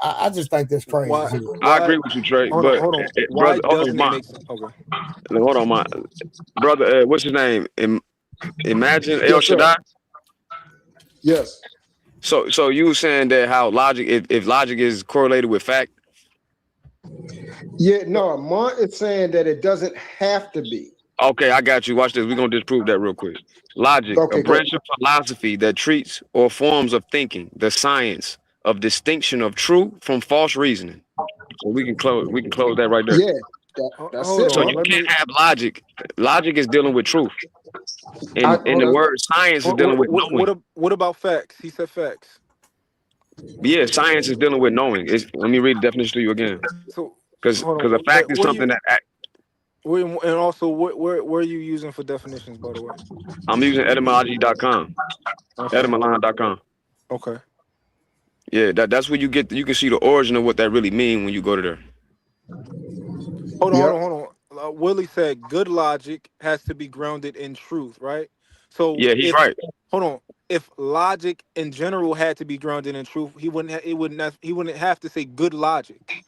I just think that's crazy. Why? I agree with you, Trey. Hold But on. Why brother, doesn't it make sense? Okay. hold on, my brother. What's his name? Imagine El Yes, sir. Shaddai. Yes. So you were saying that how logic, if logic is correlated with fact. Yeah, no, Mont is saying that it doesn't have to be. Okay, I got you. Watch this. We're gonna disprove that real quick. Logic, Okay, a go. branch of philosophy that treats or forms of thinking, the science of distinction of true from false reasoning. So we can close that right there. Yeah, that's Hold it. So on. you Let can't me. have logic. Logic is dealing with truth. And the word science is dealing with knowing. What about facts? He said facts. Yeah, science is dealing with knowing. Let me read the definition to you again. So Because hold on. a fact is something that And also, where are you using for definitions, by the way? I'm using etymology.com. Okay. Etymology.com. Okay. Yeah, that's where you can see the origin of what that really mean when you go to there. Hold on. Willie said good logic has to be grounded in truth, right? So Yeah, he's right. Hold on. If logic in general had to be grounded in truth, he wouldn't have to say good logic.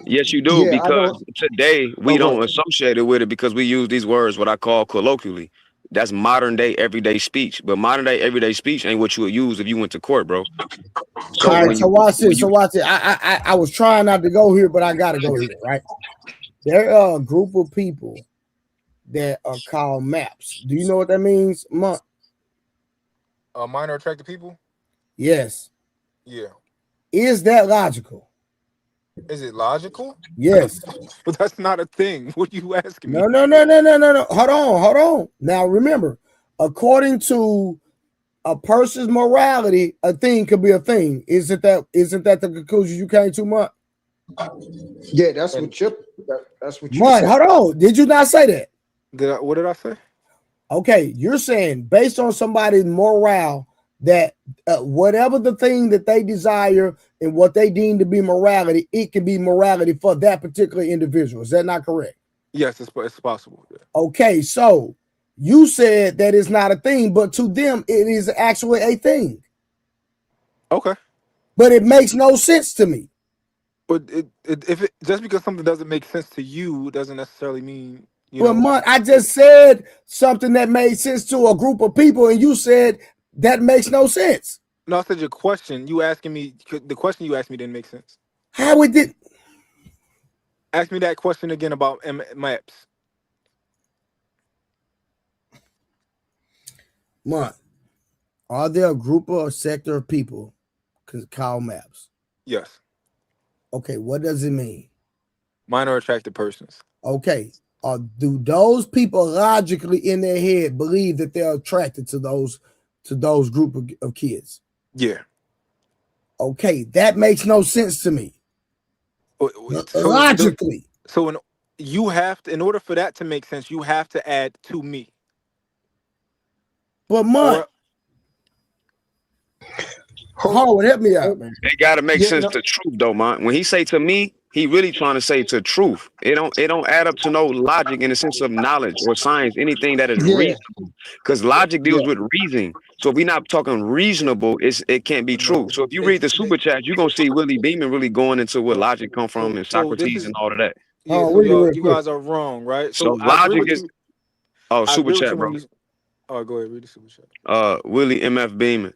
Yes, you do, Yeah, I because don't. today we don't associate it with it because we use these words, what I call colloquially. That's modern day everyday speech. But modern day everyday speech ain't what you would use if you went to court, bro. So all right, so watch this. I was trying not to go here, but I gotta go here, right? There are a group of people that are called maps. Do you know what that means, Monk? Minor attracted people? Yes. Yeah. Is that logical? Is it logical? Yes. But that's not a thing. What are you asking me? No. Hold on. Now remember, according to a person's morality, a thing could be a thing. Isn't that the conclusion you came to, Monk? Yeah, that's what you Monk, hold on. Did you not say that? What did I say? Okay, you're saying based on somebody's morale that whatever the thing that they desire and what they deem to be morality, it can be morality for that particular individual. Is that not correct? Yes, it's possible. Yeah. Okay, so you said that it's not a thing, but to them it is actually a thing. Okay. But it makes no sense to me. But if just because something doesn't make sense to you doesn't necessarily mean Monk, I just said something that made sense to a group of people, and you said that makes no sense. No, I said your question. You asking me the question you asked me didn't make sense. How it did? Ask me that question again about maps. Monk, are there a group or sector of people called maps? Yes. Okay, what does it mean? Minor attracted persons. Okay. Do those people logically in their head believe that they're attracted to those group of kids? Yeah. Okay, that makes no sense to me. Logically. You have to, in order for that to make sense, you have to add to me. But Howard, help me out, man. It gotta make sense to truth though, man. When he say to me, he really trying to say to truth. It don't add up to no logic in the sense of knowledge or science, anything that is reasonable. Because logic deals with reasoning. So if we're not talking reasonable, it can't be true. So if you read the super chat, you're gonna see Willie Beeman really going into where logic come from and Socrates and all of that. Yeah, so you guys are wrong, right? So I agree logic with is you. super chat, bro. Oh, go ahead, read the super chat. Willie MF Beeman.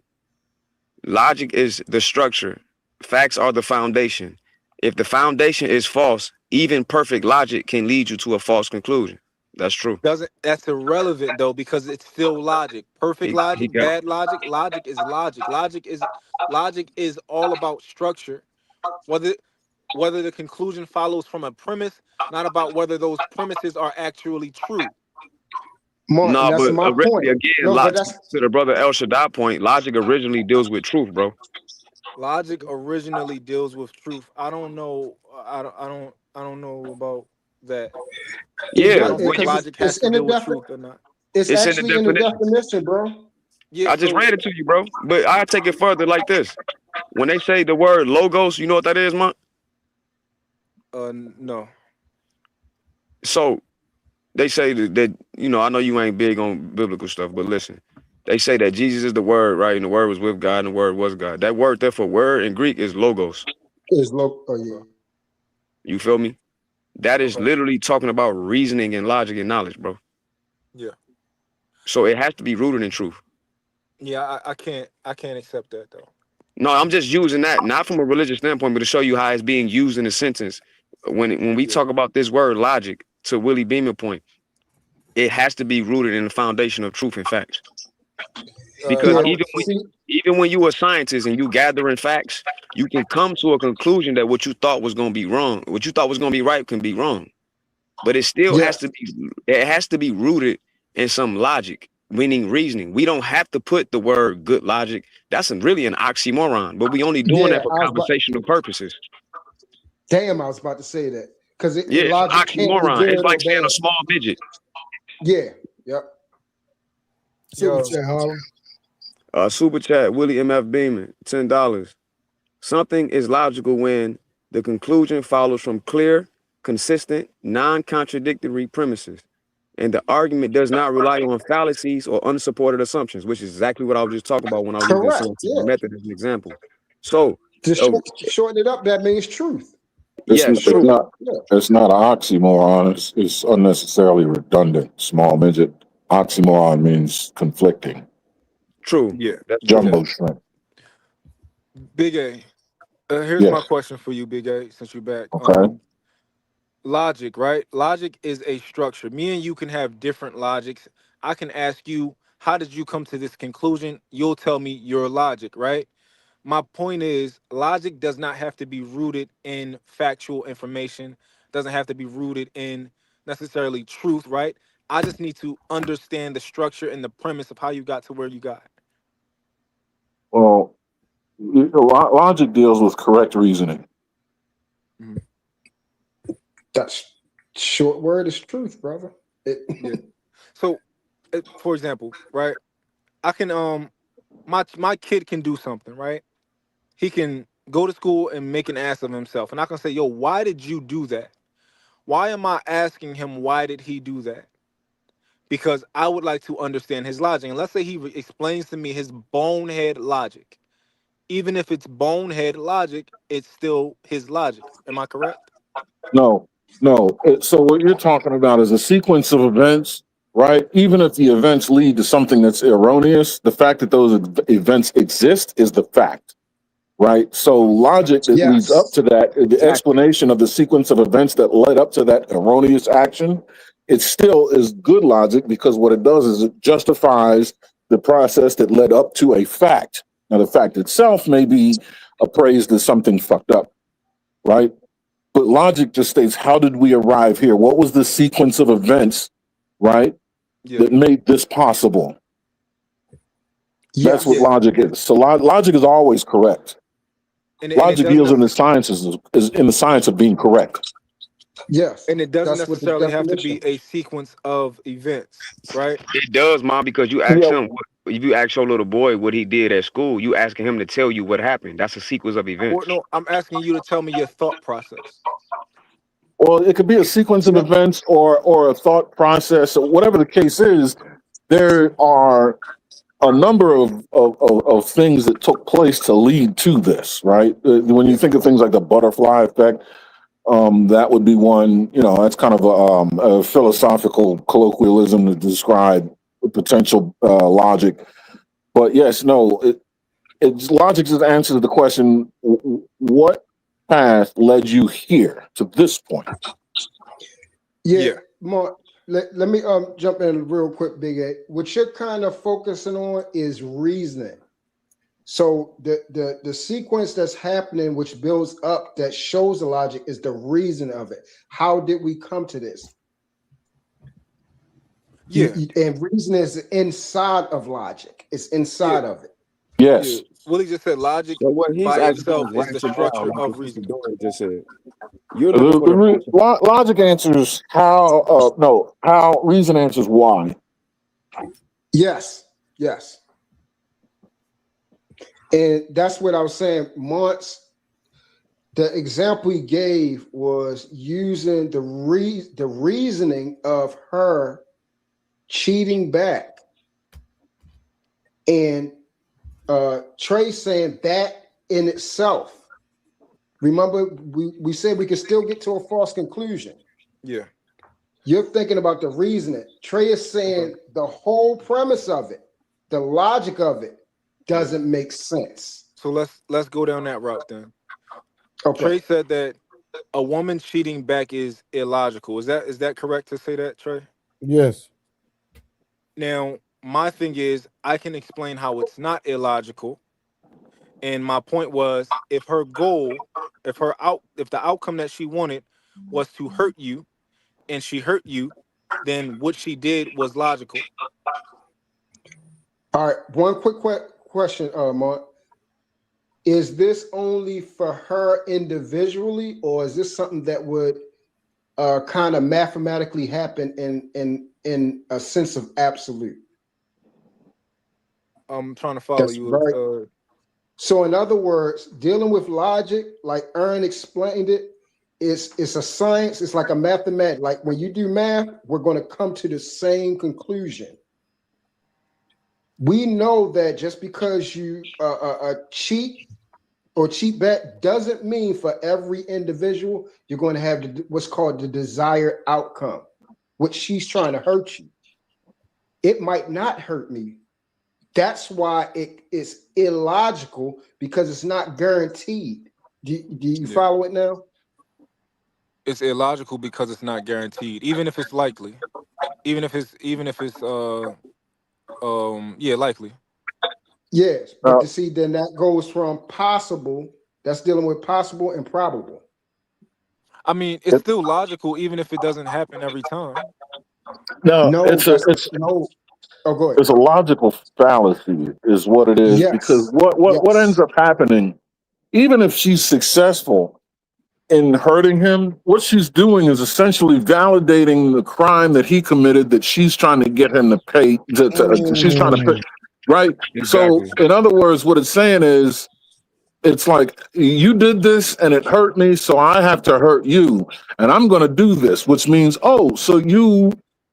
Logic is the structure. Facts are the foundation. If the foundation is false, even perfect logic can lead you to a false conclusion. That's true. That's irrelevant though, because it's still logic. Perfect logic, bad logic. Logic is logic. Logic is all about structure. Whether the conclusion follows from a premise, not about whether those premises are actually true. Mark, no, that's but my point. Again, No, but to the brother El Shaddai point, logic originally deals with truth, bro. Logic originally deals with truth. I don't know. I don't know about that. Yeah, I don't think logic has to deal with truth or not. It's actually in the definition, bro. Yeah, I just read it to you, bro. But I take it further like this. When they say the word logos, you know what that is, man? No. So they say that I know you ain't big on biblical stuff, but listen. They say that Jesus is the word, right? And the word was with God and the word was God. That word, therefore, word in Greek is logos. Oh, yeah. You feel me? That is literally talking about reasoning and logic and knowledge, bro. Yeah. So it has to be rooted in truth. Yeah, I can't accept that though. No, I'm just using that not from a religious standpoint, but to show you how it's being used in a sentence. When we talk about this word logic, to Willie Beeman point, it has to be rooted in the foundation of truth and facts. Because even when you're a scientist and you gathering facts, you can come to a conclusion that what you thought was going to be wrong, what you thought was going to be right can be wrong. But it still has to be rooted in some logic, meaning reasoning. We don't have to put the word good logic. That's really an oxymoron, but we only doing that for conversational purposes. Damn, I was about to say that. Because it's an oxymoron. It's like saying a small midget. Yeah. Yep. Super chat, Harlem. Super chat, Willie MF Beeman, $10. Something is logical when the conclusion follows from clear, consistent, non-contradictory premises, and the argument does not rely on fallacies or unsupported assumptions, which is exactly what I was just talking about when I was using the scientific method as an example. So, to shorten it up, that means truth. It's not an oxymoron. It's unnecessarily redundant. Small midget. Oxymoron means conflicting. True. Yeah. That's jumbo shrimp. Big A. Here's my question for you, Big A, since you're back. Okay. Logic, right? Logic is a structure. Me and you can have different logics. I can ask you, how did you come to this conclusion? You'll tell me your logic, right? My point is, logic does not have to be rooted in factual information, doesn't have to be rooted in necessarily truth, right? I just need to understand the structure and the premise of how you got to where you got. Well, logic deals with correct reasoning. Mm-hmm. That's short word is truth, brother. Yeah. So, for example, right? I can my kid can do something, right? He can go to school and make an ass of himself, and I can say, "Yo, why did you do that?" Why am I asking him why did he do that? Because I would like to understand his logic. And let's say he explains to me his bonehead logic. Even if it's bonehead logic, it's still his logic. Am I correct? No. So what you're talking about is a sequence of events, right? Even if the events lead to something that's erroneous, the fact that those events exist is the fact, right? So logic that leads up to that, the explanation of the sequence of events that led up to that erroneous action, it still is good logic because what it does is it justifies the process that led up to a fact. Now, the fact itself may be appraised as something fucked up, right? But logic just states, how did we arrive here? What was the sequence of events, right, that made this possible? That's what logic is. So logic is always correct. Logic deals in the sciences is in the science of being correct. Yes. And it doesn't That's what the necessarily have to definition. be a sequence of events, right? It does, Mom, because you ask him. If you ask your little boy what he did at school, you asking him to tell you what happened. That's a sequence of events. Or no, I'm asking you to tell me your thought process. Well, it could be a sequence of events or a thought process, or whatever the case is. There are a number of things that took place to lead to this, right? When you think of things like the butterfly effect, that would be one. You know, that's kind of a philosophical colloquialism to describe potential logic. But yes, no, it's logic is the answer to the question: what path led you here to this point? Yeah. Mark, let me jump in real quick, Big A. What you're kind of focusing on is reasoning. So the sequence that's happening, which builds up, that shows the logic, is the reason of it. How did we come to this? Yeah. And reason is inside of logic. It's inside of it. Yes. Yeah. Willie just said logic So what he's by asking itself is is the structure of reasoning. Just said. You're looking for the Logic answers how. No, how. Reason answers why. Yes. Yes. And that's what I was saying. Once the example he gave was using the reasoning of her cheating back, and Trey saying that in itself. Remember, we said we could still get to a false conclusion. Yeah. You're thinking about the reasoning. Trey is saying the whole premise of it, the logic of it, doesn't make sense. So let's go down that route then. Okay. Trey said that a woman cheating back is illogical. Is that correct to say that, Trey? Yes. Now, my thing is, I can explain how it's not illogical. And my point was, if her goal, if the outcome that she wanted was to hurt you, and she hurt you, then what she did was logical. All right. One quick question, Mark. Is this only for her individually, or is this something that would kind of mathematically happen in a sense of absolute? I'm trying to follow you. So in other words, dealing with logic, like Aaron explained it, it's a science. It's like a mathematics. Like when you do math, we're going to come to the same conclusion. We know that just because you cheat or cheat back doesn't mean for every individual you're going to have what's called the desired outcome, which she's trying to hurt you. It might not hurt me. That's why it is illogical, because it's not guaranteed. Do you follow it now? It's illogical because it's not guaranteed, even if it's likely, even if it's likely. Yes, but to see, then that goes from possible. That's dealing with possible and probable. I mean, it's still logical, even if it doesn't happen every time. No, it's no. Oh, go ahead. It's a logical fallacy, is what it is. Yes. Because what ends up happening, even if she's successful in hurting him, what she's doing is essentially validating the crime that he committed, that she's trying to get him to pay. She's trying to pay, right? Exactly. So, in other words, what it's saying is, it's like, you did this and it hurt me, so I have to hurt you, and I'm going to do this, which means, so you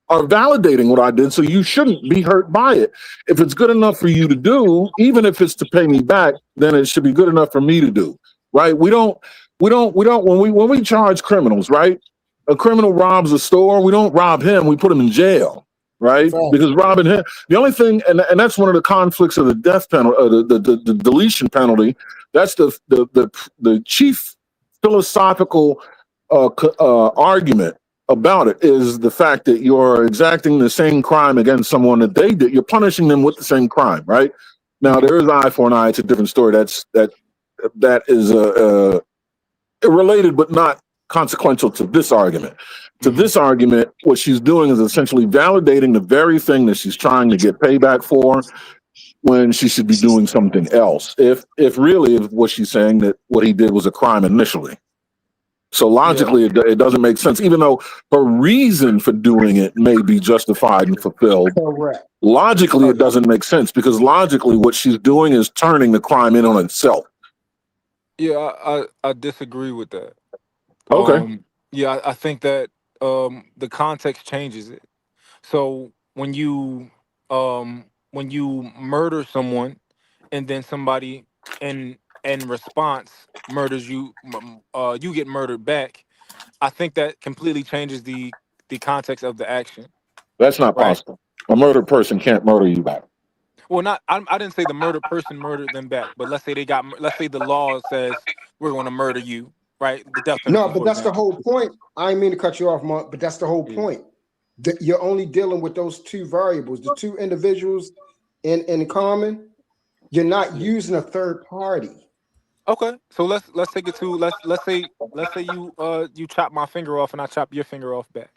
are validating what I did, so you shouldn't be hurt by it. If it's good enough for you to do, even if it's to pay me back, then it should be good enough for me to do, right? We don't when we charge criminals, right? A criminal robs a store, we don't rob him, we put him in jail, right? Because robbing him, the only thing, and that's one of the conflicts of the death penalty, the deletion penalty. That's the chief philosophical argument about it, is the fact that you're exacting the same crime against someone that they did. You're punishing them with the same crime, right? Now, there is eye for an eye. It's a different story. That is related, but not consequential to this argument. To this argument, what she's doing is essentially validating the very thing that she's trying to get payback for. when she should be doing something else. If really what she's saying that what he did was a crime initially. So logically, it doesn't make sense, even though her reason for doing it may be justified and fulfilled. Correct. Logically, it doesn't make sense because logically, what she's doing is turning the crime in on itself. Yeah, I disagree with that. Okay. Yeah, I think that the context changes it. So when you murder someone and then somebody in response murders you, you get murdered back. I think that completely changes the context of the action. That's not Right. possible. A murdered person can't murder you back. Well, not I didn't say the murdered person murdered them back, but let's say let's say the law says we're going to murder you, right? The death penalty. No, but that's the whole point. I didn't mean to cut you off, Mark, but that's the whole point. You're only dealing with those two variables, the two individuals in common. You're not using a third party. Okay, so let's take it to let's say you chop my finger off and I chop your finger off back.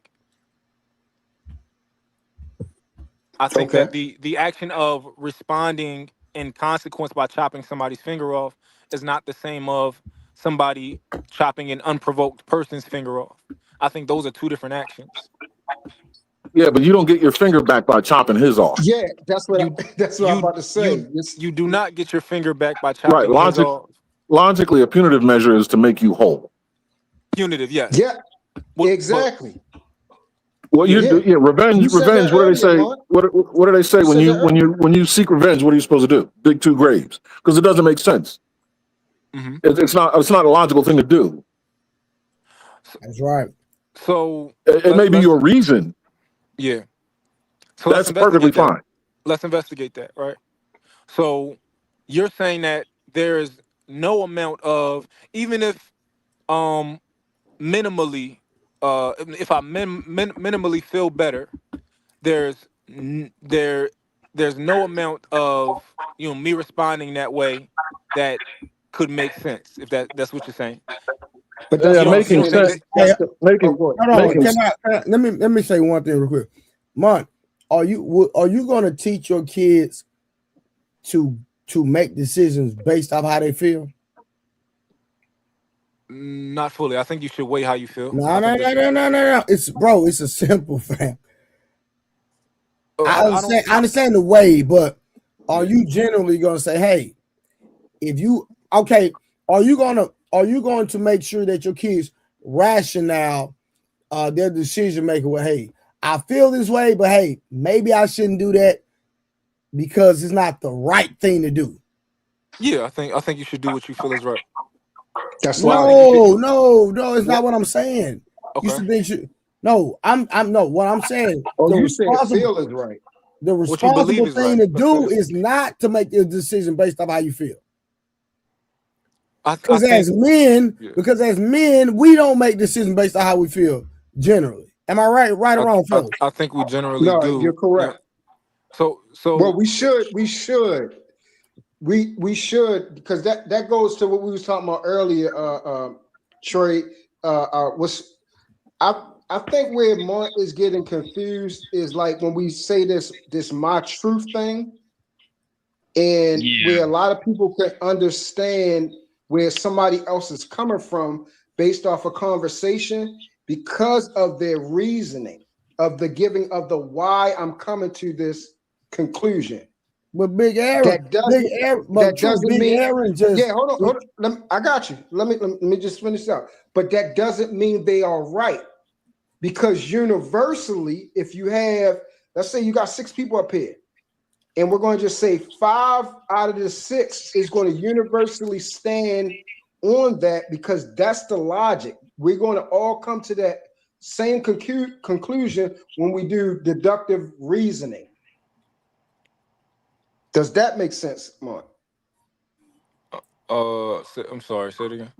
I think that the action of responding in consequence by chopping somebody's finger off is not the same of somebody chopping an unprovoked person's finger off. I think those are two different actions. Yeah, but you don't get your finger back by chopping his off. Yeah, that's what I'm about to say. You do not get your finger back by chopping his off. Logically, a punitive measure is to make you whole. Punitive, yes. Yeah, exactly. Well, revenge. What do they say? What do they say when you seek revenge? What are you supposed to do? Dig two graves? Because it doesn't make sense. Mm-hmm. It's not a logical thing to do. That's right. So it may be your reason. Yeah. So that's perfectly fine. Let's investigate that, right? So you're saying that there's no amount of, even if minimally, if I minimally feel better, there's no amount of me responding that way that could make sense. If that's what you're saying. But that's making sense. Let me say one thing real quick. Mon, are you going to teach your kids to make decisions based off how they feel? Not fully. I think you should weigh how you feel. No. It's a simple fact. I understand the way, but are you generally going to say, hey, are you going to make sure that your kids rationale their decision making? Well, hey, I feel this way, but hey, maybe I shouldn't do that because it's not the right thing to do. Yeah, I think you should do what you feel is right. That's no, it's not what I'm saying. Okay. You should be what I'm saying. You said feel is right. The responsible thing to do is not to make a decision based off how you feel. Because as men, we don't make decisions based on how we feel generally. Am I right or wrong, fellas? I think we generally do. You're correct. Yeah. So well, we should because that goes to what we was talking about earlier, Trey. I think where Mark is getting confused is like when we say this my truth thing, and where a lot of people can understand where somebody else is coming from based off a conversation because of their reasoning of the giving of the why I'm coming to this conclusion. But Big Aaron, hold on. I got you. Let me just finish out. But that doesn't mean they are right, because universally, if you have, let's say you got 6 people up here, and we're going to just say 5 out of the 6 is going to universally stand on that because that's the logic. We're going to all come to that same conclusion when we do deductive reasoning. Does that make sense, Mark? I'm sorry. Say it again.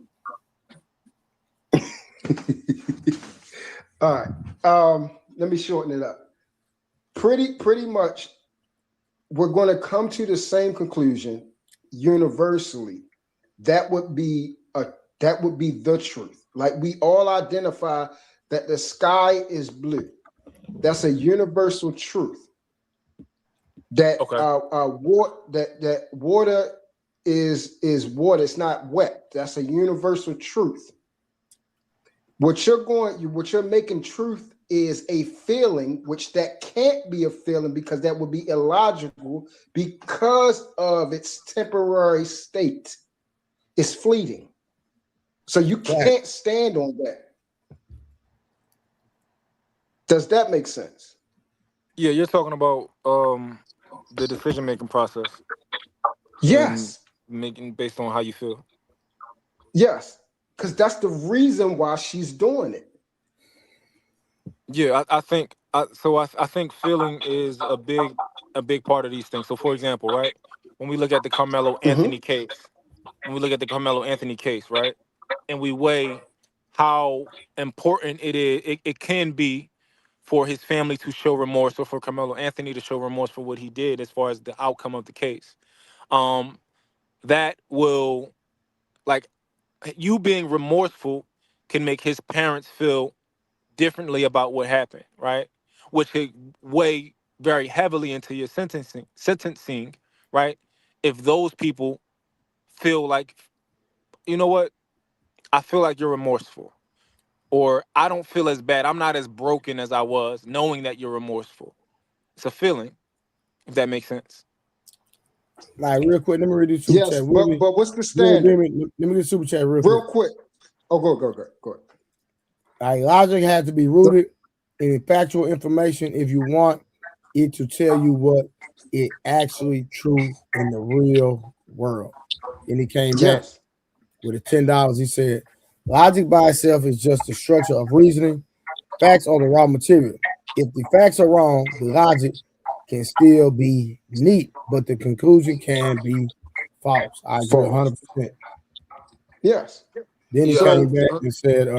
All right. Let me shorten it up. Pretty much, we're going to come to the same conclusion universally. That would be the truth. Like we all identify that the sky is blue. That's a universal truth. that Okay. that water is water. It's not wet. That's a universal truth. What you're making truth is a feeling, which that can't be a feeling because that would be illogical because of its temporary state. It's fleeting. So you can't stand on that. Does that make sense? Yeah, you're talking about the decision making process. Yes. And making based on how you feel. Yes. Because that's the reason why she's doing it. Yeah, I think I think feeling is a big part of these things. So for example, right, when we look at the Carmelo Anthony case, right, and we weigh how important it can be for his family to show remorse or for Carmelo Anthony to show remorse for what he did as far as the outcome of the case. That will, like, you being remorseful can make his parents feel differently about what happened, right? Which could weigh very heavily into your sentencing, right? If those people feel like, you know what, I feel like you're remorseful, or I don't feel as bad, I'm not as broken as I was, knowing that you're remorseful. It's a feeling, if that makes sense. Like, real quick, let me read this super Yes, chat. but what's the standard? Let me get the super chat real quick. Oh, go ahead. Like, logic has to be rooted in factual information if you want it to tell you what it actually true in the real world. And he came back with a $10. He said, logic by itself is just the structure of reasoning. Facts are the raw material. If the facts are wrong, the logic can still be neat, but the conclusion can be false. I agree 100%. Yes. Then he came back and said,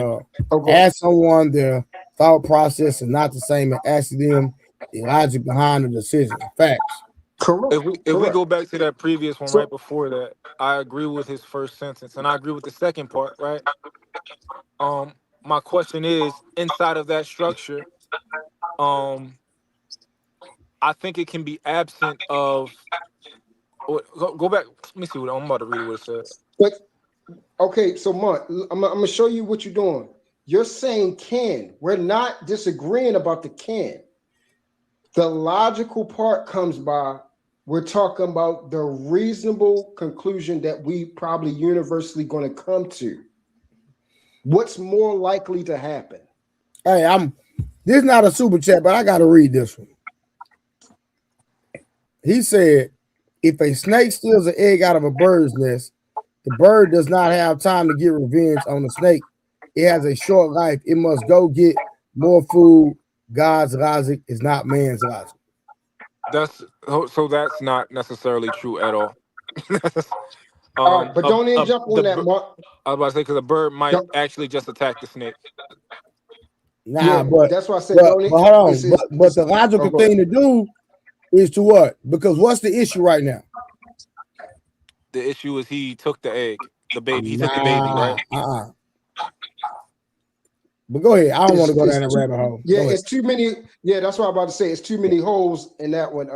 ask someone their thought process is not the same as asking them the logic behind the decision. Facts. Correct. If we go back to that previous one right before that, I agree with his first sentence, and I agree with the second part, right? My question is, inside of that structure, I think it can be absent of. Go back. Let me see what I'm about to read. What it says. But okay, so Mont, I'm gonna show you what you're doing. You're saying can. We're not disagreeing about the can. The logical part comes by. We're talking about the reasonable conclusion that we probably universally going to come to. What's more likely to happen? Hey, this is not a super chat, but I got to read this one. He said, if a snake steals an egg out of a bird's nest, the bird does not have time to get revenge on the snake. It has a short life. It must go get more food. God's logic is not man's logic. That's not necessarily true at all. All right, but don't jump on that, Mark. I was about to say, because a bird might actually just attack the snake. Nah, yeah, but that's why I said but hold on. But the logical thing to do is to what? Because what's the issue right now? The issue is he took the egg, the baby. He took the baby, right? But go ahead. I don't want to go down that rabbit hole. Yeah, it's too many. Yeah, that's what I'm about to say. It's too many holes in that one,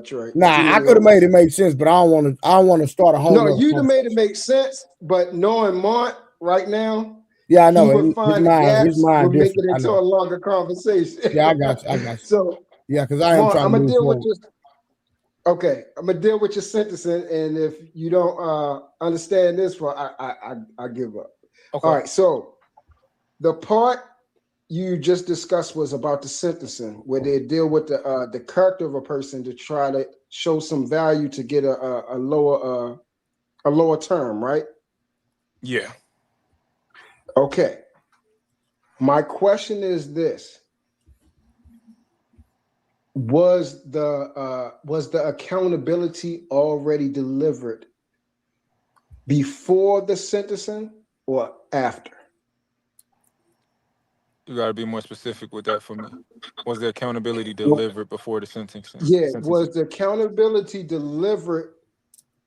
Trey. Nah, I could have made it make sense, but I don't want to start a whole. No, you'd have made it make sense, but knowing Mont right now, yeah, I know. He would find his mind would make it into a longer conversation. Yeah, I got you. So yeah, because I am Mont, trying I'm to gonna move deal forward. with your. Okay, I'm gonna deal with your sentencing, and if you don't understand this one, I give up. Okay. All right, so the part you just discussed was about the sentencing, where they deal with the character of a person to try to show some value to get a lower term, right? Yeah. Okay. My question is this: was the accountability already delivered before the sentencing or after? You got to be more specific with that for me. Was the accountability delivered before the sentencing? Yeah, was the accountability delivered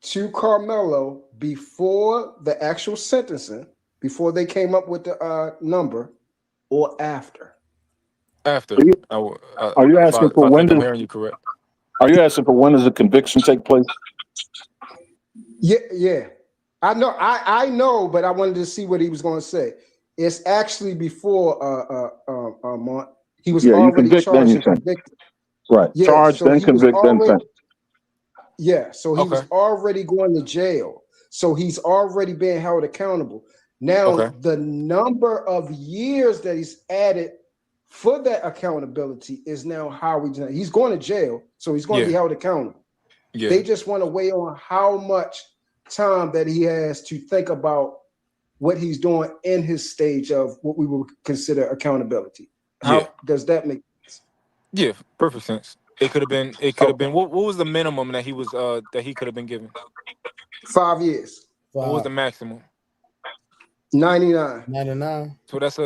to Carmelo before the actual sentencing, before they came up with the number, or after? After. Are you asking for when? I'm hearing you correct. Are you asking for when does the conviction take place? Yeah. I know, but I wanted to see what he was going to say. It's actually before Mont. He was You already convict, then charged you and sentence. convicted. Right. Yeah, Charged, so then he was convict, then already sentence. so he was already going to jail. So he's already being held accountable. Now the number of years that he's added for that accountability is now how he's going to jail, so he's going to be held accountable. They just want to weigh on how much time that he has to think about what he's doing in his stage of what we would consider accountability. How does that make sense? Yeah, perfect sense. It could have been. It could have been. What was the minimum that he was that he could have been given? 5 years. What was the maximum? 99. 99. So that's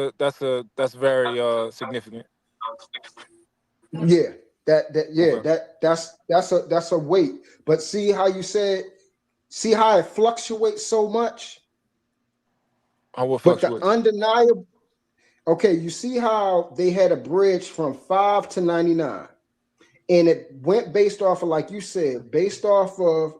very significant. Yeah, that's a weight. But see how you said, see how it fluctuates so much. How what But fluctuates? the undeniable. Okay, you see how they had a bridge from 5 to 99, and it went based off of, like you said, based off of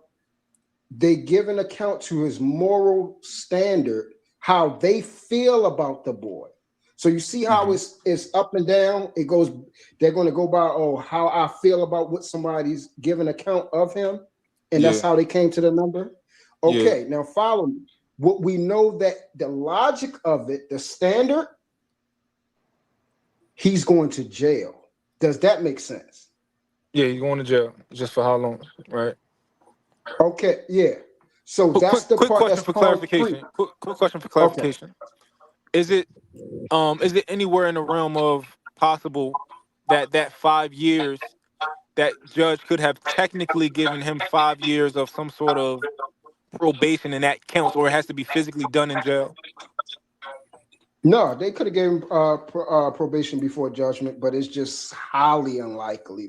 they give an account to his moral standard, how they feel about the boy. So you see how it's up and down. It goes. They're going to go by how I feel about what somebody's giving account of him, and that's how they came to the number. Okay, now follow me. What we know that the logic of it, the standard, he's going to jail. Does that make sense? Yeah, he's going to jail. Just for how long, right? Okay, yeah. So that's the quick part question that's for concrete. clarification. Quick question for clarification. Is it anywhere in the realm of possible that 5 years that judge could have technically given him 5 years of some sort of probation and that counts, or it has to be physically done in jail? No, they could have given probation before judgment, but it's just highly unlikely.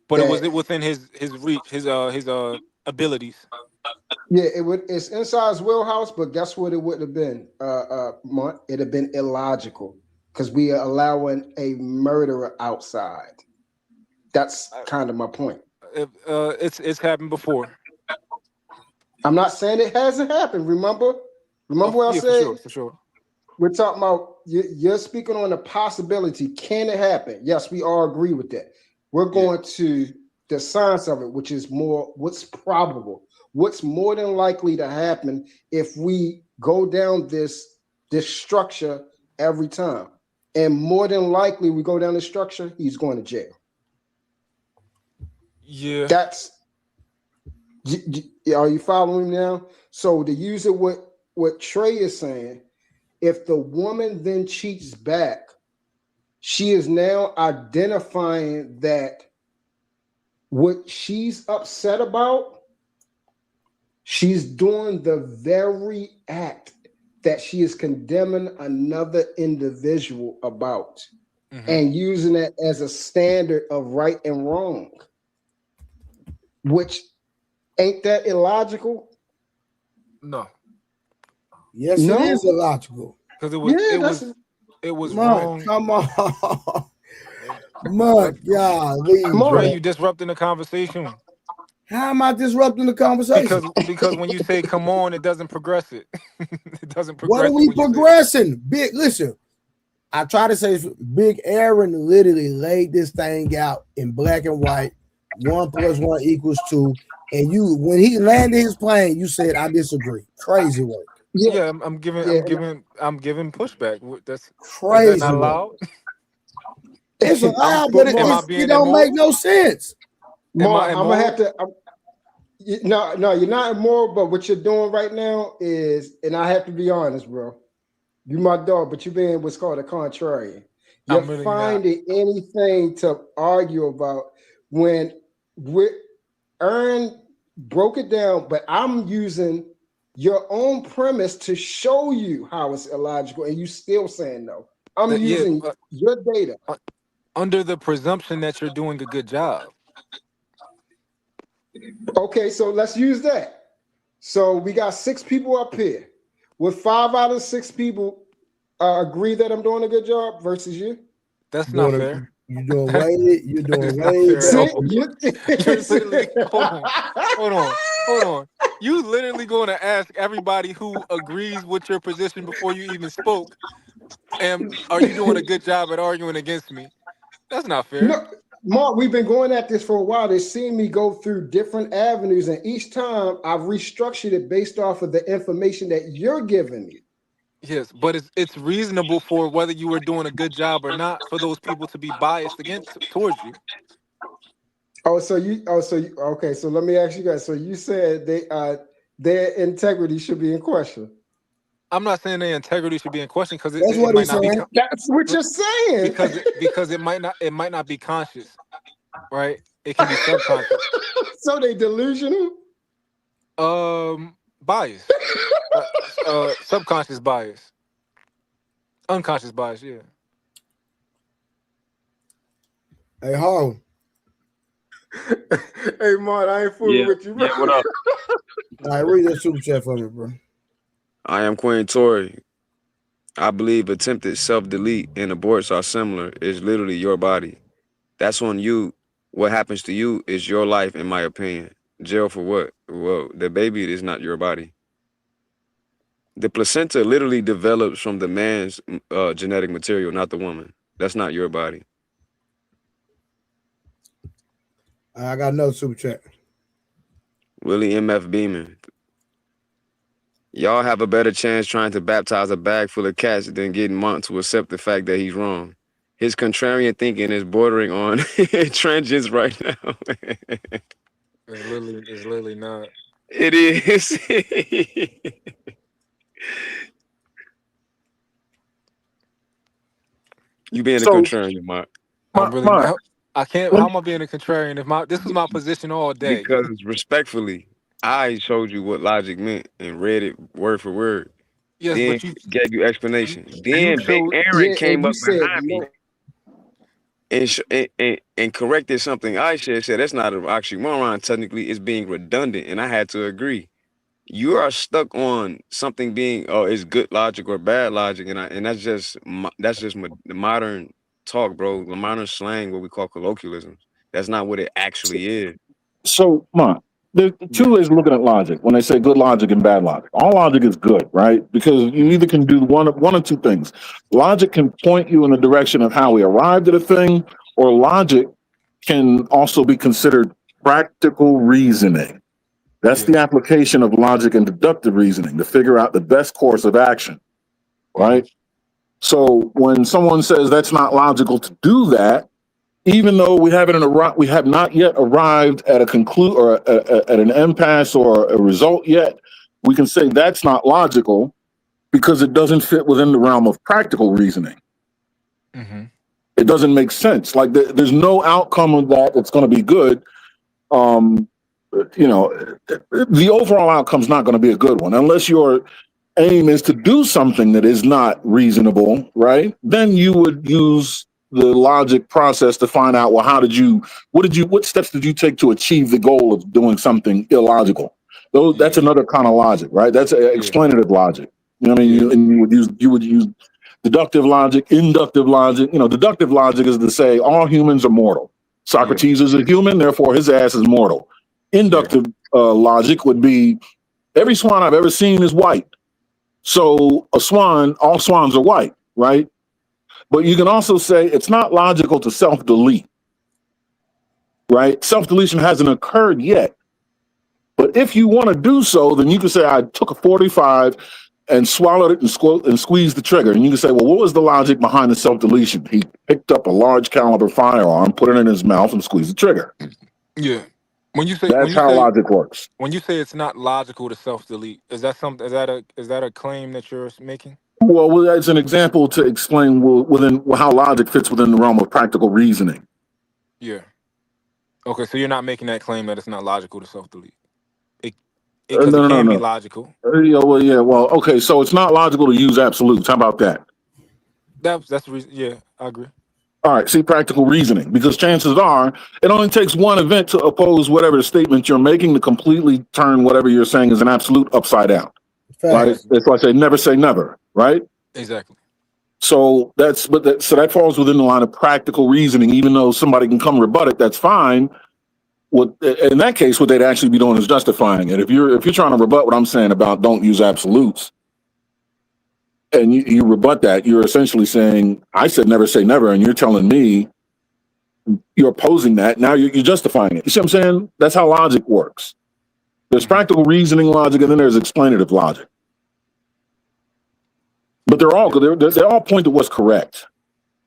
But was it within his reach, his abilities? Yeah, it's inside his wheelhouse, but guess what? It would have been, Mont. It'd have been illogical because we are allowing a murderer outside. That's kind of my point. It's happened before. I'm not saying it hasn't happened. Remember what I said? For sure. We're talking about you're speaking on the possibility. Can it happen? Yes, we all agree with that. We're going to the science of it, which is more what's probable, what's more than likely to happen if we go down this structure every time. And more than likely we go down the structure, he's going to jail. Yeah. Are you following me now? So to use it what Trey is saying, if the woman then cheats back, she is now identifying that what she's upset about, she's doing the very act that she is condemning another individual about and using it as a standard of right and wrong. Which ain't that illogical? No. Yes, it is illogical. Because it was wrong. Come on. Ray, you disrupting the conversation. How am I disrupting the conversation? Because when you say come on, it doesn't progress it. It doesn't progress. What are we progressing? Big, listen. I try to say Big Aaron literally laid this thing out in black and white. 1 + 1 = 2. And you, when he landed his plane, you said I disagree. Crazy work. Yeah, I'm giving pushback. That's crazy. Is that not allowed? It's allowed, but it don't make no sense. I'm gonna have to. No, you're not immoral. But what you're doing right now is, and I have to be honest, bro. You my dog, but you're being what's called a contrarian. You're really finding anything to argue about when Aaron broke it down, but I'm using your own premise to show you how it's illogical, and you still saying no. I'm using your data. Under the presumption that you're doing a good job. Okay, so let's use that. So we got 6 people up here. Would 5 out of 6 people agree that I'm doing a good job versus you? That's not fair. You doing weighted? You That is doing not way fair at better. all. You're literally hold on. You literally going to ask everybody who agrees with your position before you even spoke, and are you doing a good job at arguing against me? That's not fair. No, Mark, we've been going at this for a while. They've seen me go through different avenues, and each time I've restructured it based off of the information that you're giving me. Yes, but it's reasonable for whether you were doing a good job or not for those people to be biased against towards you. Okay, so let me ask you guys. So you said their integrity should be in question. I'm not saying their integrity should be in question because That's it what might he's not be saying. That's what you're saying. because it might not be conscious, right? It can be subconscious. So they delusional. Bias, subconscious bias, unconscious bias. Yeah. Hey, Ho. Hey, Mark, I ain't fooling with you, bro. Yeah, what up? All right, read that super chat for me, bro. I am Queen Tori. I believe attempted self-delete and aborts are similar. It's literally your body. That's on you. What happens to you is your life, in my opinion. Jail for what? Well, the baby is not your body. The placenta literally develops from the man's genetic material, not the woman. That's not your body. I got another super chat. Willie M.F. Beeman. Y'all have a better chance trying to baptize a bag full of cats than getting Monk to accept the fact that he's wrong. His contrarian thinking is bordering on trenches right now. It's literally not. It is. You being a contrarian, Mark. I can't. How am I being a contrarian if this was my position all day? Because respectfully, I showed you what logic meant and read it word for word. Yes, then but you gave you explanation. Then Big Aaron came up behind me and corrected something I said that's not an oxymoron. Technically, it's being redundant, and I had to agree. You are stuck on something being it's good logic or bad logic, and that's just the modern talk, bro. The modern slang, what we call colloquialism. That's not what it actually is. So, Mark, there's two ways of looking at logic when they say good logic and bad logic. All logic is good, right? Because you either can do one or two things. Logic can point you in the direction of how we arrived at a thing, or logic can also be considered practical reasoning. That's the application of logic and deductive reasoning to figure out the best course of action, right? So when someone says that's not logical to do that, even though we have not yet arrived at at an impasse or a result yet, we can say that's not logical because it doesn't fit within the realm of practical reasoning. Mm-hmm. It doesn't make sense. Like there's no outcome of that that's going to be good. The overall outcome is not going to be a good one unless your aim is to do something that is not reasonable, right? Then you would use the logic process to find out, well, what steps did you take to achieve the goal of doing something illogical? That's another kind of logic, right? That's explanative logic. You know what I mean? You would use deductive logic, inductive logic. Deductive logic is to say all humans are mortal. Socrates is a human, therefore his ass is mortal. Inductive logic would be every swan I've ever seen is white. So all swans are white, right? But you can also say it's not logical to self-delete, right? Self-deletion hasn't occurred yet. But if you want to do so, then you can say, I took a 45 and swallowed it and squeezed the trigger. And you can say, well, what was the logic behind the self-deletion? He picked up a large caliber firearm, put it in his mouth, and squeezed the trigger. Yeah. That's how logic works. When you say it's not logical to self-delete, is that a claim that you're making? Well, it's an example to explain how logic fits within the realm of practical reasoning. Yeah. Okay, so you're not making that claim that it's not logical to self-delete. It can be logical. Okay, so it's not logical to use absolutes. How about that? That's the reason. Yeah, I agree. All right, see, practical reasoning, because chances are it only takes one event to oppose whatever statement you're making to completely turn whatever you're saying as an absolute upside down. Right? That's why I say never, right? Exactly. So so that falls within the line of practical reasoning. Even though somebody can come rebut it, that's fine. In that case, what they'd actually be doing is justifying it. If you're trying to rebut what I'm saying about don't use absolutes, and you rebut that, you're essentially saying I said never say never, and you're telling me you're opposing that. Now you're justifying it. You see what I'm saying? That's how logic works. There's practical reasoning logic, and then there's explanative logic. But they all point to what's correct,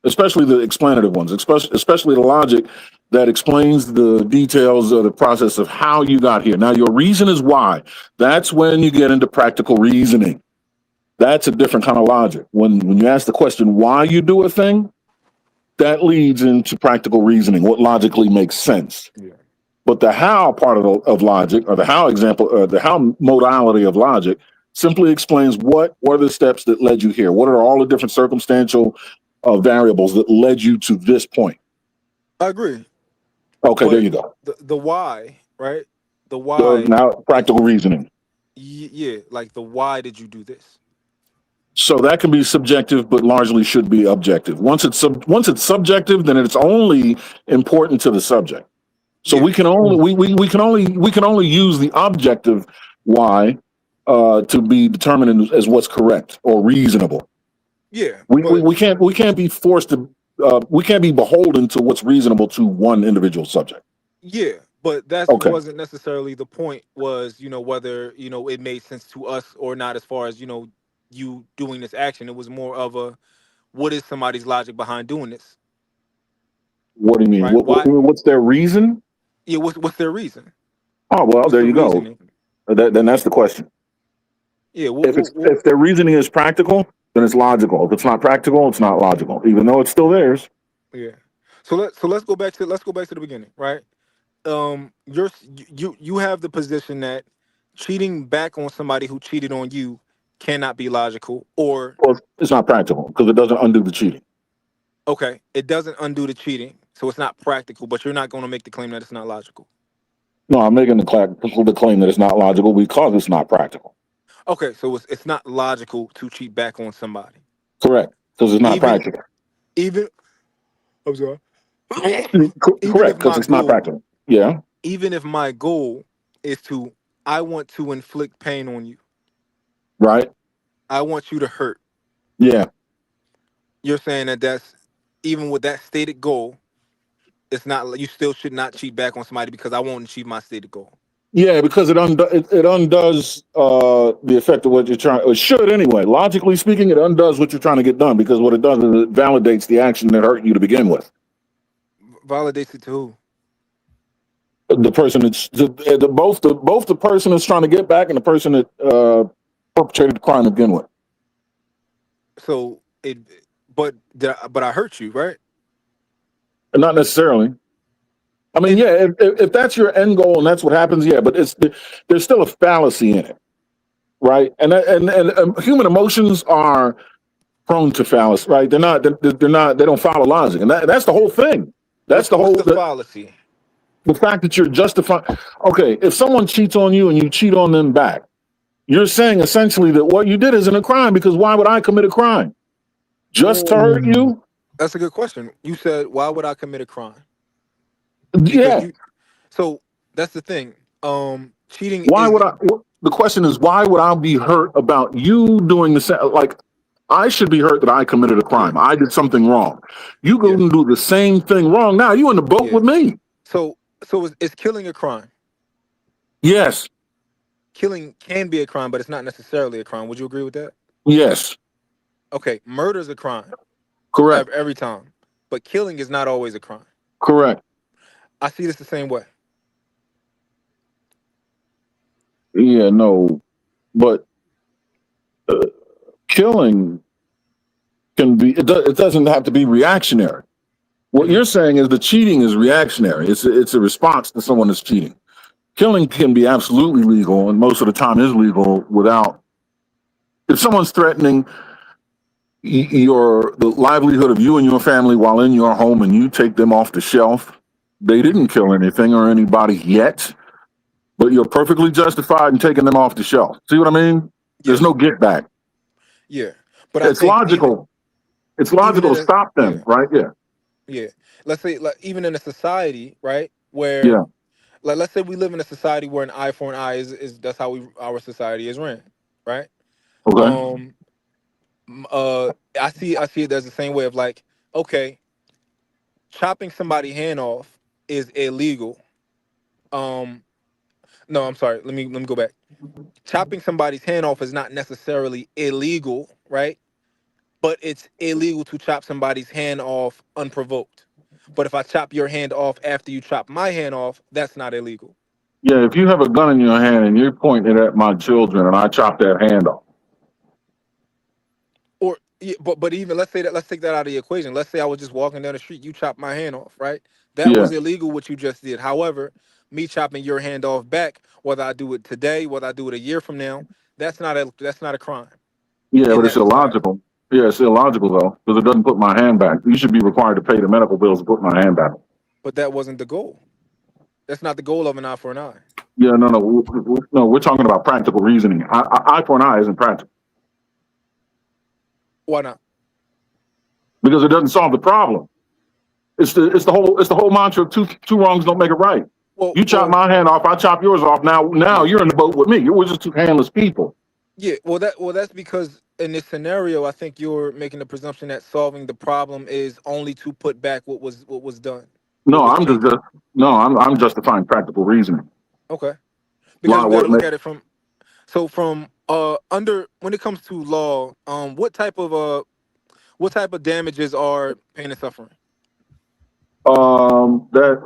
especially the explanative ones, especially the logic that explains the details of the process of how you got here. Now, your reason is why. That's when you get into practical reasoning. That's a different kind of logic. When you ask the question why you do a thing, that leads into practical reasoning, what logically makes sense. Yeah. But the how part of logic, or the how example, the how modality of logic, simply explains what are the steps that led you here. What are all the different circumstantial variables that led you to this point? I agree. Okay, But there you go. the why, right? The why. Now, practical reasoning. Yeah, like the why did you do this? So that can be subjective, but largely should be objective. Once it's subjective, then it's only important to the subject. So we can only we can only use the objective why to be determined as what's correct or reasonable. Yeah, we can't be forced to we can't be beholden to what's reasonable to one individual subject. Yeah, but that Okay. wasn't necessarily the point. Was whether it made sense to us or not, as far as you doing this action. It was more of a what is somebody's logic behind doing this? What do you mean? Right? Why? What's their reason? Yeah, what's their reason? Oh well, What's there the you reasoning? go. Then that's the question. Yeah, If their reasoning is practical, then it's logical. If it's not practical, it's not logical, even though it's still theirs. yeah. So let's go back to the beginning, right? You have the position that cheating back on somebody who cheated on you cannot be logical, or Well, it's not practical because it doesn't undo the cheating. okay, it doesn't undo the cheating, so it's not practical. But you're not going to make the claim that it's not logical. No, I'm making the claim that it's not logical because it's not practical. Okay, so it's not logical to cheat back on somebody. Correct, because it's not practical. I'm sorry. Correct, because it's not practical. Yeah. Even if my goal is I want to inflict pain on you. Right. I want you to hurt. Yeah. You're saying that's even with that stated goal, it's not. You still should not cheat back on somebody because I won't achieve my stated goal. Yeah, because it undoes the effect of what you're trying. It should anyway. Logically speaking, it undoes what you're trying to get done because what it does is it validates the action that hurt you to begin with. Validates it to who? The person that's both the person that's trying to get back and the person that perpetrated the crime to begin with. So but I hurt you, right? Not necessarily. I mean, yeah, if that's your end goal and that's what happens, yeah, but there's still a fallacy in it, right? And human emotions are prone to fallacy, right? They don't follow logic, and that's the whole thing. That's the fallacy. The fact that you're justifying. Okay, if someone cheats on you and you cheat on them back, you're saying essentially that what you did isn't a crime because why would I commit a crime? Just to hurt you? That's a good question. You said, why would I commit a crime? Yeah. So that's the thing. Cheating. The question is, why would I be hurt about you doing the same? Like, I should be hurt that I committed a crime. I did something wrong. You go and do the same thing wrong. Now you in the boat with me. So is killing a crime? Yes. Killing can be a crime, but it's not necessarily a crime. Would you agree with that? Yes. Okay, murder is a crime. Correct. Every time. But killing is not always a crime. Correct. I see this the same way. Yeah, no, but killing can be, it doesn't have to be reactionary. What you're saying is the cheating is reactionary. It's a response to someone that's cheating. Killing can be absolutely legal, and most of the time is legal without, if someone's threatening the livelihood of you and your family while in your home and you take them off the shelf, they didn't kill anything or anybody yet, but you're perfectly justified in taking them off the shelf. See what I mean? There's no get back. Yeah, but it's logical. It's even logical in to a stop them, right? Yeah. yeah. Let's say like even in a society, right, Yeah. where like let's say we live in a society where an eye for an eye is that's how our society is ran, right? Okay. Um, I see it as the same way of like, okay, chopping somebody's hand off is illegal. Um, no, I'm sorry. Let me go back. Chopping somebody's hand off is not necessarily illegal, right? But it's illegal to chop somebody's hand off unprovoked. But if I chop your hand off after you chop my hand off, that's not illegal. Yeah. If you have a gun in your hand and you're pointing it at my children and I chop that hand off. Or yeah, but even let's take that out of the equation. Let's say I was just walking down the street, you chopped my hand off, right? That Yeah. was illegal what you just did. However, me chopping your hand off back, whether I do it today, whether I do it a year from now, that's not a crime Yeah, in but it's that society. illogical. Yeah, it's illogical though, because it doesn't put my hand back. You should be required to pay the medical bills to put my hand back. But that wasn't the goal. That's not the goal of an eye for an eye. Yeah, no. No, we're talking about practical reasoning. Eye for an eye isn't practical Why not? because it doesn't solve the problem. It's the whole mantra of two wrongs don't make it right. Well, You chop well, my hand off, I chop yours off. Now yeah, you're in the boat with me. We're just two handless people. yeah. That's because in this scenario, I think you're making the presumption that solving the problem is only to put back what was done, what No, was I'm just taken. no, I'm justifying practical reasoning. Okay, because Law we got to would look make at it from from under when it comes to law, what type of damages are pain and suffering? that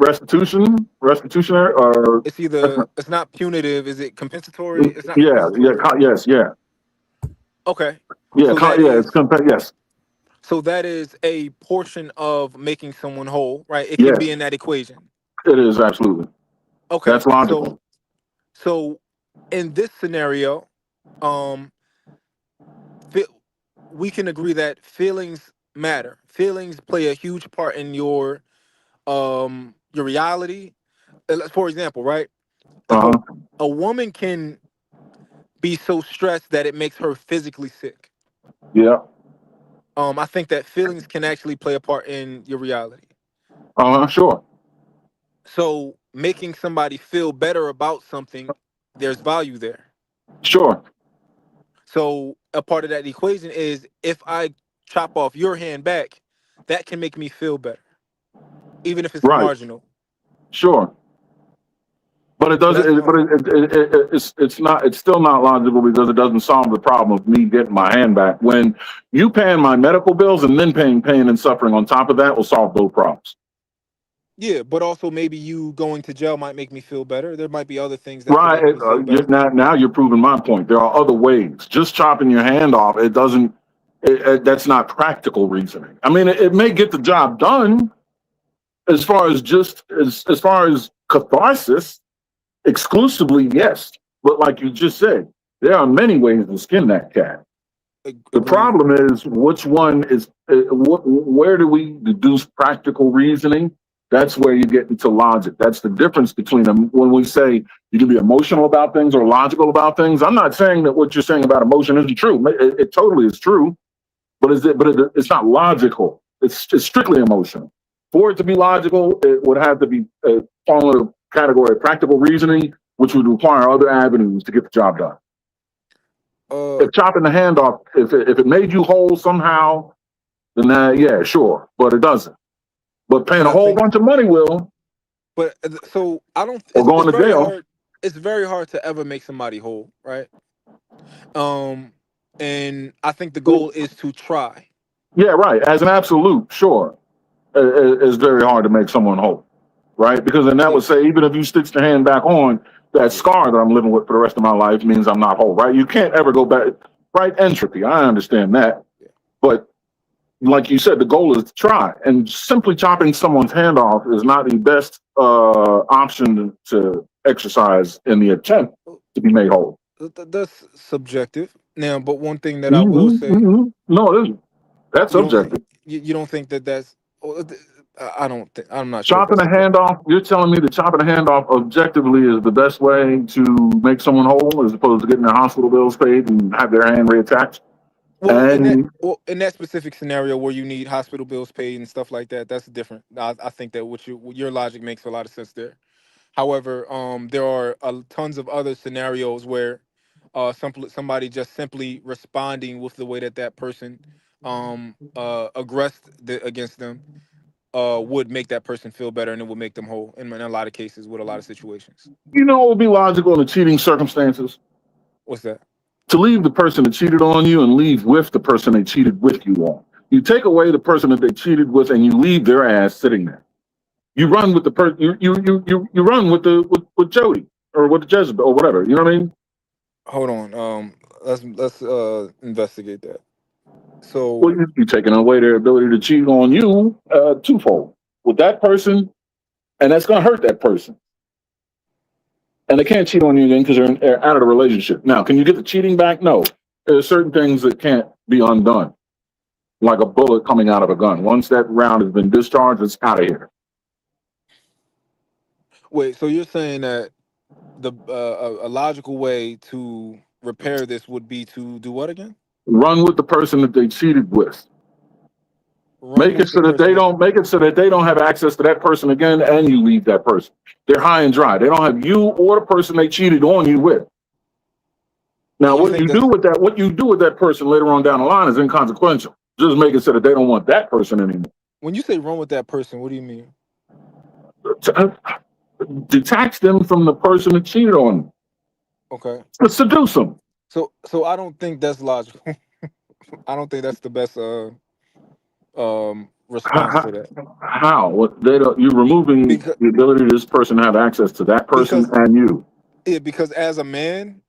restitutionary or It's not punitive. Is it compensatory? It's not yeah, compensatory. yes, yeah. Okay, Yeah, so that yeah, is yes, a portion of making someone whole, right? It can yes, be in that equation. it is absolutely. Okay, That's logical. so in this scenario, um, fe- we can agree that feelings matter. Feelings play a huge part in your reality. For example, right? If Uh-huh. a woman can be so stressed that it makes her physically sick, Yeah. I think that feelings can actually play a part in your reality. Sure. So making somebody feel better about something, there's value there. Sure. So a part of that equation is if I chop off your hand back, that can make me feel better, even if it's Right. marginal. Sure. But it So doesn't. that's my It's not. It's still not logical because it doesn't solve the problem of me getting my hand back. When you paying my medical bills and then paying pain and suffering on top of that will solve both problems. yeah, but also maybe you going to jail might make me feel better. There might be other things that could Right. make me feel better. Now you're proving my point. There are other ways. Just chopping your hand off, it doesn't. That's not practical reasoning. I mean, it may get the job done as far as as far as catharsis. Exclusively, yes. But like you just said, there are many ways to skin that cat. The Agreed. problem is which one is where do we deduce practical reasoning? That's where you get into logic. That's the difference between them. When we say you can be emotional about things or logical about things, I'm not saying that what you're saying about emotion isn't true. It totally is true, but it's not logical. It's strictly emotional. For it to be logical, it would have to be fall under the category of practical reasoning, which would require other avenues to get the job done. If chopping the hand off, if it made you whole somehow, then yeah, sure, but it doesn't. But paying And a I whole think, bunch of money will, but so I don't. or It's going to very jail. hard. It's very hard to ever make somebody whole, right? And I think the goal is to try. Yeah, right. As an absolute, sure, it's very hard to make someone whole, right? Because then that Yeah, would say even if you stitch the hand back on, that yeah, scar that I'm living with for the rest of my life means I'm not whole, right? You can't ever go back. Right? Entropy. I understand that, yeah. but like you said, the goal is to try, and simply chopping someone's hand off is not the best option to exercise in the attempt to be made whole. That's subjective. Now, but one thing that I will say, No, it isn't. That's you don't think subjective. you don't think that that's. I don't think. I'm not sure if Chopping that's a hand subjective. off, you're telling me that chopping a hand off objectively is the best way to make someone whole as opposed to getting their hospital bills paid and have their hand reattached? Well, And in that specific scenario where you need hospital bills paid and stuff like that, that's different. I think that your logic makes a lot of sense there. However, there are tons of other scenarios where somebody just simply responding with the way that person aggressed against them would make that person feel better, and it would make them whole in a lot of cases with a lot of situations. you know what would be logical in the cheating circumstances? What's that? To leave the person that cheated on you and leave with the person they cheated with you on. You take away the person that they cheated with and you leave their ass sitting there. You run with the person. You run with with Jody or with the Jezebel or whatever. You know what I mean? Hold on. Let's investigate that. Well, So you're taking away their ability to cheat on you twofold with that person, and that's going to hurt that person. And they can't cheat on you again because they're out of the relationship. Now, can you get the cheating back? No. There are certain things that can't be undone, like a bullet coming out of a gun. Once that round has been discharged, it's out of here. wait, so you're saying that the a logical way to repair this would be to do what again? Run with the person that they cheated with. Run with the person. Make it so that they don't have access to that person again, and you leave that person. They're high and dry. They don't have you or the person they cheated on you with. Now, And you what think you do with that person later on down the line is inconsequential. Just make it so that they don't want that person anymore. when you say run with that person, what do you mean? Detach them from the person that cheated on them. Okay. Seduce them. So I don't think that's logical. I don't think that's the best response to that. How? What they don't, you're removing Because the ability of this person to have access to that person because and you. because as a man,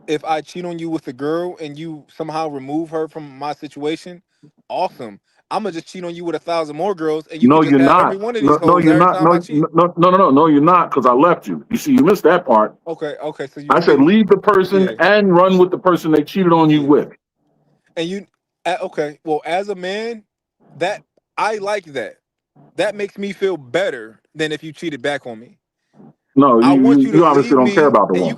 if I cheat on you with a girl and you somehow remove her from my situation, awesome. I'm gonna just cheat on you with 1,000 more girls, and you No, can just you're have every not. one of these No, hoes you're every not. time I No, cheat. no, you're not, because I left you. You see, you missed that part. Okay. So you I said think, leave the person yeah, and run with the person they cheated on you yeah, with. and okay. Well, as a man, that I like that. That makes me feel better than if you cheated back on me. No, I want you to you obviously leave don't care me, about the and woman.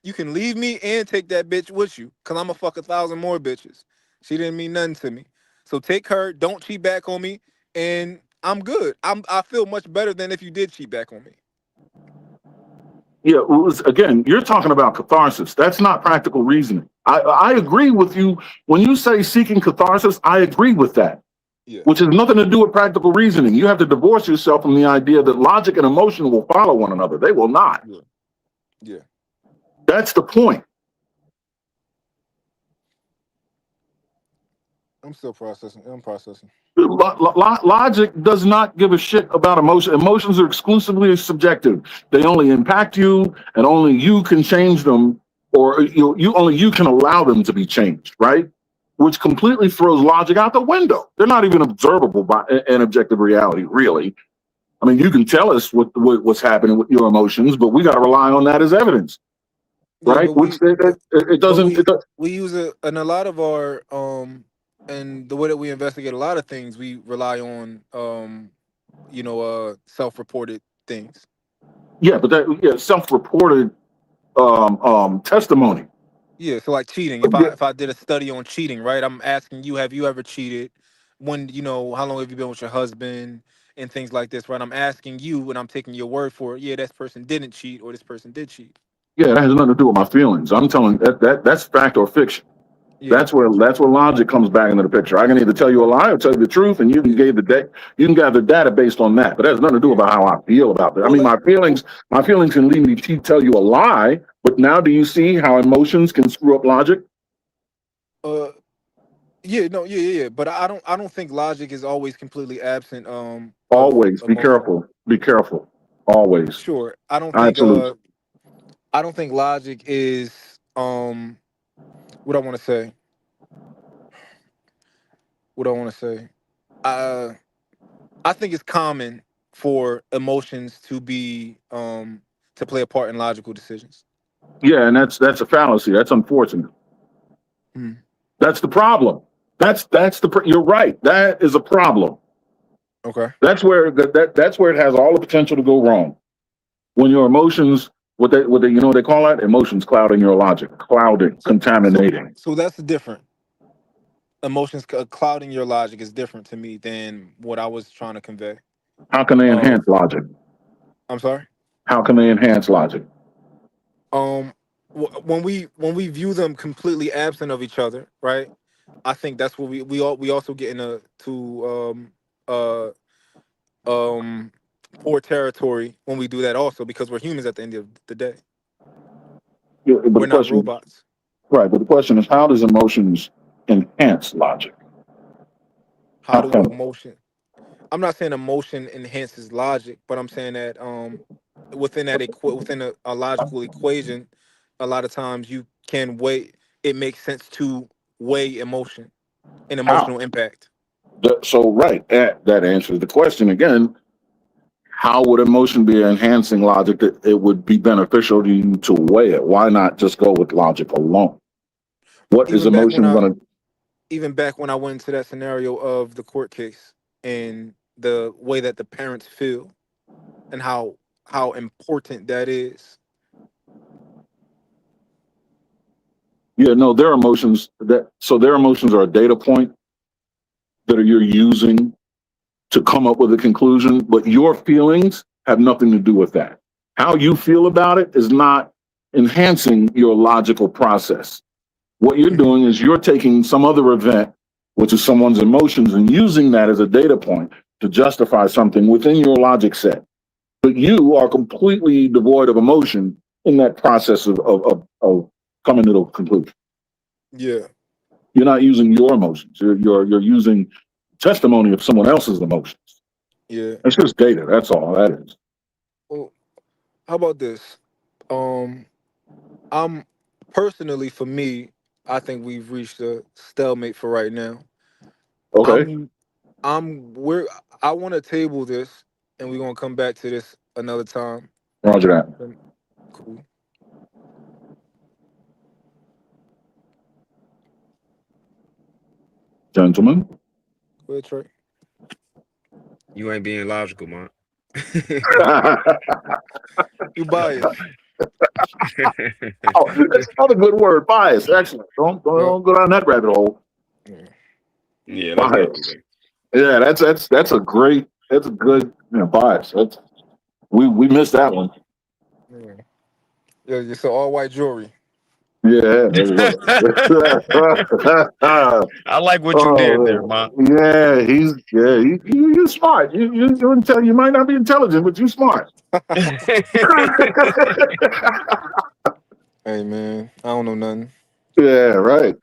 you can leave me and take that bitch with you, cause I'm gonna fuck 1,000 more bitches. She didn't mean nothing to me. So take her, don't cheat back on me, and I'm good. I feel much better than if you did cheat back on me. Yeah, again, you're talking about catharsis. That's not practical reasoning. I agree with you. When you say seeking catharsis, I agree with that, Yeah, which has nothing to do with practical reasoning. You have to divorce yourself from the idea that logic and emotion will follow one another. They will not. yeah, yeah. That's the point. I'm still processing. I'm processing. Logic does not give a shit about emotion. Emotions are exclusively subjective. They only impact you, and only you can change them, or only you can allow them to be changed, right? Which completely throws logic out the window. They're not even observable by an objective reality, really. I mean, you can tell us what's happening with your emotions, but we got to rely on that as evidence, Yeah, right? Which it but doesn't. we use it in a lot of our and the way that we investigate a lot of things, we rely on self-reported things. Yeah, but self-reported testimony. Yeah, so like cheating. If I did a study on cheating, right? I'm asking you, have you ever cheated? When how long have you been with your husband and things like this, right? I'm asking you, and I'm taking your word for it. Yeah, this person didn't cheat, or this person did cheat. Yeah, that has nothing to do with my feelings. I'm telling that's fact or fiction. Yeah. That's where logic comes back into the picture. I can either tell you a Okay. lie or tell you the truth, and you can Yeah. you can gather data based on that. But that has nothing to do Yeah. about how I feel about that. I Well, mean, my feelings can lead me to tell you a lie. But now, do you see how emotions can screw up logic? uh, yeah, no, yeah. But I don't think logic is always completely absent of Always be emotion. careful. Be careful. Always. Sure. Absolutely. I don't think logic is what I want to say. What I want to say. Uh I think it's common for emotions to play a part in logical decisions. Yeah, and that's a fallacy. That's unfortunate. Hmm. That's the problem. You're right. That is a problem. Okay. That's where that's where it has all the potential to go wrong. When your emotions, what they call that? Emotions clouding your logic, clouding, So so contaminating. so that's different. emotions clouding your logic is different to me than what I was trying to convey. How can they Um, enhance logic? I'm sorry. How can they enhance logic? Um, when we view them completely absent of each other, right? I think that's what we also get into uh um poor territory when we do that also because we're humans at the end of the day. Yeah, but We're the not question, robots. right? But the question is, how does emotions enhance logic? How How do can? emotion? I'm not saying emotion enhances logic, but I'm saying that within within a logical equation, a lot of times you can weigh. It makes sense to weigh emotion and How? emotional impact. So, right, that answers the question again. How would emotion be enhancing logic that it would be beneficial to you to weigh it? Why not just go with logic alone? What is Even back when emotion I going to? even back when I went into that scenario of the court case and the way that the parents feel and how important that is. Yeah, no, their emotions that so their emotions are a data point that you're using to come up with a conclusion, but your feelings have nothing to do with that. How you feel about it is not enhancing your logical process. What you're Mhm. doing is you're taking some other event, which is someone's emotions, and using that as a data point to justify something within your logic set. But you are completely devoid of emotion in that process of coming to the conclusion. Yeah, You're not using your emotions. You're using testimony of someone else's emotions. yeah. It's just data. That's all that is. Well, how about this? Um, I'm personally for me, I think we've reached a stalemate for right now. Okay, I'm we're I want to table this and we're gonna come back to this another time. Roger that, Um, Cool. gentlemen. Go ahead, Trey. You ain't being logical, man. You biased. Oh, that's another good word. Bias. Excellent. Don't go down that rabbit hole. Yeah. Yeah, let's not do Bias. that. Yeah, that's a great. That's a good bias. That's we missed that one. Yeah. Yeah, it's all white jewelry. Yeah. I like what you did there, Oh man. yeah, you're smart. You might not be intelligent, but you're smart. Hey man, I don't know nothing. Yeah, right.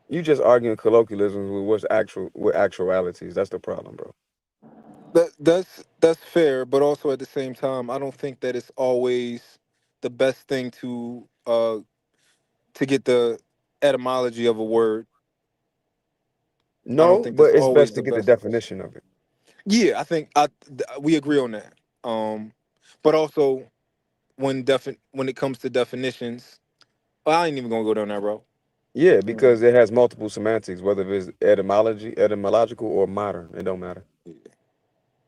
You just arguing colloquialisms with what's actual with actualities. That's the problem, bro. That's fair, but also at the same time, I don't think that it's always the best thing to get the etymology of a word. I don't No, think but that's it's always best to the get the best. definition of it. Yeah, I think we agree on that. But also when it comes to definitions, well, I ain't even gonna go down that road. Yeah, Um, because it has multiple semantics, whether it's etymological, or modern. It don't matter.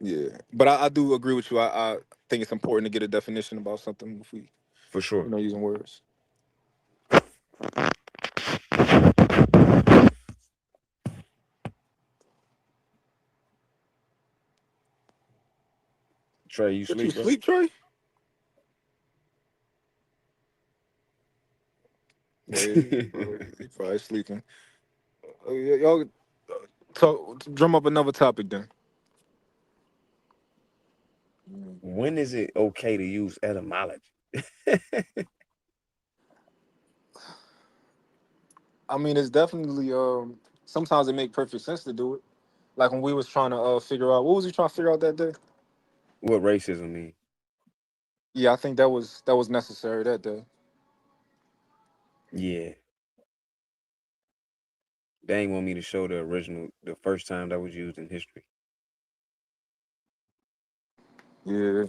yeah, but I do agree with you. I think it's important to get a definition about something if we, For sure. using words. Trey, you What you sleep, bro? sleep, Trey? Yeah, he probably sleeping. Y'all drum up another topic then. When is it okay to use etymology? I mean, it's definitely sometimes it make perfect sense to do it. Like when we was trying to figure out what was we trying to figure out that day. What racism mean? Yeah, I think that was necessary that day. Yeah, they ain't want me to show the first time that was used in history. Yeah.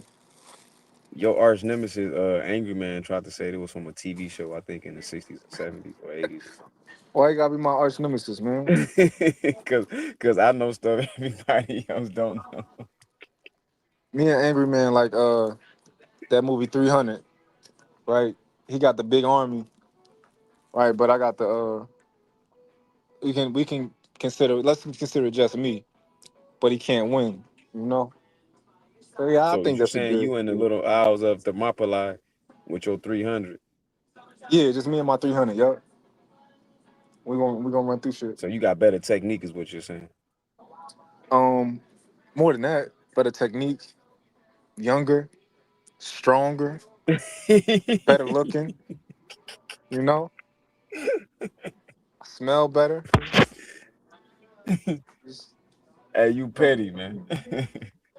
Your arch nemesis, Angry Man, tried to say it was from a TV show. I think in the '60s, or '70s, or '80s, or Why you gotta be my arch nemesis, man? something. Cause I know stuff everybody else don't know. Me and Angry Man like that movie 300, right? He got the big army, right? But I got the we can consider, let's consider just me, but he can't win. You know. So yeah, I So think you that's a saying good. you in the little aisles of Thermopylae with your 300? Yeah, just me and my 300. Yup. We gonna run through shit. So you got better technique, is what you're saying. Um, More than that, better technique, younger, stronger, better looking. You know, smell better. Just- Hey, you petty, man.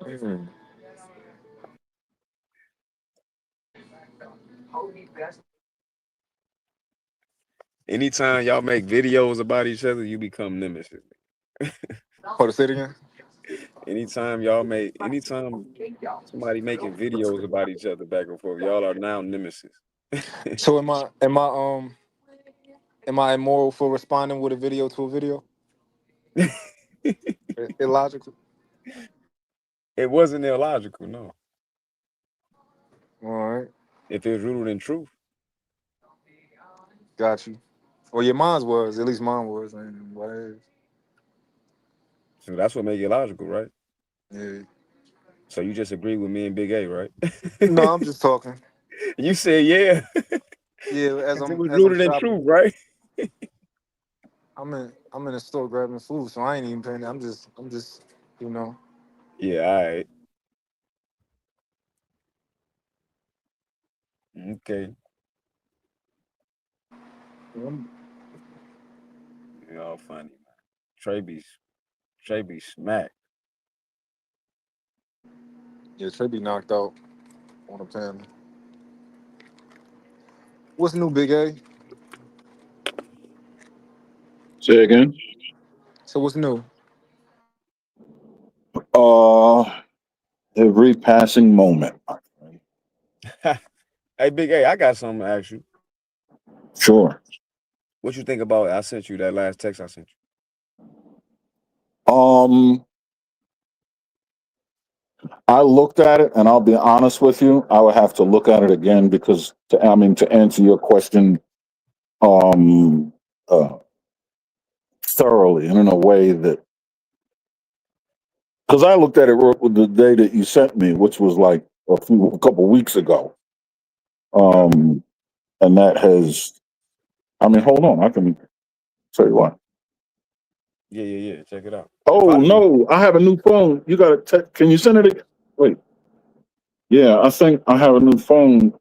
Mm. Anytime y'all make videos about each other, you become nemesis. Hold on, say it again. Anytime somebody making videos about each other back and forth, y'all are now nemesis. So am I immoral for responding with a video to a video? Illogical. It wasn't illogical, no. All right, If it's rooted in truth. got you. Well, your mine was, at least mine was, and what it is. So that's what make it logical, right? Yeah. So you just agree with me and Big A, right? No, I'm just talking. You said yeah. Yeah, as Because it I'm was as I'm rooted in shopping, truth, right? I'm in the store grabbing food, so I ain't even paying. I'm just, you know. Yeah, all right. Okay. I'm- Y'all funny, man. Trey be smacked. Yeah, Trey be knocked out on a panel. What's new, Big A? Say again. So what's new? Uh, every passing moment. Hey, Big A, I got something to ask you. Sure. What you think about I sent you that last text I sent Um, I looked at it, and I'll be honest with you. I would have to look at it again because, to answer your question, um, uh, thoroughly and in a way that, because I looked at it with the day that you sent me, which was like a couple weeks ago. Um, and that has, hold on, I can tell you what. you. Yeah. Check it out. It Oh probably was. no, I have a new phone. You got to. Can you send it again? Wait. Yeah, I think I have a new phone,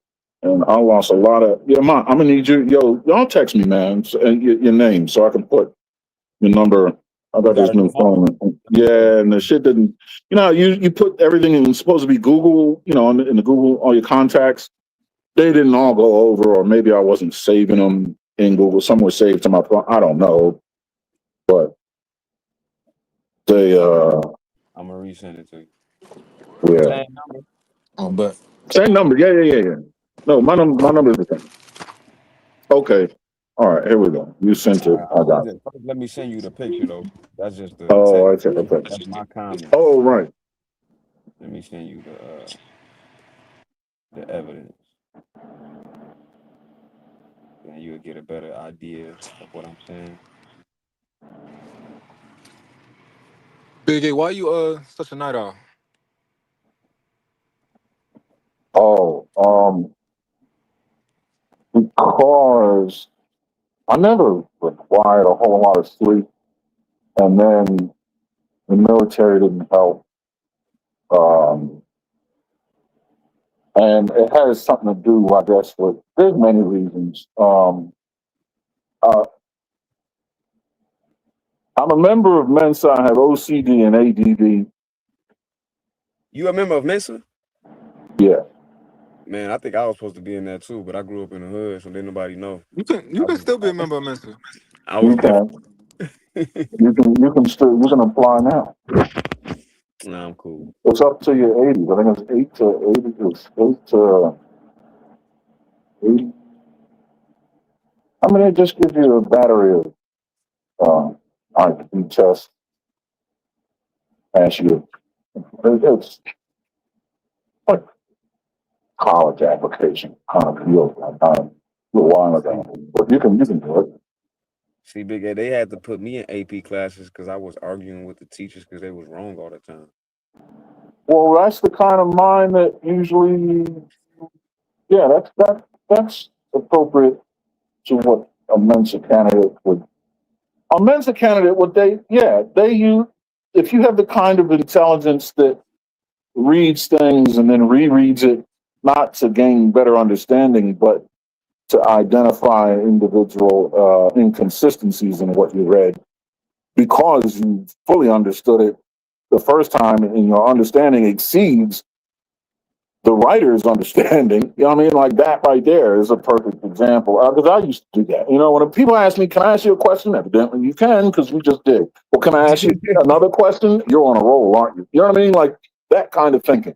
and I lost a lot of. Yeah, I'm gonna need you. Yo, y'all text me, man, and your name so I can put your number. I You got got this a new new phone? phone. Yeah, and the shit didn't. You put everything in. It's supposed to be Google. In the Google, all your contacts. They didn't all go over, or maybe I wasn't saving them in Google. Some were saved to my phone. I don't know, but they. I'm gonna resend it to you. Yeah. Same number. Oh, but Same number. Yeah. No, my number is the same. Okay. All right. Here we go. You sent All it. right, I got it. first let me send you the picture though. That's just the Oh, text. I see. Okay. That's my comment. Oh, right. Let me send you the evidence, and you'll get a better idea of what I'm saying. Big A, why you such a night owl? Oh, because I never required a whole lot of sleep, and then the military didn't help. Um, and it has something to do, I guess, with there's many reasons. Uh, I'm a member of Mensa. I have OCD and ADD. You a member of Mensa? Yeah. Man, I think I was supposed to be in that too, but I grew up in the hood, so didn't nobody know. You can still be a member of Mensa. I was You different. can. You can apply now. Nah, I'm cool. It's up to your 80s. I think it's 8 to 80. It's 8 to 80. It just gives you a battery of IQ tests, ask you. It's like college application kind of feels like a little while ago. But you can do it. See, Big A, they had to put me in AP classes because I was arguing with the teachers because they was wrong all the time. Well, that's the kind of mind that usually, yeah, that's appropriate to what a Mensa candidate would. A Mensa candidate, what they use. If you have the kind of intelligence that reads things and then rereads it, not to gain better understanding, but to identify individual inconsistencies in what you read, because you fully understood it the first time, and your understanding exceeds the writer's understanding. You know what I mean? Like that right there is a perfect example. Because I used to do that. You know, when people ask me, "Can I ask you a question?" Evidently, you can, because we just did. Well, can I ask you another question? You're on a roll, aren't you? You know what I mean? Like that kind of thinking.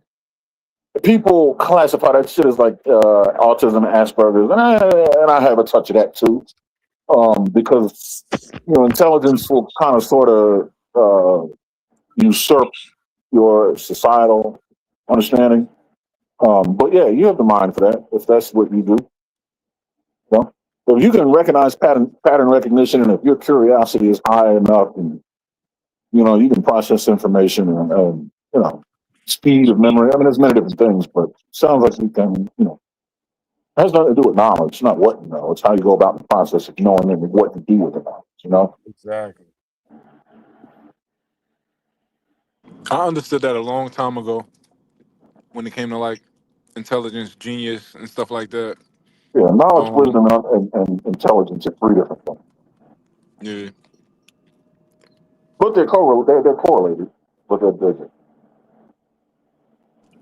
People classify that shit as like autism, Asperger's, and I have a touch of that too, because intelligence will kind of sort of usurp your societal understanding. But yeah, you have the mind for that if that's what you do. Well, if you can recognize pattern recognition, and if your curiosity is high enough, and you can process information, and speed of memory. I mean, there's many different things, but it sounds like you can. It has nothing to do with knowledge. It's not what you know. It's how you go about the process of knowing and what to do with the knowledge. Exactly. I understood that a long time ago when it came to like intelligence, genius, and stuff like that. Yeah, knowledge, Um, wisdom, and intelligence are three different things, yeah. but they're correlated. But they're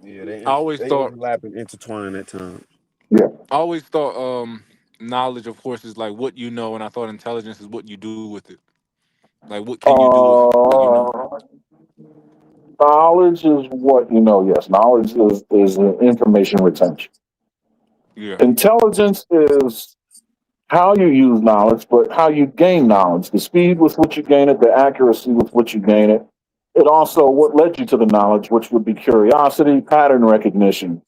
Yeah, I always they thought overlap and intertwine at times. yeah. I always thought knowledge, of course, is like what you know, and I thought intelligence is what you do with it. Like what can you do with what you know? Uh, Knowledge is what you know. Yes, knowledge is information retention. Yeah. Intelligence is how you use knowledge, but how you gain knowledge. The speed with which you gain it, the accuracy with which you gain it. It also what led you to the knowledge, which would be curiosity, pattern recognition.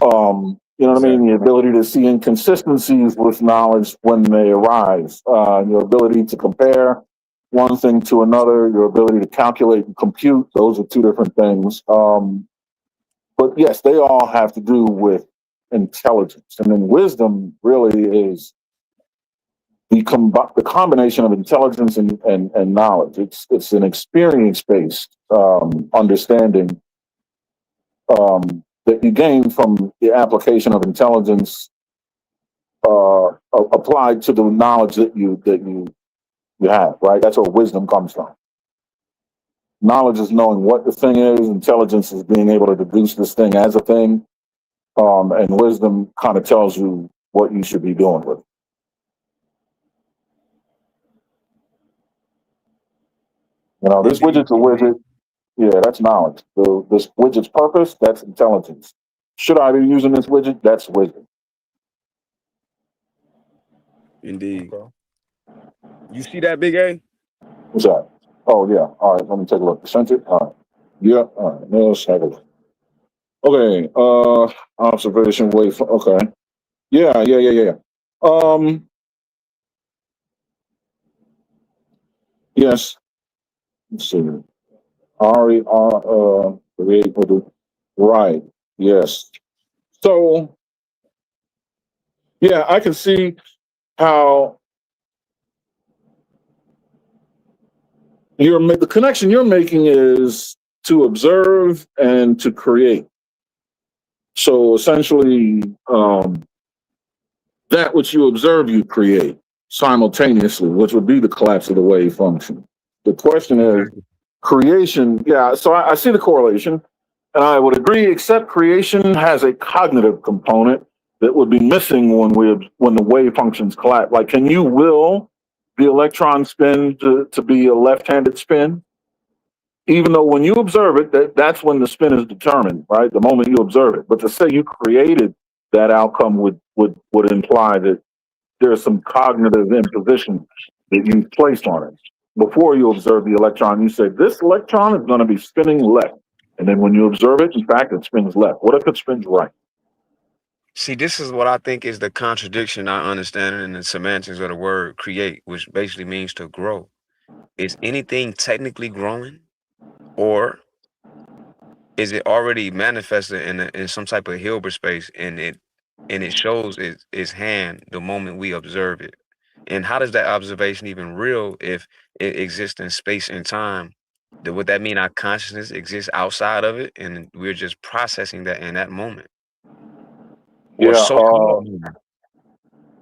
You know what I mean? The Exactly. ability to see inconsistencies with knowledge when they arise. Your ability to compare one thing to another. Your ability to calculate and compute. Those are two different things. But yes, they all have to do with intelligence. And then wisdom really is the combination of intelligence and knowledge. It's an experience-based understanding that you gain from the application of intelligence applied to the knowledge that you have, right? That's where wisdom comes from. Knowledge is knowing what the thing is. Intelligence is being able to deduce this thing as a thing. And wisdom kind of tells you what you should be doing with it. This Indeed, widget's a indeed, widget. Yeah, that's knowledge. This widget's purpose, that's intelligence. Should I be using this widget? That's wisdom. indeed. Okay. You see that, Big A? What's that? Oh, yeah. All right, let me take a look. Sent it? All right. Yeah, all right. Let's have a look. Okay, observation wave. Okay. Yeah. Yes. Let's see. Create, right. Yes. So, yeah, I can see how the connection you're making is to observe and to create. So essentially, that which you observe, you create simultaneously, which would be the collapse of the wave function. The question is Exactly. creation. Yeah, so I see the correlation, and I would agree. Except creation has a cognitive component that would be missing when the wave functions collapse. Like, can you will the electron spin to be a left-handed spin? Even though when you observe it, that's when the spin is determined, right? The moment you observe it. But to say you created that outcome would imply that there's some cognitive imposition that you placed on it. Before you observe the electron, you say, this electron is going to be spinning left. And then when you observe it, in fact, it spins left. What if it spins right? See, this is what I think is the contradiction, not understanding in the semantics of the word create, which basically means to grow. Is anything technically growing, or is it already manifested in some type of Hilbert space, and it shows its hand the moment we observe it? And how does that observation even real if it exists in space and time? Would that mean our consciousness exists outside of it, and we're just processing that in that moment, or Yeah. so-called?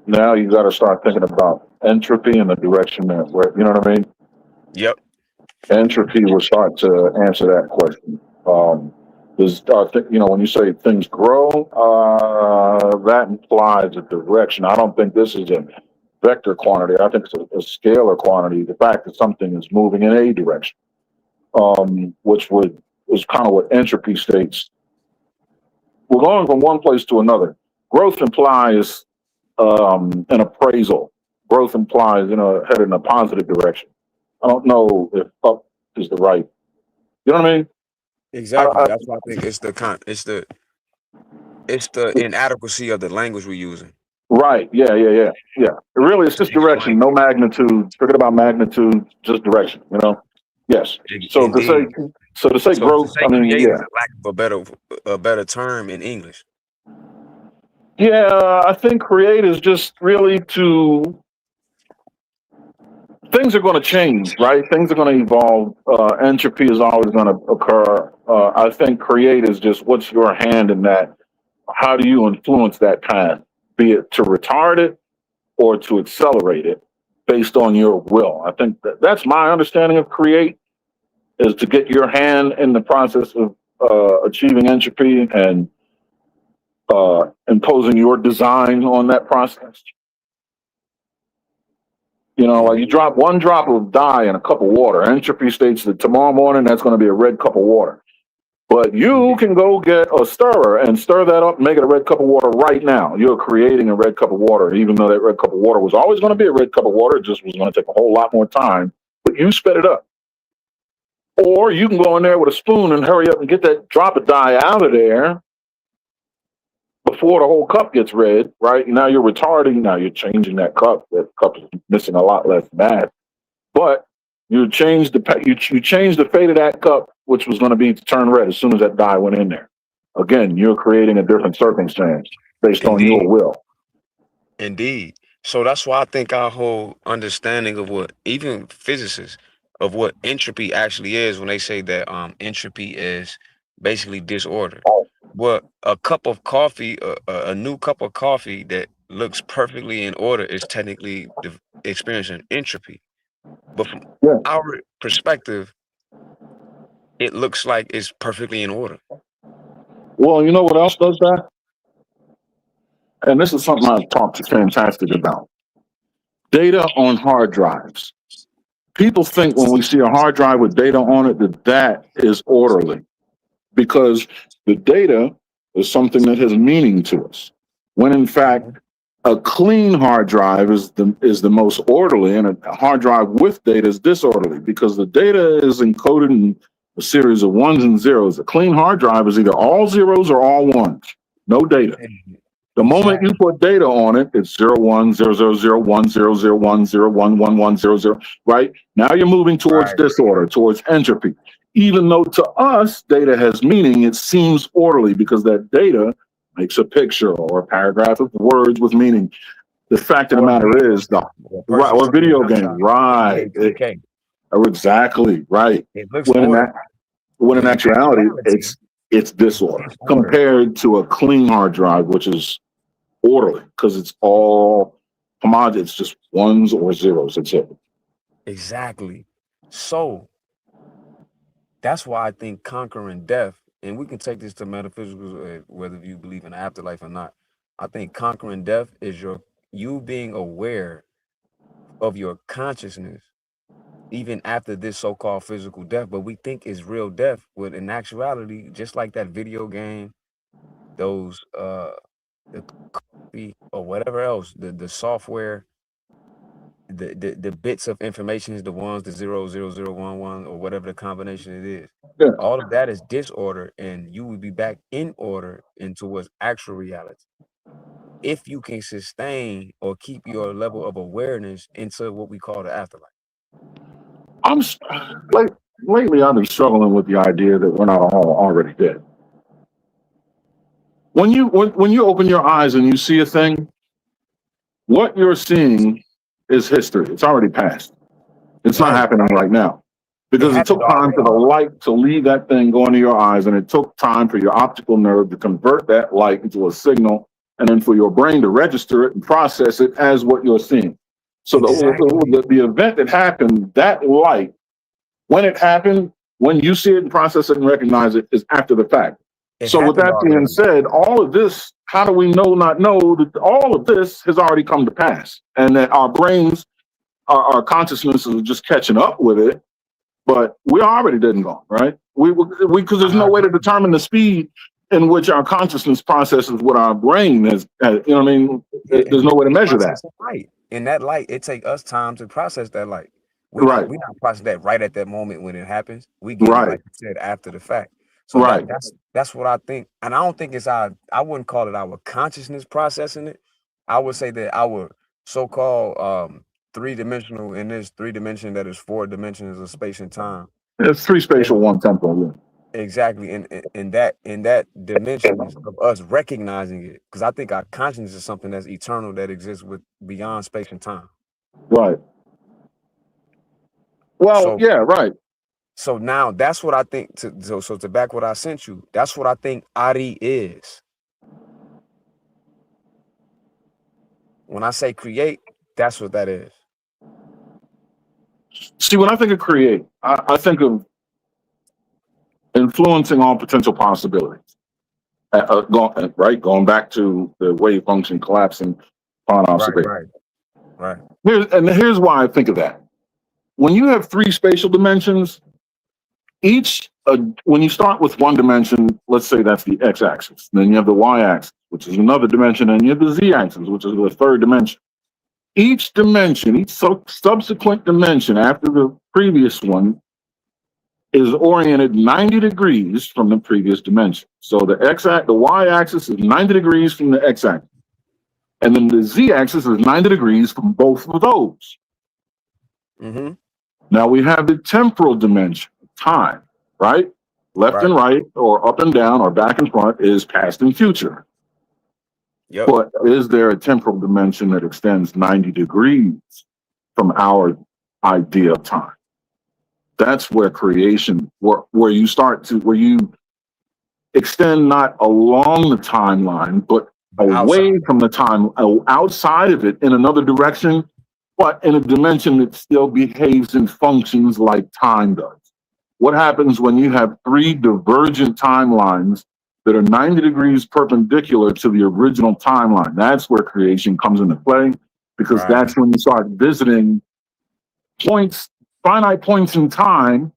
Now you got to start thinking about entropy and the direction that, you know what I mean? Yep. Entropy will start to answer that question. When you say things grow, that implies a direction. I don't think this is a vector quantity. I think it's a scalar quantity. The fact that something is moving in a direction, which is kind of what entropy states. We're going from one place to another. Growth implies an appraisal. Growth implies, headed in a positive direction. I don't know if up is the right. You know what I mean? Exactly. That's why I think it's the inadequacy of the language we're using. Right. Yeah. Really, it's just direction, no magnitude. Forget about magnitude, just direction. Yes. So Indeed. to say So to growth, say I mean, create yeah. is a lack of a better term in English. Yeah, I think create is just really things are going to change, right? Things are going to evolve. Entropy is always going to occur. I think create is just what's your hand in that? How do you influence that path, be it to retard it or to accelerate it based on your will? I think that's my understanding of create, is to get your hand in the process of achieving entropy and imposing your design on that process. Like you drop one drop of dye in a cup of water. Entropy states that tomorrow morning that's going to be a red cup of water. But you can go get a stirrer and stir that up and make it a red cup of water right now. You're creating a red cup of water, even though that red cup of water was always going to be a red cup of water. It just was going to take a whole lot more time. But you sped it up. Or you can go in there with a spoon and hurry up and get that drop of dye out of there before the whole cup gets red, right? Now you're retarding. Now you're changing that cup. That cup is missing a lot less mass. But you change the fate of that cup, which was going to be to turn red as soon as that dye went in there. Again, you're creating a different circumstance based on your will. Indeed. So that's why I think our whole understanding of what even physicists of what entropy actually is, when they say that entropy is basically disorder. But a cup of coffee, a new cup of coffee that looks perfectly in order is technically experiencing entropy. But from our perspective, it looks like it's perfectly in order. Well, you know what else does that? And this is something I've talked to Fantastic about. Data on hard drives. People think when we see a hard drive with data on it that is orderly, because the data is something that has meaning to us. When in fact, a clean hard drive is the most orderly, and a hard drive with data is disorderly because the data is encoded in a series of ones and zeros. A clean hard drive is either all zeros or all ones, no data. The moment you put data on it, it's 0, 1, 0, 0, 0, 1, 0, 0, 1, 0, 1, 1, 1, 0, 0, right? Now you're moving towards disorder, towards entropy. Even though to us, data has meaning, it seems orderly because that data makes a picture or a paragraph of words with meaning. The fact of the matter is, or video game, right? Exactly, right. When in actuality, it's disorder compared to a clean hard drive, which is orderly because it's all homogeneous. It's just ones or zeros. That's it. Exactly. So that's why I think conquering death, and we can take this to metaphysical, whether you believe in afterlife or not. I think conquering death is you being aware of your consciousness even after this so-called physical death, but we think it's real death, when in actuality, just like that video game, those the coffee or whatever else, the software, the bits of information is the ones, the 0, 0, 0, 1, 1, or whatever the combination it is. Yeah. All of that is disorder, and you would be back in order into what's actual reality. if you can sustain or keep your level of awareness into what we call the afterlife. Like lately, I've been struggling with the idea that we're not all already dead. When you open your eyes and you see a thing, what you're seeing is history. It's already passed. It's not happening right now. Because it took time for the light to leave that thing going to your eyes, and it took time for your optical nerve to convert that light into a signal, and then for your brain to register it and process it as what you're seeing. So the event that happened, that light, when it happened, when you see it and process it and recognize it, is after the fact. So with that being said, all of this, how do we not know that all of this has already come to pass, and that our brains, our consciousness is just catching up with it? But we already didn't go, right? We because there's no way to determine the speed in which our consciousness processes what our brain is. You know what I mean? There's no way to measure that. Right. In that light, it takes us time to process that light. We Right. not process that right at that moment when it happens. We get it, like you said, after the fact. So that's what I think. And I don't think it's I wouldn't call it our consciousness processing it. I would say that our so-called three-dimensional, in this 3 dimension that is 4 dimensions of space and time. It's 3 spatial, 1 temporal. Yeah. Exactly. In that dimension of us recognizing it. Because I think our consciousness is something that's eternal, that exists with beyond space and time. Right. Well, yeah, right. So now that's what I think so to back what I sent you, that's what I think Ari is. When I say create, that's what that is. See, when I think of create, I think of influencing all potential possibilities. Going back to the wave function collapsing upon observation. Right. Here's why I think of that. When you have 3 spatial dimensions, when you start with 1 dimension, let's say that's the x-axis. Then you have the y-axis, which is another dimension, and you have the z-axis, which is the 3rd dimension. Each dimension, each subsequent dimension after the previous one is oriented 90 degrees from the previous dimension. So the y-axis is 90 degrees from the x-axis. And then the z-axis is 90 degrees from both of those. Mm-hmm. Now we have the temporal dimension, time, right? Left and right, or up and down, or back and front is past and future. Yep. But is there a temporal dimension that extends 90 degrees from our idea of time? That's where creation, where you extend not along the timeline, but away from the time, outside of it in another direction, but in a dimension that still behaves and functions like time does. What happens when you have 3 divergent timelines that are 90 degrees perpendicular to the original timeline? That's where creation comes into play, because that's when you start visiting finite points in time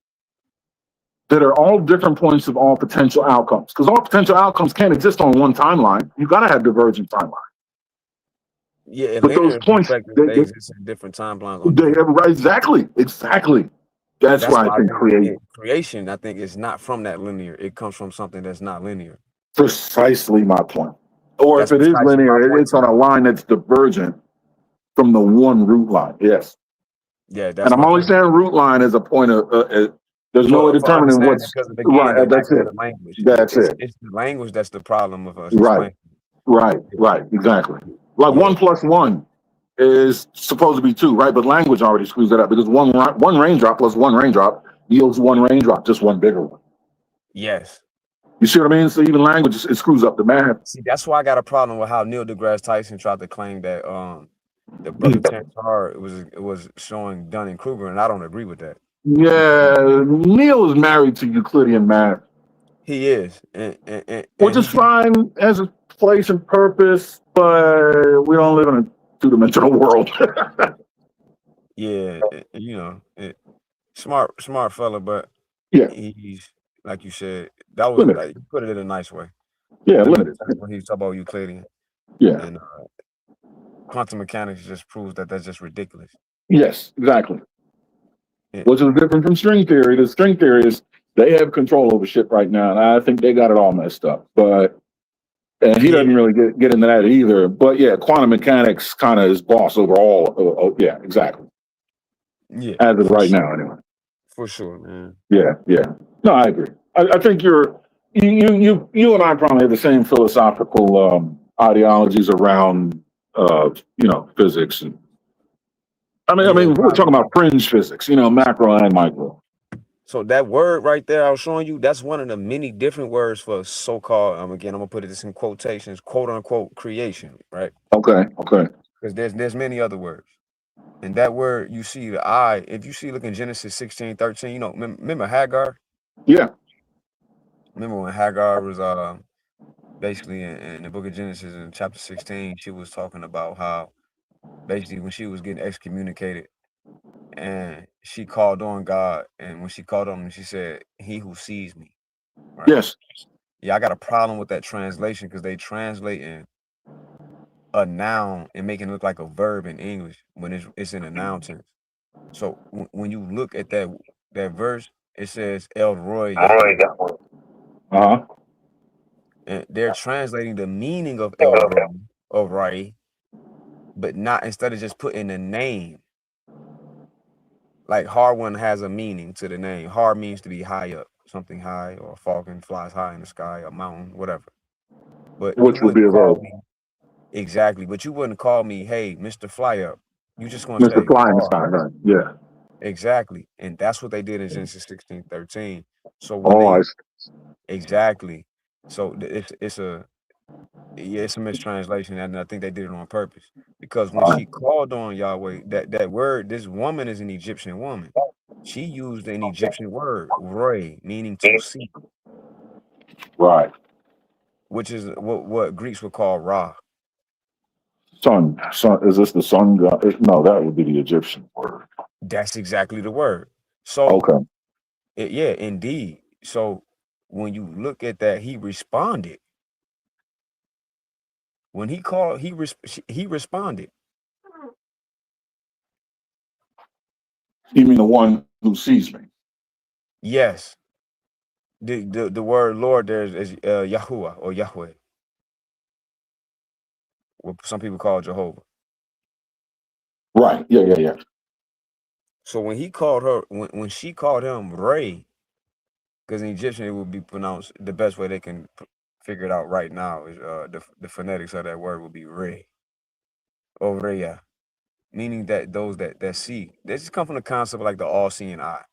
that are all different points of all potential outcomes. Because all potential outcomes can't exist on one timeline. You've got to have divergent timelines. Yeah, but those points, they exist in different timelines. Exactly. That's why I think creation, I think, is not from that linear. It comes from something that's not linear. Precisely my point. Or if it is linear, it's on a line that's divergent from the one root line. Yes. Yeah, that's. And I'm only saying root line as a point of. There's no way determining what's right. That's it. That's it. It's the language that's the problem of us. Right. Exactly. Like 1 + 1 is supposed to be 2, right? But language already screws that up, because one raindrop plus 1 raindrop yields 1 raindrop, just one bigger one. Yes. You see what I mean? So even language, it screws up the math. See, that's why I got a problem with how Neil deGrasse Tyson tried to claim that the brother Terrence Howard was showing Dunning-Kruger, and I don't agree with that. Yeah, Neil is married to Euclidean math. He is, which is fine as a place and purpose, but we don't live in a 2-dimensional world. Yeah, smart fella, but yeah, he's, like you said, that was like, you put it in a nice way. Yeah, limited. When he talked about Euclidean. Yeah, and quantum mechanics just proves that that's just ridiculous. Yes, exactly. Yeah. Which is different from string theory. The string theory is they have control over shit right now, and I think they got it all messed up. But And he doesn't really get into that either. But yeah, quantum mechanics kind of is boss over all. Yeah, exactly. Yeah, As of for right sure. now, anyway. For sure, man. Yeah. No, I agree. I think you and I probably have the same philosophical ideologies around physics. And I Yeah, mean, we're right. talking about fringe physics, macro and micro. So that word right there I was showing you, that's one of the many different words for so-called, again, I'm gonna put this in quotations, quote unquote creation, right? Okay. Because there's many other words. And that word, you see the I, if you see, look in Genesis 16:13, remember Hagar? Yeah. Remember when Hagar was basically in the book of Genesis in chapter 16, she was talking about how basically when she was getting excommunicated and she called on God, and when she called on him, she said, "He who sees me." Right? Yes. Yeah, I got a problem with that translation because they translating a noun and making it look like a verb in English when it's in a noun tense. So when you look at that verse, it says El Roy Yahweh. Uh-huh. And they're translating the meaning of El Roy, of Rai, but not, instead of just putting a name. Like Harwin has a meaning to the name. Har means to be high up, something high, or a falcon flies high in the sky, a mountain, whatever. But you Which would be wouldn't a call verb. me exactly. But you wouldn't call me, "Hey, Mr. Fly Up." You just gonna Mr. say Fly in the Har. sky, right? Yeah. Exactly, and that's what they did in Genesis 16:13. So when Oh, I they see. exactly, so it's a mistranslation, and I think they did it on purpose because when she called on Yahweh, that word, this woman is an Egyptian woman. She used an Egyptian word, roy, meaning to see, Right. which is what Greeks would call ra. Sun. Is this the sun god? No, that would be the Egyptian word. That's exactly the word. So, Okay. yeah, indeed. So when you look at that, he responded. When he called, he responded. You mean the one who sees me? Yes. The word Lord there is Yahuwah or Yahweh, what some people call Jehovah. Right. Yeah. So when he called her, when she called him Ray, because in Egyptian it would be pronounced, the best way they can figure it out right now is the phonetics of that word would be Ray or Reya, meaning that those that see. This just come from the concept of like the all-seeing eye.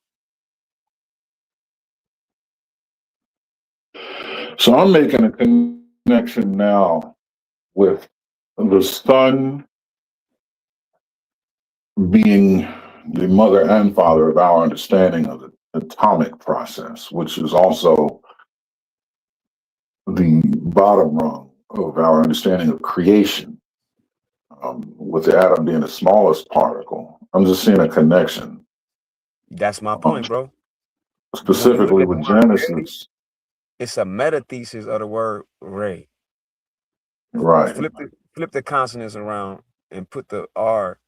So I'm making a connection now with the sun being the mother and father of our understanding of the atomic process, which is also the bottom rung of our understanding of creation, with the atom being the smallest particle. I'm just seeing a connection, That's my point, bro. When you look specifically at the with word Ray, Genesis. it's a meta thesis of the word Ray. Right. Flip the consonants around and put the R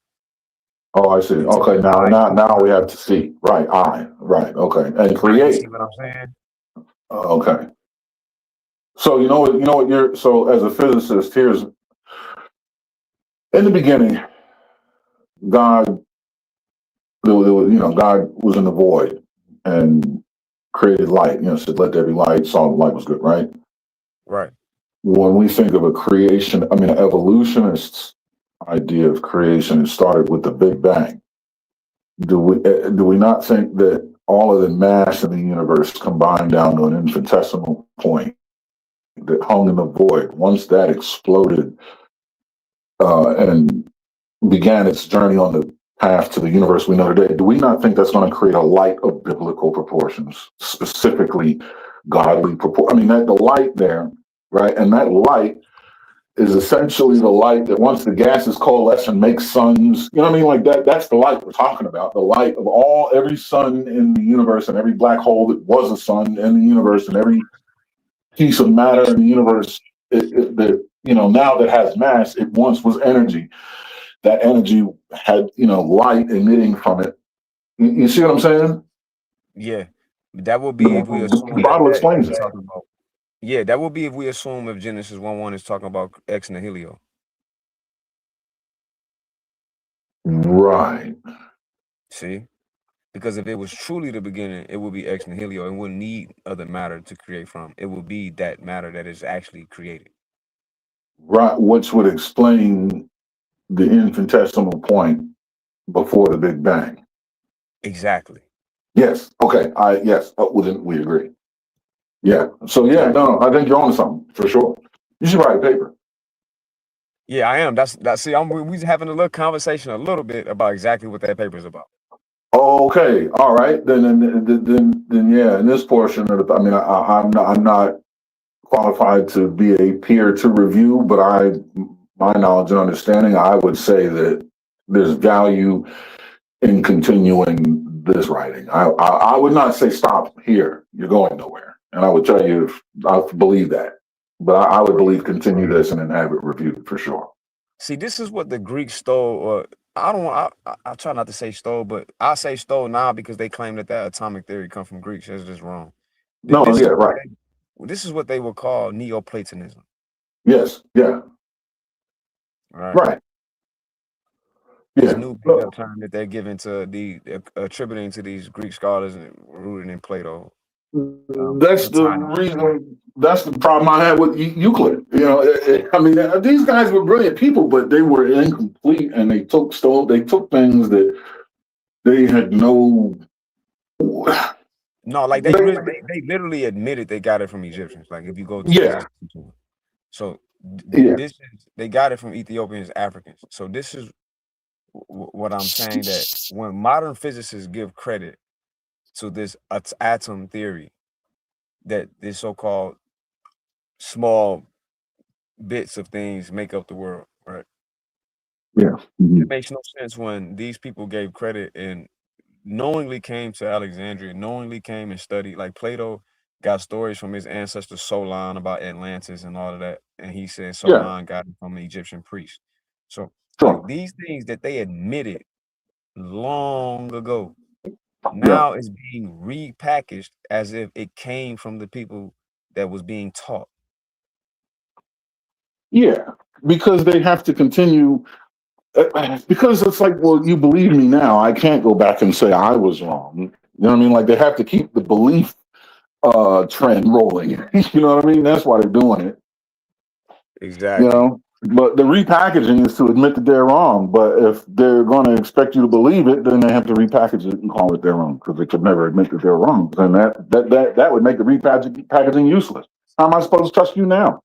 Oh, I see. into Okay, the now I. now we have to see. Right, I. Right. Okay, and You create. see what I'm saying? Okay. So you know what you're. So as a physicist, here's in the beginning, God, God was in the void and created light. Said, "Let there be light." Saw the light was good. Right. Right. When we think of a creation, I mean, an evolutionist's idea of creation, it started with the Big Bang. Do we not think that all of the mass in the universe combined down to an infinitesimal point that hung in the void, once that exploded and began its journey on the path to the universe we know today, do we not think that's going to create a light of biblical proportions, specifically godly proportions? I mean, that the light there, right? And that light is essentially the light that once the gases coalesce and make suns, you know what I mean? Like that's the light we're talking about. The light of every sun in the universe and every black hole that was a sun in the universe and every piece of matter in the universe that, now that has mass, it once was energy. That energy had, light emitting from it. You see what I'm saying? Yeah. That would be if we The assume Bible that explains you're it. talking about. Yeah, that would be if we assume if Genesis 1:1 is talking about ex nihilo. Right. See? Because if it was truly the beginning, it would be ex nihilo. It wouldn't need other matter to create from. It would be that matter that is actually created. Right. Which would explain the infinitesimal point before the Big Bang. Exactly. Yes. Okay. Yes. We agree. Yeah. So yeah, So no, I think you're on something for sure. You should write a paper. yeah, I am. That's see, we having a little conversation a little bit about exactly what that paper is about. Okay. All right. Then yeah. In this portion of I'm not qualified to be a peer to review, but my knowledge and understanding, I would say that there's value in continuing this writing. I would not say stop here. You're going nowhere, and I would tell you I believe that, but I would believe continue this and then have it reviewed for sure. See, this is what the Greeks stole, or I don't want. I try not to say stole, but I say stole now because they claim that atomic theory come from Greeks. That's just wrong. No, This yeah, is right. this is what they would call Neoplatonism. Yes, yeah, right. This Yeah. new made up term that they're giving to attributing to these Greek scholars and rooted in Plato. That's the reason. That's the problem I had with Euclid. I mean, these guys were brilliant people, but they were incomplete, and they took things that they had no. No, like they literally admitted they got it from Egyptians. Like if you go to Yeah. So Yeah. this is they got it from Ethiopians, Africans. So this is what I'm saying, that when modern physicists give credit to this atom theory, that this so-called small bits of things make up the world, right? Yeah. It makes no sense when these people gave credit and knowingly came to Alexandria, knowingly came and studied. Like Plato got stories from his ancestor Solon about Atlantis and all of that, and he said Solon got it from the Egyptian priest. So like these things that they admitted long ago now is being repackaged as if it came from the people that was being taught. Yeah, because they have to continue. Because it's like, well, you believe me now. I can't go back and say I was wrong. You know what I mean? Like they have to keep the belief trend rolling. You know what I mean? That's why they're doing it. Exactly. But the repackaging is to admit that they're wrong. But if they're going to expect you to believe it, then they have to repackage it and call it their own, because they could never admit that they're wrong. And that would make the repackaging useless. How am I supposed to trust you now?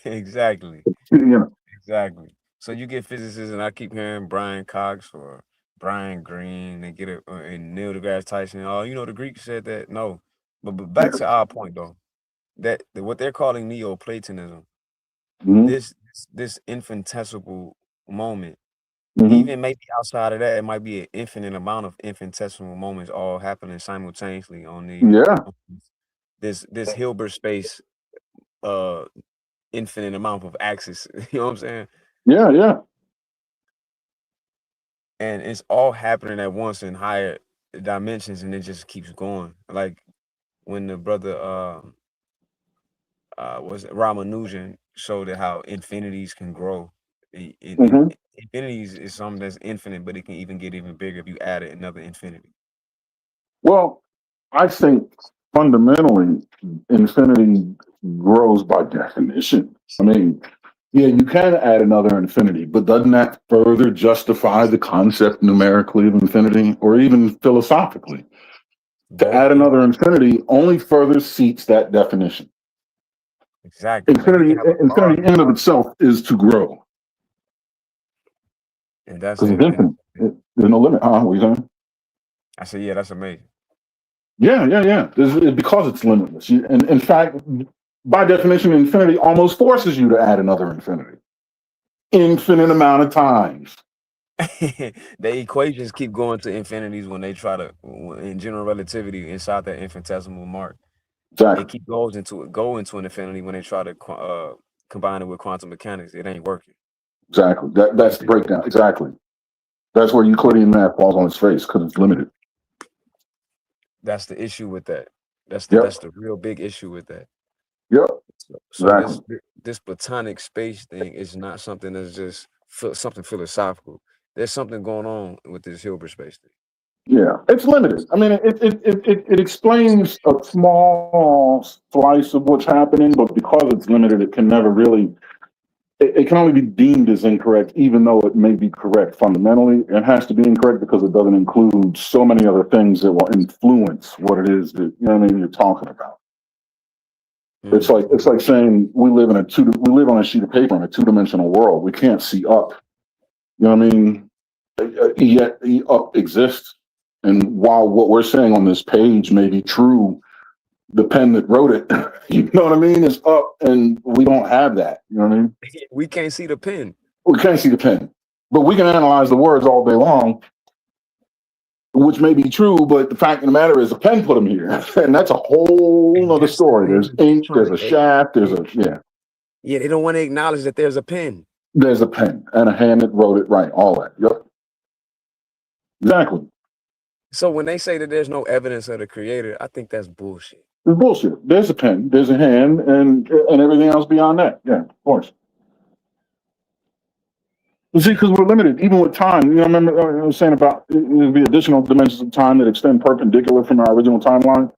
Exactly. Exactly. So you get physicists, and I keep hearing Brian Cox or Brian Greene. They get it, and Neil deGrasse Tyson. Oh, the Greeks said that. No, but back to our point though, that what they're calling Neoplatonism, this infinitesimal moment, even maybe outside of that, it might be an infinite amount of infinitesimal moments all happening simultaneously on this Hilbert space, infinite amount of axis. You know what I'm saying? Yeah. And it's all happening at once in higher dimensions, and it just keeps going. Like when the brother was Ramanujan showed it, how infinities can grow. Infinities is something that's infinite, but it can even get even bigger if you add another infinity. Well, I think fundamentally, infinity grows by definition. I mean, yeah, you can add another infinity, but doesn't that further justify the concept numerically of infinity, or even philosophically? To add another infinity only further seats that definition. Exactly. Infinity in and of itself is to grow. And that's because it's infinite. There's no limit. What are you saying? I said, yeah, that's amazing. Yeah. Because it's limitless. And in fact, by definition, infinity almost forces you to add another infinity. Infinite amount of times. The equations keep going to infinities when they try to, in general relativity, inside that infinitesimal mark. Exactly. It keep go into an infinity when they try to combine it with quantum mechanics. It ain't working. Exactly. That's the breakdown. Exactly. That's where Euclidean math falls on its face, because it's limited. That's the issue with that. That's the real big issue with that. Yep. So Exactly. this platonic space thing is not something that's just something philosophical. There's something going on with this Hilbert space thing. Yeah, it's limited. I mean, it explains a small slice of what's happening, but because it's limited, it can never really. It can only be deemed as incorrect, even though it may be correct fundamentally. It has to be incorrect because it doesn't include so many other things that will influence what it is that you're talking about. It's like saying we live on a sheet of paper in a two-dimensional world. We can't see up. You know what I mean? Yet up exists. And while what we're saying on this page may be true, the pen that wrote it, you know what I mean, is up, and we don't have that. You know what I mean? We can't see the pen. We can't see the pen, but we can analyze the words all day long, which may be true. But the fact of the matter is, a pen put them here, and that's a whole other story. There's ink, there's a shaft, Yeah, they don't want to acknowledge that there's a pen. There's a pen and a hand that wrote it, right? All that. Yep. Exactly. So when they say that there's no evidence of the creator, I think that's bullshit. It's bullshit. There's a pen, there's a hand, and everything else beyond that. Yeah, of course. You see, because we're limited, even with time. Remember I was saying about there'll be additional dimensions of time that extend perpendicular from our original timeline.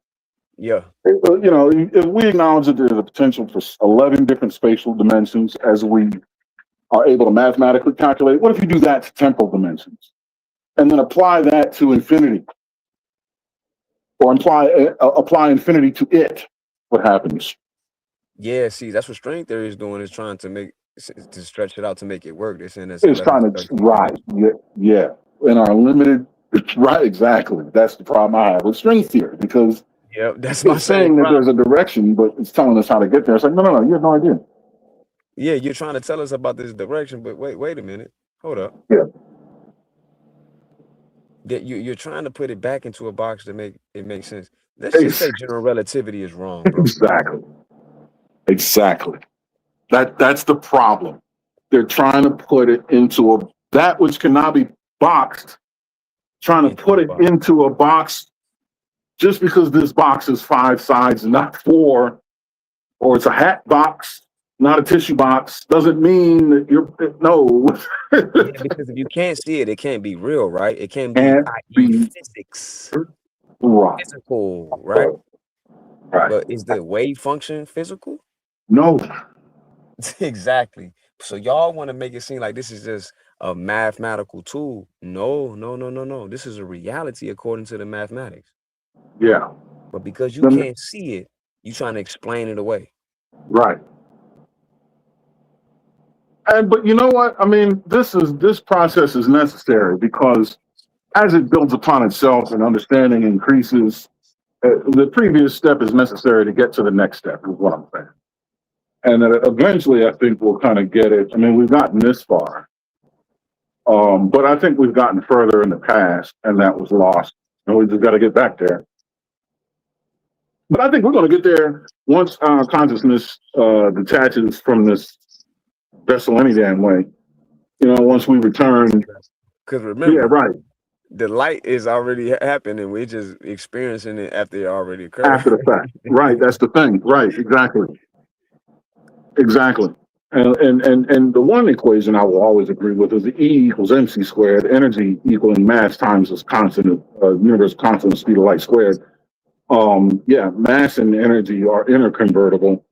Yeah. If we acknowledge that there's a potential for 11 different spatial dimensions as we are able to mathematically calculate, what if you do that to temporal dimensions? And then apply that to infinity, or apply infinity to it. What happens? Yeah, see, that's what string theory is doing, is trying to stretch it out to make it work. They're saying It's trying to right, yeah. In our limited, right, exactly. That's the problem I have with string theory, because that's my saying that there's a direction, but it's telling us how to get there. It's like, no, you have no idea. Yeah, you're trying to tell us about this direction, but wait a minute, hold up. Yeah. That you're trying to put it back into a box to make it make sense. Let's just say general relativity is wrong, bro. Exactly. That's the problem. They're trying to put it into that which cannot be boxed. Trying to put it into a box just because this box is 5 sides and not 4, or it's a hat box, not a tissue box, doesn't mean that no. Because if you can't see it, it can't be real, right? It can't be physics. Right. Physical, right? Right. But is the wave function physical? No. Exactly. So y'all want to make it seem like this is just a mathematical tool. No. This is a reality according to the mathematics. Yeah. But because you can't see it, you're trying to explain it away. Right. But you know what? I mean, this process is necessary, because as it builds upon itself and understanding increases, the previous step is necessary to get to the next step, is what I'm saying. And eventually, I think we'll kind of get it. I mean, we've gotten this far, but I think we've gotten further in the past, and that was lost. And we just got to get back there. But I think we're going to get there once consciousness detaches from this vessel any damn way. Once we return. Because remember, yeah, right. The light is already happening. We're just experiencing it after it already occurred. After the fact, right? That's the thing, right? Exactly. And the one equation I will always agree with is the E equals mc squared, energy equaling mass times this constant, universal constant speed of light squared. Mass and energy are interconvertible.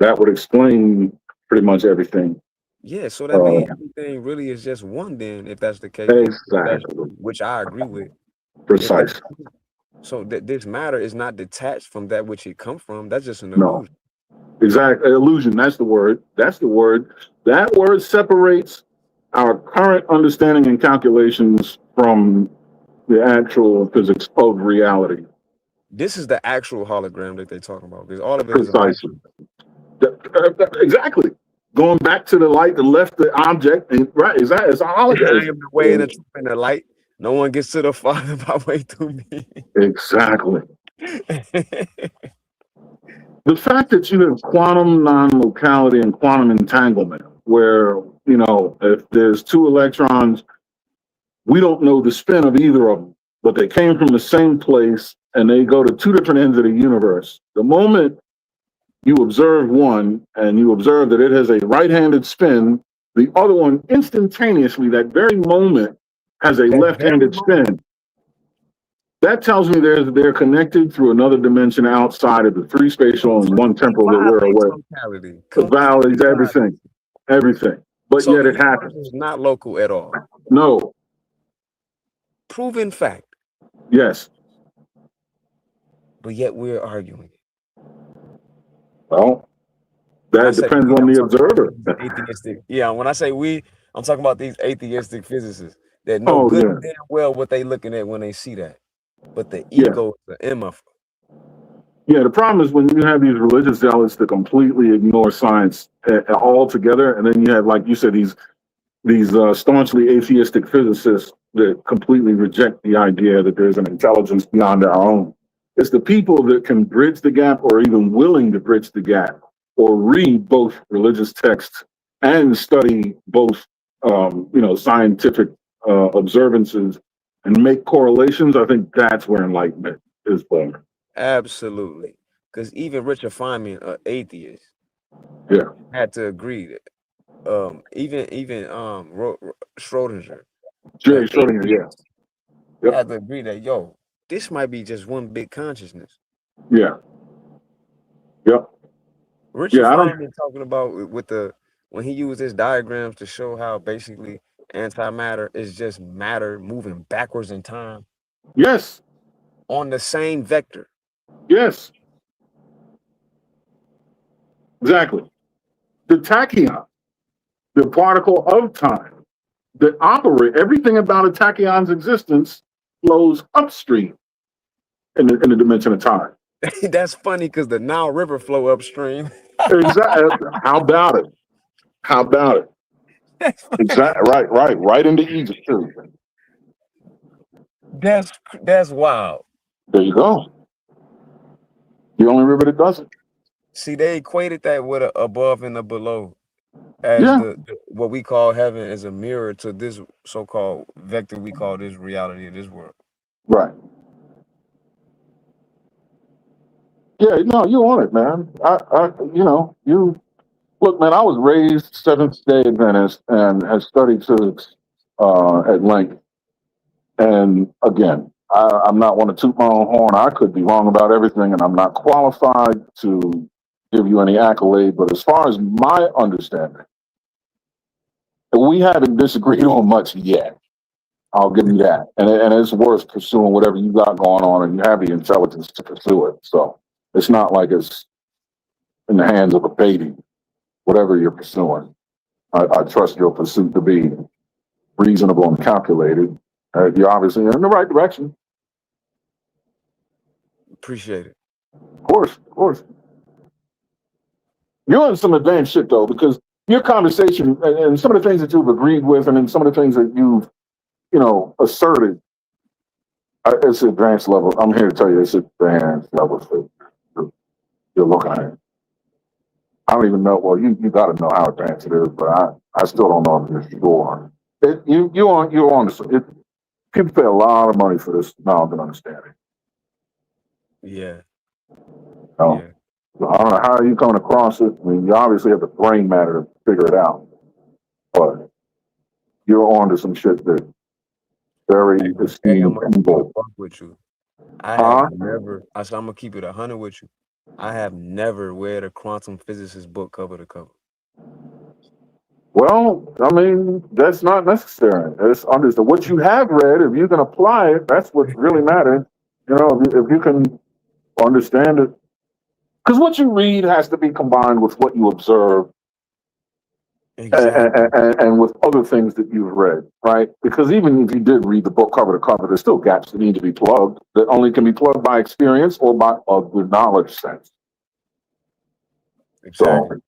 That would explain pretty much everything. Yeah, so that means everything really is just one then, if that's the case. Exactly. Which I agree with. Precisely. So this matter is not detached from that which it comes from. That's just an illusion. Exactly. Illusion. That's the word. That word separates our current understanding and calculations from the actual physics of reality. This is the actual hologram that they're talking about, because all of it precisely. Exactly. Going back to the light that left the object, and right, it's a hologram. I am the way in the light. No one gets to the Father by way through me. Exactly. The fact that you have quantum non-locality and quantum entanglement, where, if there's 2 electrons, we don't know the spin of either of them, but they came from the same place and they go to 2 different ends of the universe. The moment you observe one and you observe that it has a right-handed spin, the other one instantaneously, that very moment, has a left-handed spin. That tells me they're connected through another dimension outside of the three spatial and one temporal that we're aware of. The valleys, everything. But So yet the it happens. universe is not local at all. No. Proven fact. Yes. But yet we're arguing. Well, that depends we, on the observer. Atheistic. Yeah, when I say we, I'm talking about these atheistic physicists that know good and damn well what they looking at when they see that. But the ego is the MF. Yeah, the problem is when you have these religious zealots that completely ignore science altogether, and then you have, like you said, these staunchly atheistic physicists that completely reject the idea that there's an intelligence beyond our own. It's the people that can bridge the gap or even willing to bridge the gap or read both religious texts and study both, scientific observances and make correlations. I think that's where enlightenment is born. Absolutely. Because even Richard Feynman, an atheist, had to agree that even Schrodinger, Schrodinger, had to agree that this might be just one big consciousness. Yeah. Yep. Richard Feynman talking about when he used his diagrams to show how basically antimatter is just matter moving backwards in time. Yes. On the same vector. Yes. Exactly. The tachyon, the particle of time that operate, everything about a tachyon's existence flows upstream in the dimension of time. That's funny because the Nile River flow upstream. Exactly. How about it? How about it? Exactly. Right into Egypt too. That's wild. There you go. The only river that does it. See, they equated that with a above and a below, as what we call heaven is a mirror to this so-called vector we call this reality of this world. Right. Yeah, no, you on it, man. You look, man. I was raised Seventh-day Adventist and have studied physics at length. And again, I'm not one to toot my own horn. I could be wrong about everything, and I'm not qualified to give you any accolade. But as far as my understanding, we haven't disagreed on much yet. I'll give you that. And it's worth pursuing whatever you got going on, and you have the intelligence to pursue it. So it's not like it's in the hands of a baby, whatever you're pursuing. I trust your pursuit to be reasonable and calculated. You're obviously in the right direction. Appreciate it. Of course. You're in some advanced shit, though, because your conversation and some of the things that you've agreed with and then some of the things that you've, asserted, it's advanced level. I'm here to tell you it's advanced level. So you're looking at it. I don't even know. Well, you got to know how advanced it is, but I still don't know if you're sure. You're on this. People pay a lot of money for this knowledge and understanding. Yeah. So, I don't know how you coming across it. I mean, you obviously have the brain matter to figure it out, but you're on to some shit that very esteemed people. With you. I have never. I'm gonna keep it 100 with you. I have never read a quantum physicist book cover to cover. Well, I mean, that's not necessary. It's understood. What you have read, if you can apply it, that's what really matters. If you can understand it. Because what you read has to be combined with what you observe. Exactly. And with other things that you've read, right? Because even if you did read the book cover to cover, there's still gaps that need to be plugged that only can be plugged by experience or by other knowledge sense. Exactly.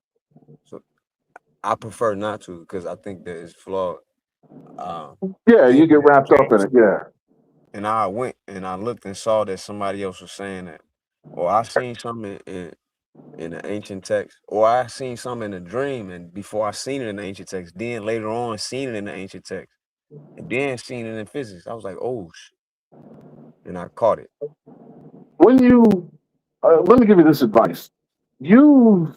So I prefer not to because I think that it's flawed. You get wrapped up in it, yeah. And I went and I looked and saw that somebody else was saying that, or I seen something in the ancient text, or I seen something in a dream, and before I seen it in the ancient text, then later on seen it in the ancient text, and then seen it in physics. I was like, oh, and I caught it. When you, let me give you this advice. use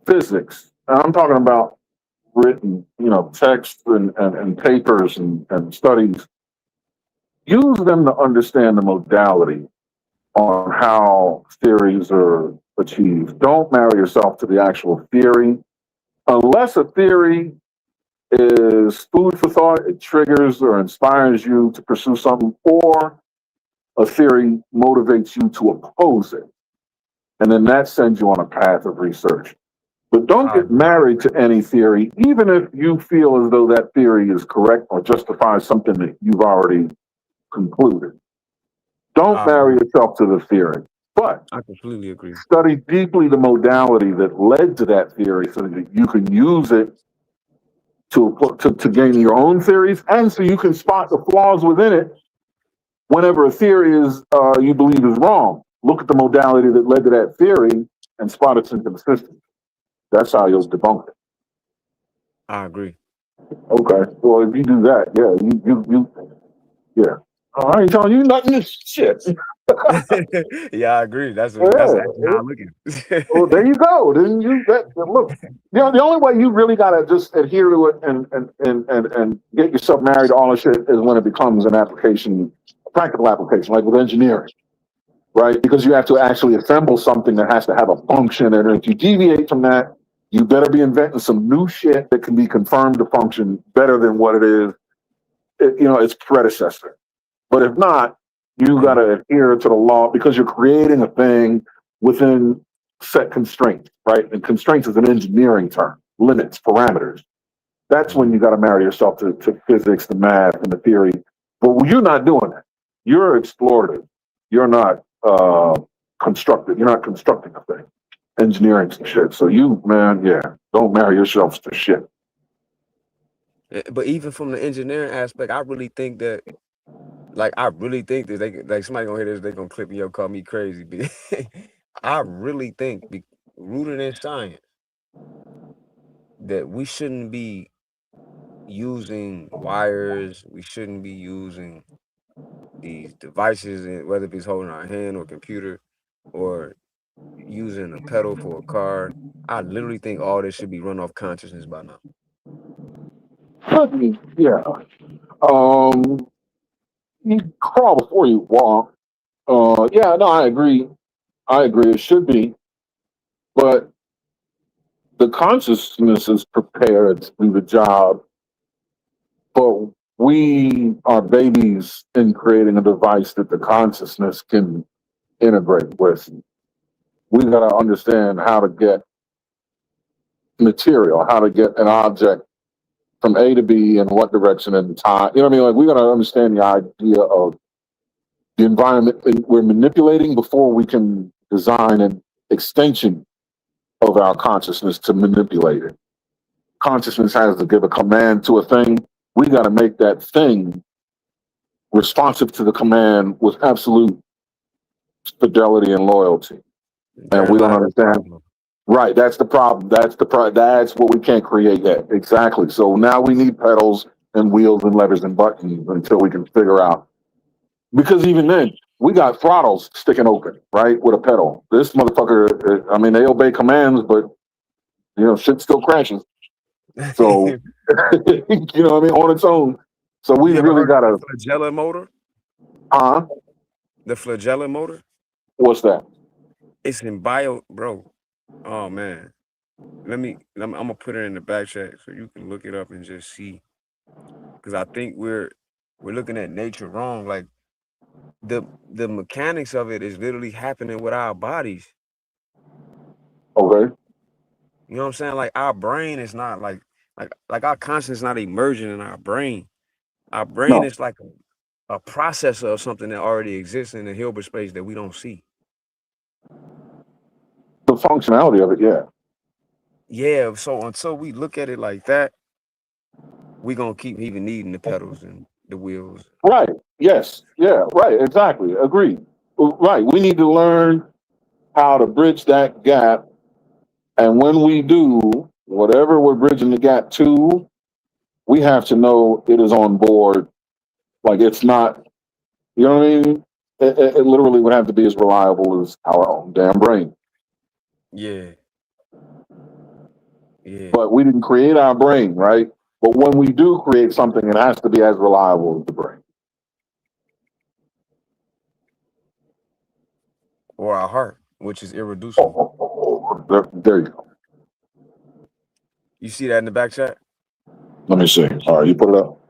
physics. And I'm talking about written, text and papers and studies. Use them to understand the modality on how theories are achieved. Don't marry yourself to the actual theory. Unless a theory is food for thought, it triggers or inspires you to pursue something, or a theory motivates you to oppose it. And then that sends you on a path of research. But don't I get agree. married to any theory, even if you feel as though that theory is correct or justifies something that you've already concluded. Don't I marry agree. yourself to the theory, but I completely agree. study deeply the modality that led to that theory so that you can use it to gain your own theories, and so you can spot the flaws within it whenever a theory is you believe is wrong. Look at the modality that led to that theory and spot its inconsistency. That's how you'll debunk it. I agree. Okay. Well, if you do that, yeah. I ain't telling you nothing. Shit. Yeah, I agree. That's actually Yeah. how I look at it. Well, there you go. Then look. The only way you really gotta just adhere to it and get yourself married to all this shit is when it becomes an application, a practical application, like with engineering, right? Because you have to actually assemble something that has to have a function, and if you deviate from that, you better be inventing some new shit that can be confirmed to function better than what it is, its predecessor. But if not, you got Mhm. to adhere to the law because you're creating a thing within set constraints, right? And constraints is an engineering term, limits, parameters. That's when Mhm. you got to marry yourself to physics, the math, and the theory. But you're not doing that. You're explorative. You're not constructive. You're not constructing a thing, engineering some shit. So don't marry yourself to shit. But even from the engineering aspect, I really think that, they somebody gonna hear this, they gonna clip me up, call me crazy. But I really think, rooted in science, that we shouldn't be using wires. We shouldn't be using these devices, whether it's holding our hand or computer or using a pedal for a car. I literally think all this should be run off consciousness by now. Yeah. Um, you crawl before you walk. Yeah, no, I agree. I agree. It should be, but the consciousness is prepared to do the job. But we are babies in creating a device that the consciousness can integrate with. We got to understand how to get material, how to get an object from A to B in what direction and time. You know what I mean? Like we got to understand the idea of the environment we're manipulating before we can design an extension of our consciousness to manipulate it. Consciousness has to give a command to a thing. We got to make that thing responsive to the command with absolute fidelity and loyalty. And we Therein don't lies the understand. problem. Right, that's the problem. That's what we can't create yet. Exactly. So now we need pedals and wheels and levers and buttons until we can figure out. Because even then, we got throttles sticking open, right, with a pedal. This motherfucker, I mean, they obey commands, but shit still crashes. So, you know what I mean, on its own. So we You ever really heard of gotta, the flagella motor? huh? The flagella motor? What's that? It's in bro. Oh man. I'm gonna put it in the back chat so you can look it up and just see. Because I think we're looking at nature wrong. Like the mechanics of it is literally happening with our bodies. Okay. You know what I'm saying? Like our brain is not like our consciousness is not emerging in our brain. Our brain No, is like a processor of something that already exists in the Hilbert space that we don't see. the functionality of it, yeah. Yeah, so until we look at it like that, we're gonna keep even needing the pedals and the wheels. Right. Yes. Yeah. Right. Exactly. Agreed. Right. We need to learn how to bridge that gap. And when we do, whatever we're bridging the gap to, we have to know it is on board. Like it's not, you know what I mean? It literally would have to be as reliable as our own damn brain. Yeah. Yeah. But we didn't create our brain, right? But when we do create something, it has to be as reliable as the brain. Or our heart, which is irreducible. There you go. You see that in the back chat? Let me see. All right, you put it up.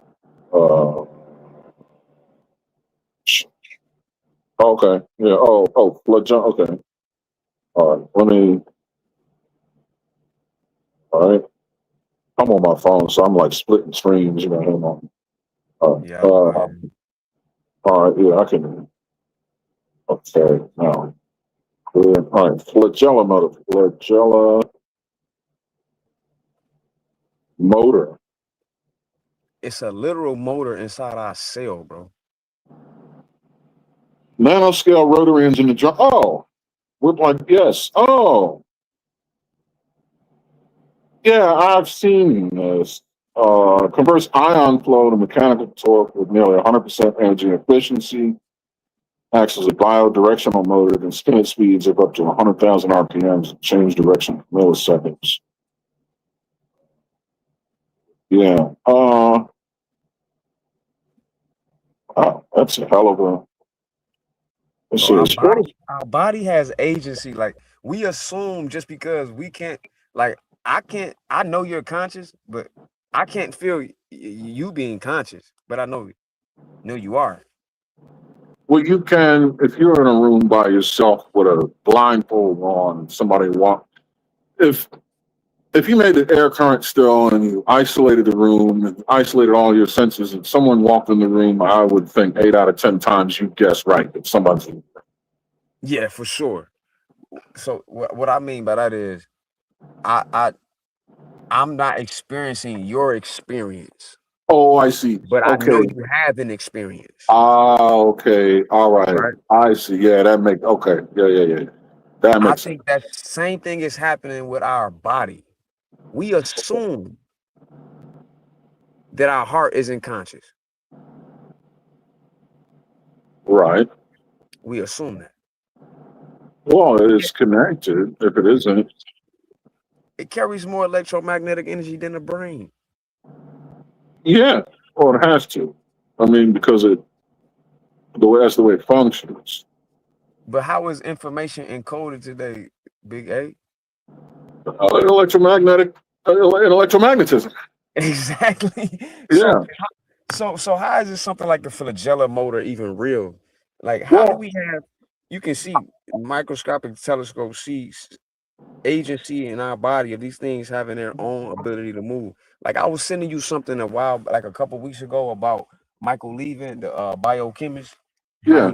Okay. Yeah. Oh, flagella. Okay. All right. Let me. All right. I'm on my phone, so I'm like splitting screens. You know. Hang on. Yeah. All right. Yeah, I can. Okay. Now. All right. Flagella motor. Flagella motor. It's a literal motor inside our cell, bro. Nanoscale rotary engine. Oh, we're like yes. Oh, yeah. I've seen this. Converts ion flow to mechanical torque with nearly 100% energy efficiency. Acts as a bidirectional motor that can spin at speeds of up to 100,000 RPMs and change direction in milliseconds. Yeah. That's a hell of a. Bro, our body has agency. Like we assume just because we can't, like I know you're conscious, but I can't feel you being conscious. But I know you are. Well, you can if you're in a room by yourself with a blindfold on. Somebody walk. If you made the air current still and you isolated the room and isolated all your senses, and someone walked in the room, I would think 8 out of 10 times you guess right that somebody's. Yeah, for sure. So what I mean by that is, I'm not experiencing your experience. Oh, I see. But I know Okay. you have an experience. Okay. All right. I see. Yeah, that makes okay. Yeah. That makes sense. I think that same thing is happening with our body. We assume that our heart isn't conscious. Right. We assume that. Well, it's connected. If it isn't, it carries more electromagnetic energy than the brain. Yeah. Well, it has to. I mean, because that's the way it functions. But how is information encoded today, Big A? Electromagnetism. Exactly. Yeah. So how is this something like the flagella motor even real? Like, how do we have? You can see microscopic telescope sees agency in our body of these things having their own ability to move. Like I was sending you something like a couple weeks ago about Michael Levin, the biochemist. Yeah.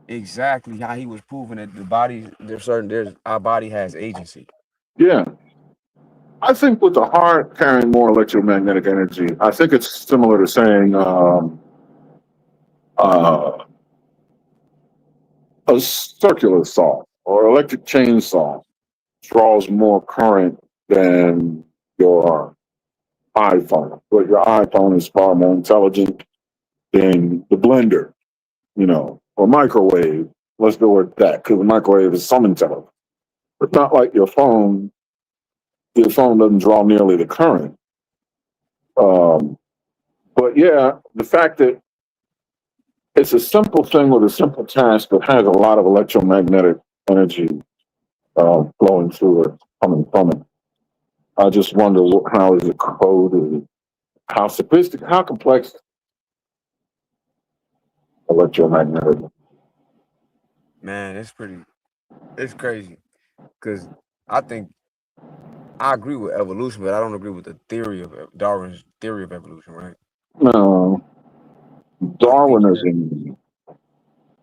Exactly how he was proving that our body has agency. Yeah. I think with the heart carrying more electromagnetic energy, I think it's similar to saying a circular saw or electric chainsaw draws more current than your iPhone. But your iPhone is far more intelligent than the blender, or microwave. Let's go with that because the microwave is some intelligent. But not like your phone. Your phone doesn't draw nearly the current. But yeah, the fact that it's a simple thing with a simple task that has a lot of electromagnetic energy flowing through it, coming from it. I just wonder how is it coded, how sophisticated, how complex electromagnetic. Man, it's crazy because I think I agree with evolution, but I don't agree with the theory of Darwin's theory of evolution, right? No, Darwinism,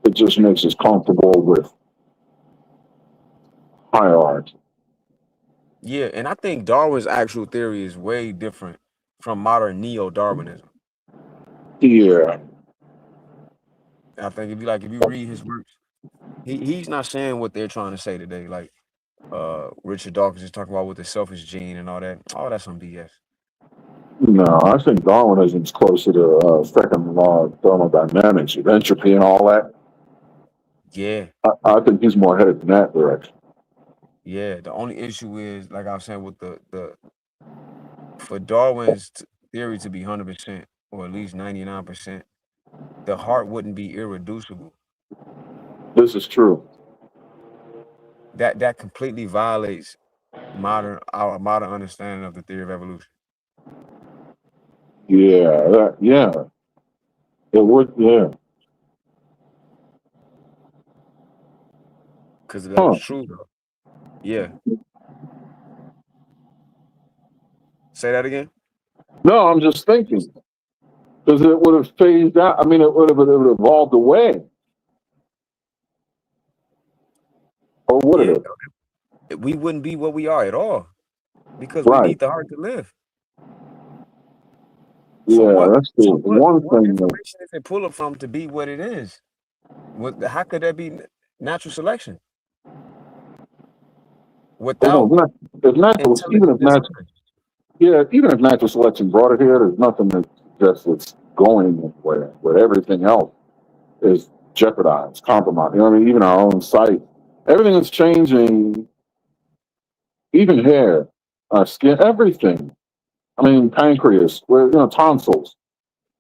it just makes us comfortable with hierarchy. Yeah, and I think Darwin's actual theory is way different from modern neo-Darwinism. Yeah. I think if you read his works, he's not saying what they're trying to say today. Like Richard Dawkins is talking about with the selfish gene and all that. Oh, that's some BS. No, I think Darwinism is closer to second law of thermodynamics, with entropy and all that. Yeah. I think he's more headed in that direction. Yeah, the only issue is, like I was saying, with the for Darwin's theory to be 100% or at least 99%, the heart wouldn't be irreducible. This is true. That completely violates our modern understanding of the theory of evolution. Yeah. It would, yeah. Because that Huh. was true, though. Yeah. Say that again. No, I'm just thinking. Because it would have phased out. I mean, it would have evolved away. Or would Yeah, it? we wouldn't be what we are at all because we Right. need the heart to live. So Yeah, that's the one what thing that. information is it pulling from to be what it is? How could that be natural selection Well, without no, if natural, intelligent design? even if natural selection brought it here, there's nothing that suggests it's going anywhere. Where everything else is jeopardized, compromised. You know what I mean? Even our own sight, everything is changing. Even hair, our skin, everything. I mean, pancreas, tonsils.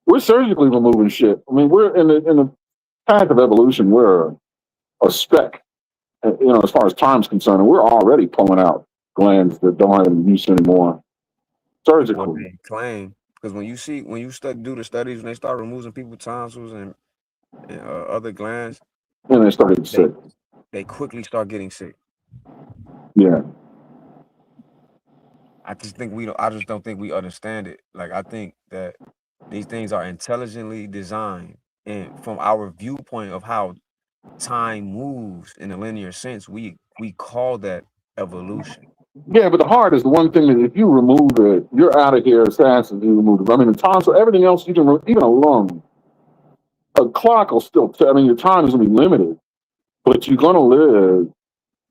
We're surgically removing shit. I mean, we're in the path of evolution. We're a speck, as far as time's concerned, and we're already pulling out glands that don't have any use anymore What surgically. they claim, because when you do the studies, when they start removing people's tonsils and other glands, And they started sick. they quickly start getting sick. Yeah. I just don't think we understand it. Like, I think that these things are intelligently designed, and from our viewpoint of how time moves in a linear sense, we call that evolution. Yeah, but the heart is the one thing that if you remove it, you're out of here as fast as you remove it. I mean, the tonsil, everything else, you can, even a lung, a clock will still, I mean, your time is going to be limited, but you're going to live.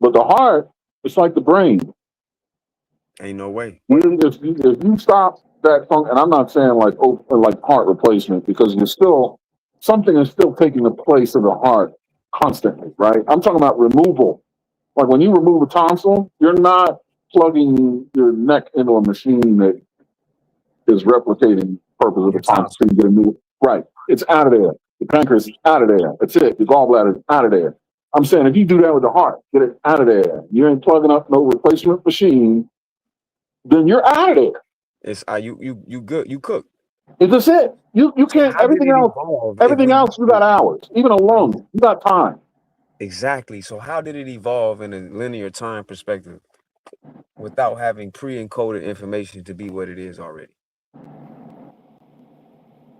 But the heart, it's like the brain. Ain't no way. If you stop that funk, and I'm not saying like heart replacement, because something is still taking the place of the heart constantly, right? I'm talking about removal. Like when you remove a tonsil, you're not plugging your neck into a machine that is replicating the purpose of the tonsil so you get a new. Right. It's out of there. The pancreas is out of there. That's it. The gallbladder is out of there. I'm saying if you do that with the heart, get it out of there. You ain't plugging up no replacement machine, then you're out of there. It's you good. You cook. It's just it. You can't. Everything else, you got hours. Even a lung, you got time. Exactly. So how did it evolve in a linear time perspective without having pre-encoded information to be what it is already?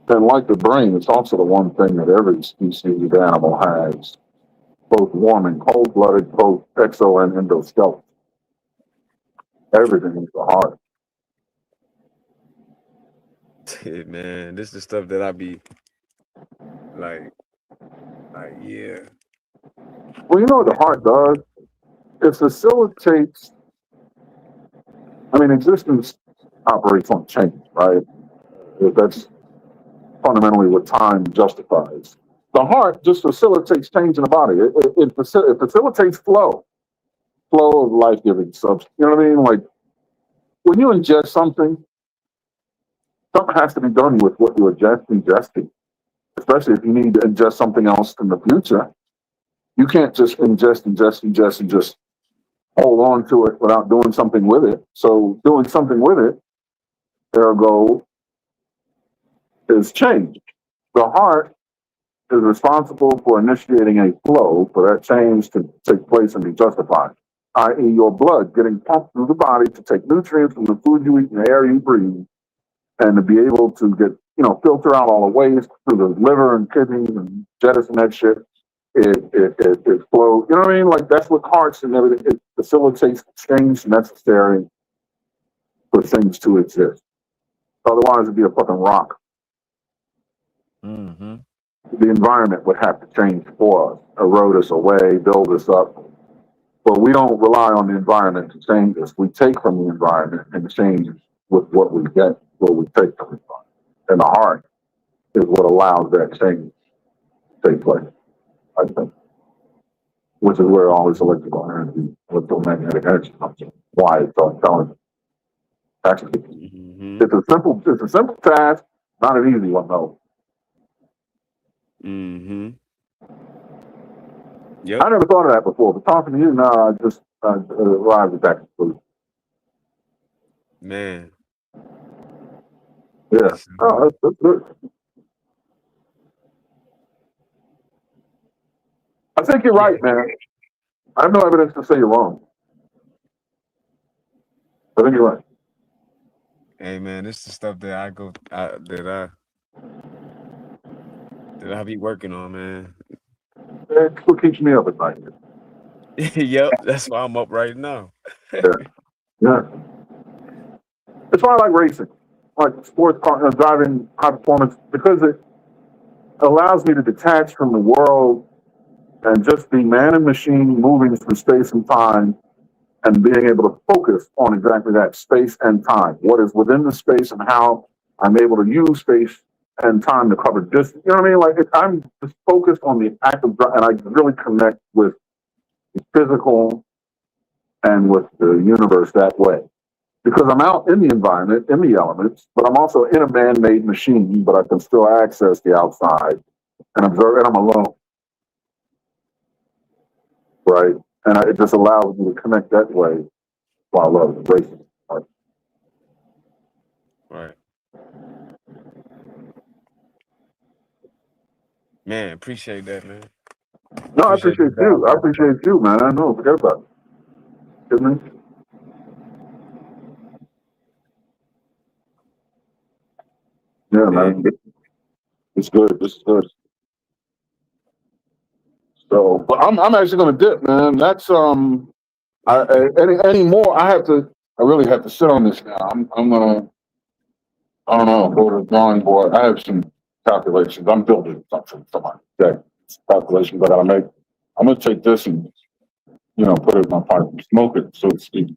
And like the brain, it's also the one thing that every species of animal has, both warm and cold-blooded, both exo and endoskeleton. Everything is the heart. Man, this is the stuff that I be like, yeah. Well, you know what the heart does? It facilitates. I mean, existence operates on change, right? That's fundamentally what time justifies. The heart just facilitates change in the body. It facilitates flow of life-giving substance. You know what I mean? Like when you ingest something has to be done with what you ingesting, especially if you need to ingest something else in the future. You can't just ingest, and just hold on to it without doing something with it. So doing something with it, ergo, is change. The heart is responsible for initiating a flow for that change to take place and be justified, i.e. your blood getting pumped through the body to take nutrients from the food you eat and the air you breathe, and to be able to get, filter out all the waste through the liver and kidneys and jettison that shit. It flows. You know what I mean? Like that's what hearts and everything. It facilitates change necessary for things to exist. Otherwise, it'd be a fucking rock. Mm-hmm. The environment would have to change for us, erode us away, build us up. But we don't rely on the environment to change us. We take from the environment and change with what we get, what we take from the environment. And the heart is what allows that change to take place, I think. Which is where all this electrical energy electromagnetic energy comes in. Why it's so intelligent. Actually, Mm-hmm. it's a simple task, not an easy one though. Mm-hmm. I Yep. never thought of that before, but talking to you now, I just arrived at that conclusion. Man. Yeah. It's, Oh, that's good. I think you're right, man. I have no evidence to say you're wrong. I think you're right. hey man, this is the stuff that I be working on, man. It's what keeps me up at night. Yep, that's why I'm up right now. Yeah. Yeah. That's why I like racing, like sports car, driving high performance, because it allows me to detach from the world and just be man and machine moving through space and time and being able to focus on exactly that space and time, what is within the space and how I'm able to use space and time to cover distance. You know what I mean? Like I'm just focused on the act of driving, and I really connect with the physical and with the universe that way. Because I'm out in the environment, in the elements, but I'm also in a man-made machine, but I can still access the outside and observe, and I'm alone, right? And it just allows me to connect that way while I love racing. Right. Man, appreciate that, man. No, I Appreciate appreciate the you. I dialogue. appreciate you, man. I know, forget about it. Isn't it? Yeah, man. It's good. This is good. So, but I'm actually gonna dip, man. That's any more. I really have to sit on this now. I'm gonna, I don't know, go to the drawing board. I have some calculations. I'm building something for my day. Calculations I gotta make. I'm gonna take this and put it in my pipe and smoke it, so to speak.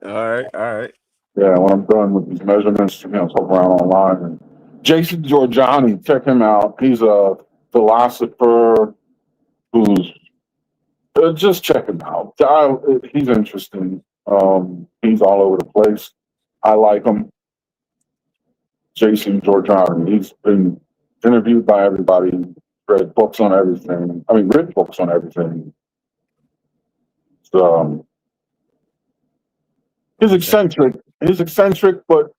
All right. Yeah, when I'm done with these measurements, poke around online. And Jason Giorgiani, check him out. He's a philosopher who's just check him out. He's interesting. He's all over the place. I like him. Jason Giorgiani. He's been interviewed by everybody, read books on everything. I mean, written books on everything. So, he's eccentric. He's eccentric, but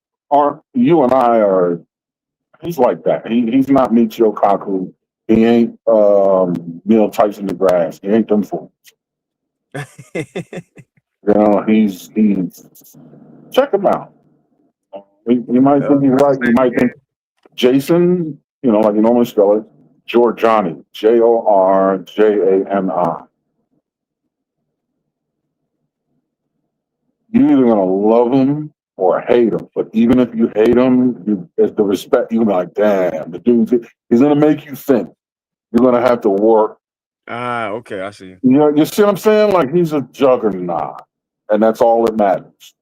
you and I are. He's like that. He's not Michio Kaku. He ain't Neil Tyson DeGrasse. He ain't them fools. He's check him out. You might think he's right. You might think Jason, like you normally spell it, Giorgiani, Jorjami. You're either gonna love him or hate him. But even if you hate him, as the respect, you're like, damn, the dude's he's gonna make you think. You're gonna have to work. Okay, I see. You see what I'm saying? Like he's a juggernaut, and that's all that matters.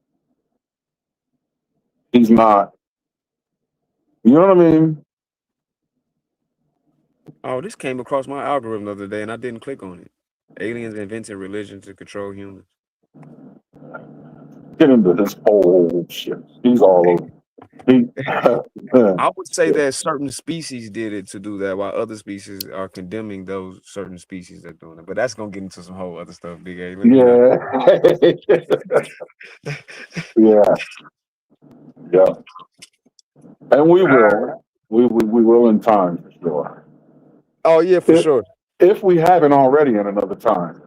He's not. You know what I mean? Oh, this came across my algorithm the other day, and I didn't click on it. Aliens invented religion to control humans. Get into this whole shit. He's all over. I would say that certain species did it to do that, while other species are condemning those certain species that are doing it. But that's gonna get into some whole other stuff, Big A. Yeah. And we will. We will in time for sure. Oh yeah, for sure. If we haven't already in another time.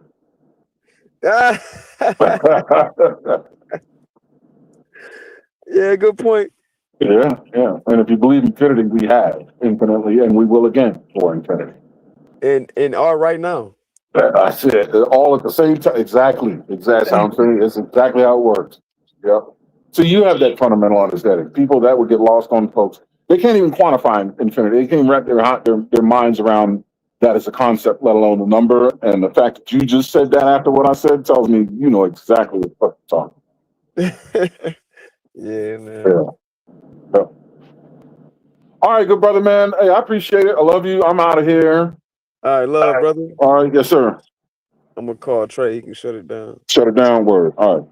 Yeah, good point. Yeah. And if you believe infinity, we have infinitely, and we will again for infinity. And are right now. That's it. All at the same time. Exactly. That's how I'm saying. It's exactly how it works. Yep. So you have that fundamental understanding. People that would get lost on folks, they can't even quantify infinity. They can't even wrap their minds around that as a concept, let alone a number. And the fact that you just said that after what I said tells me you know exactly what the fuck you're talking. Yeah, man. Yeah. All right, good brother, man. Hey, I appreciate it. I love you. I'm out of here. All right, love, brother. All right, yes, sir. I'm gonna call Trey. He can shut it down. Shut it down. Word. All right.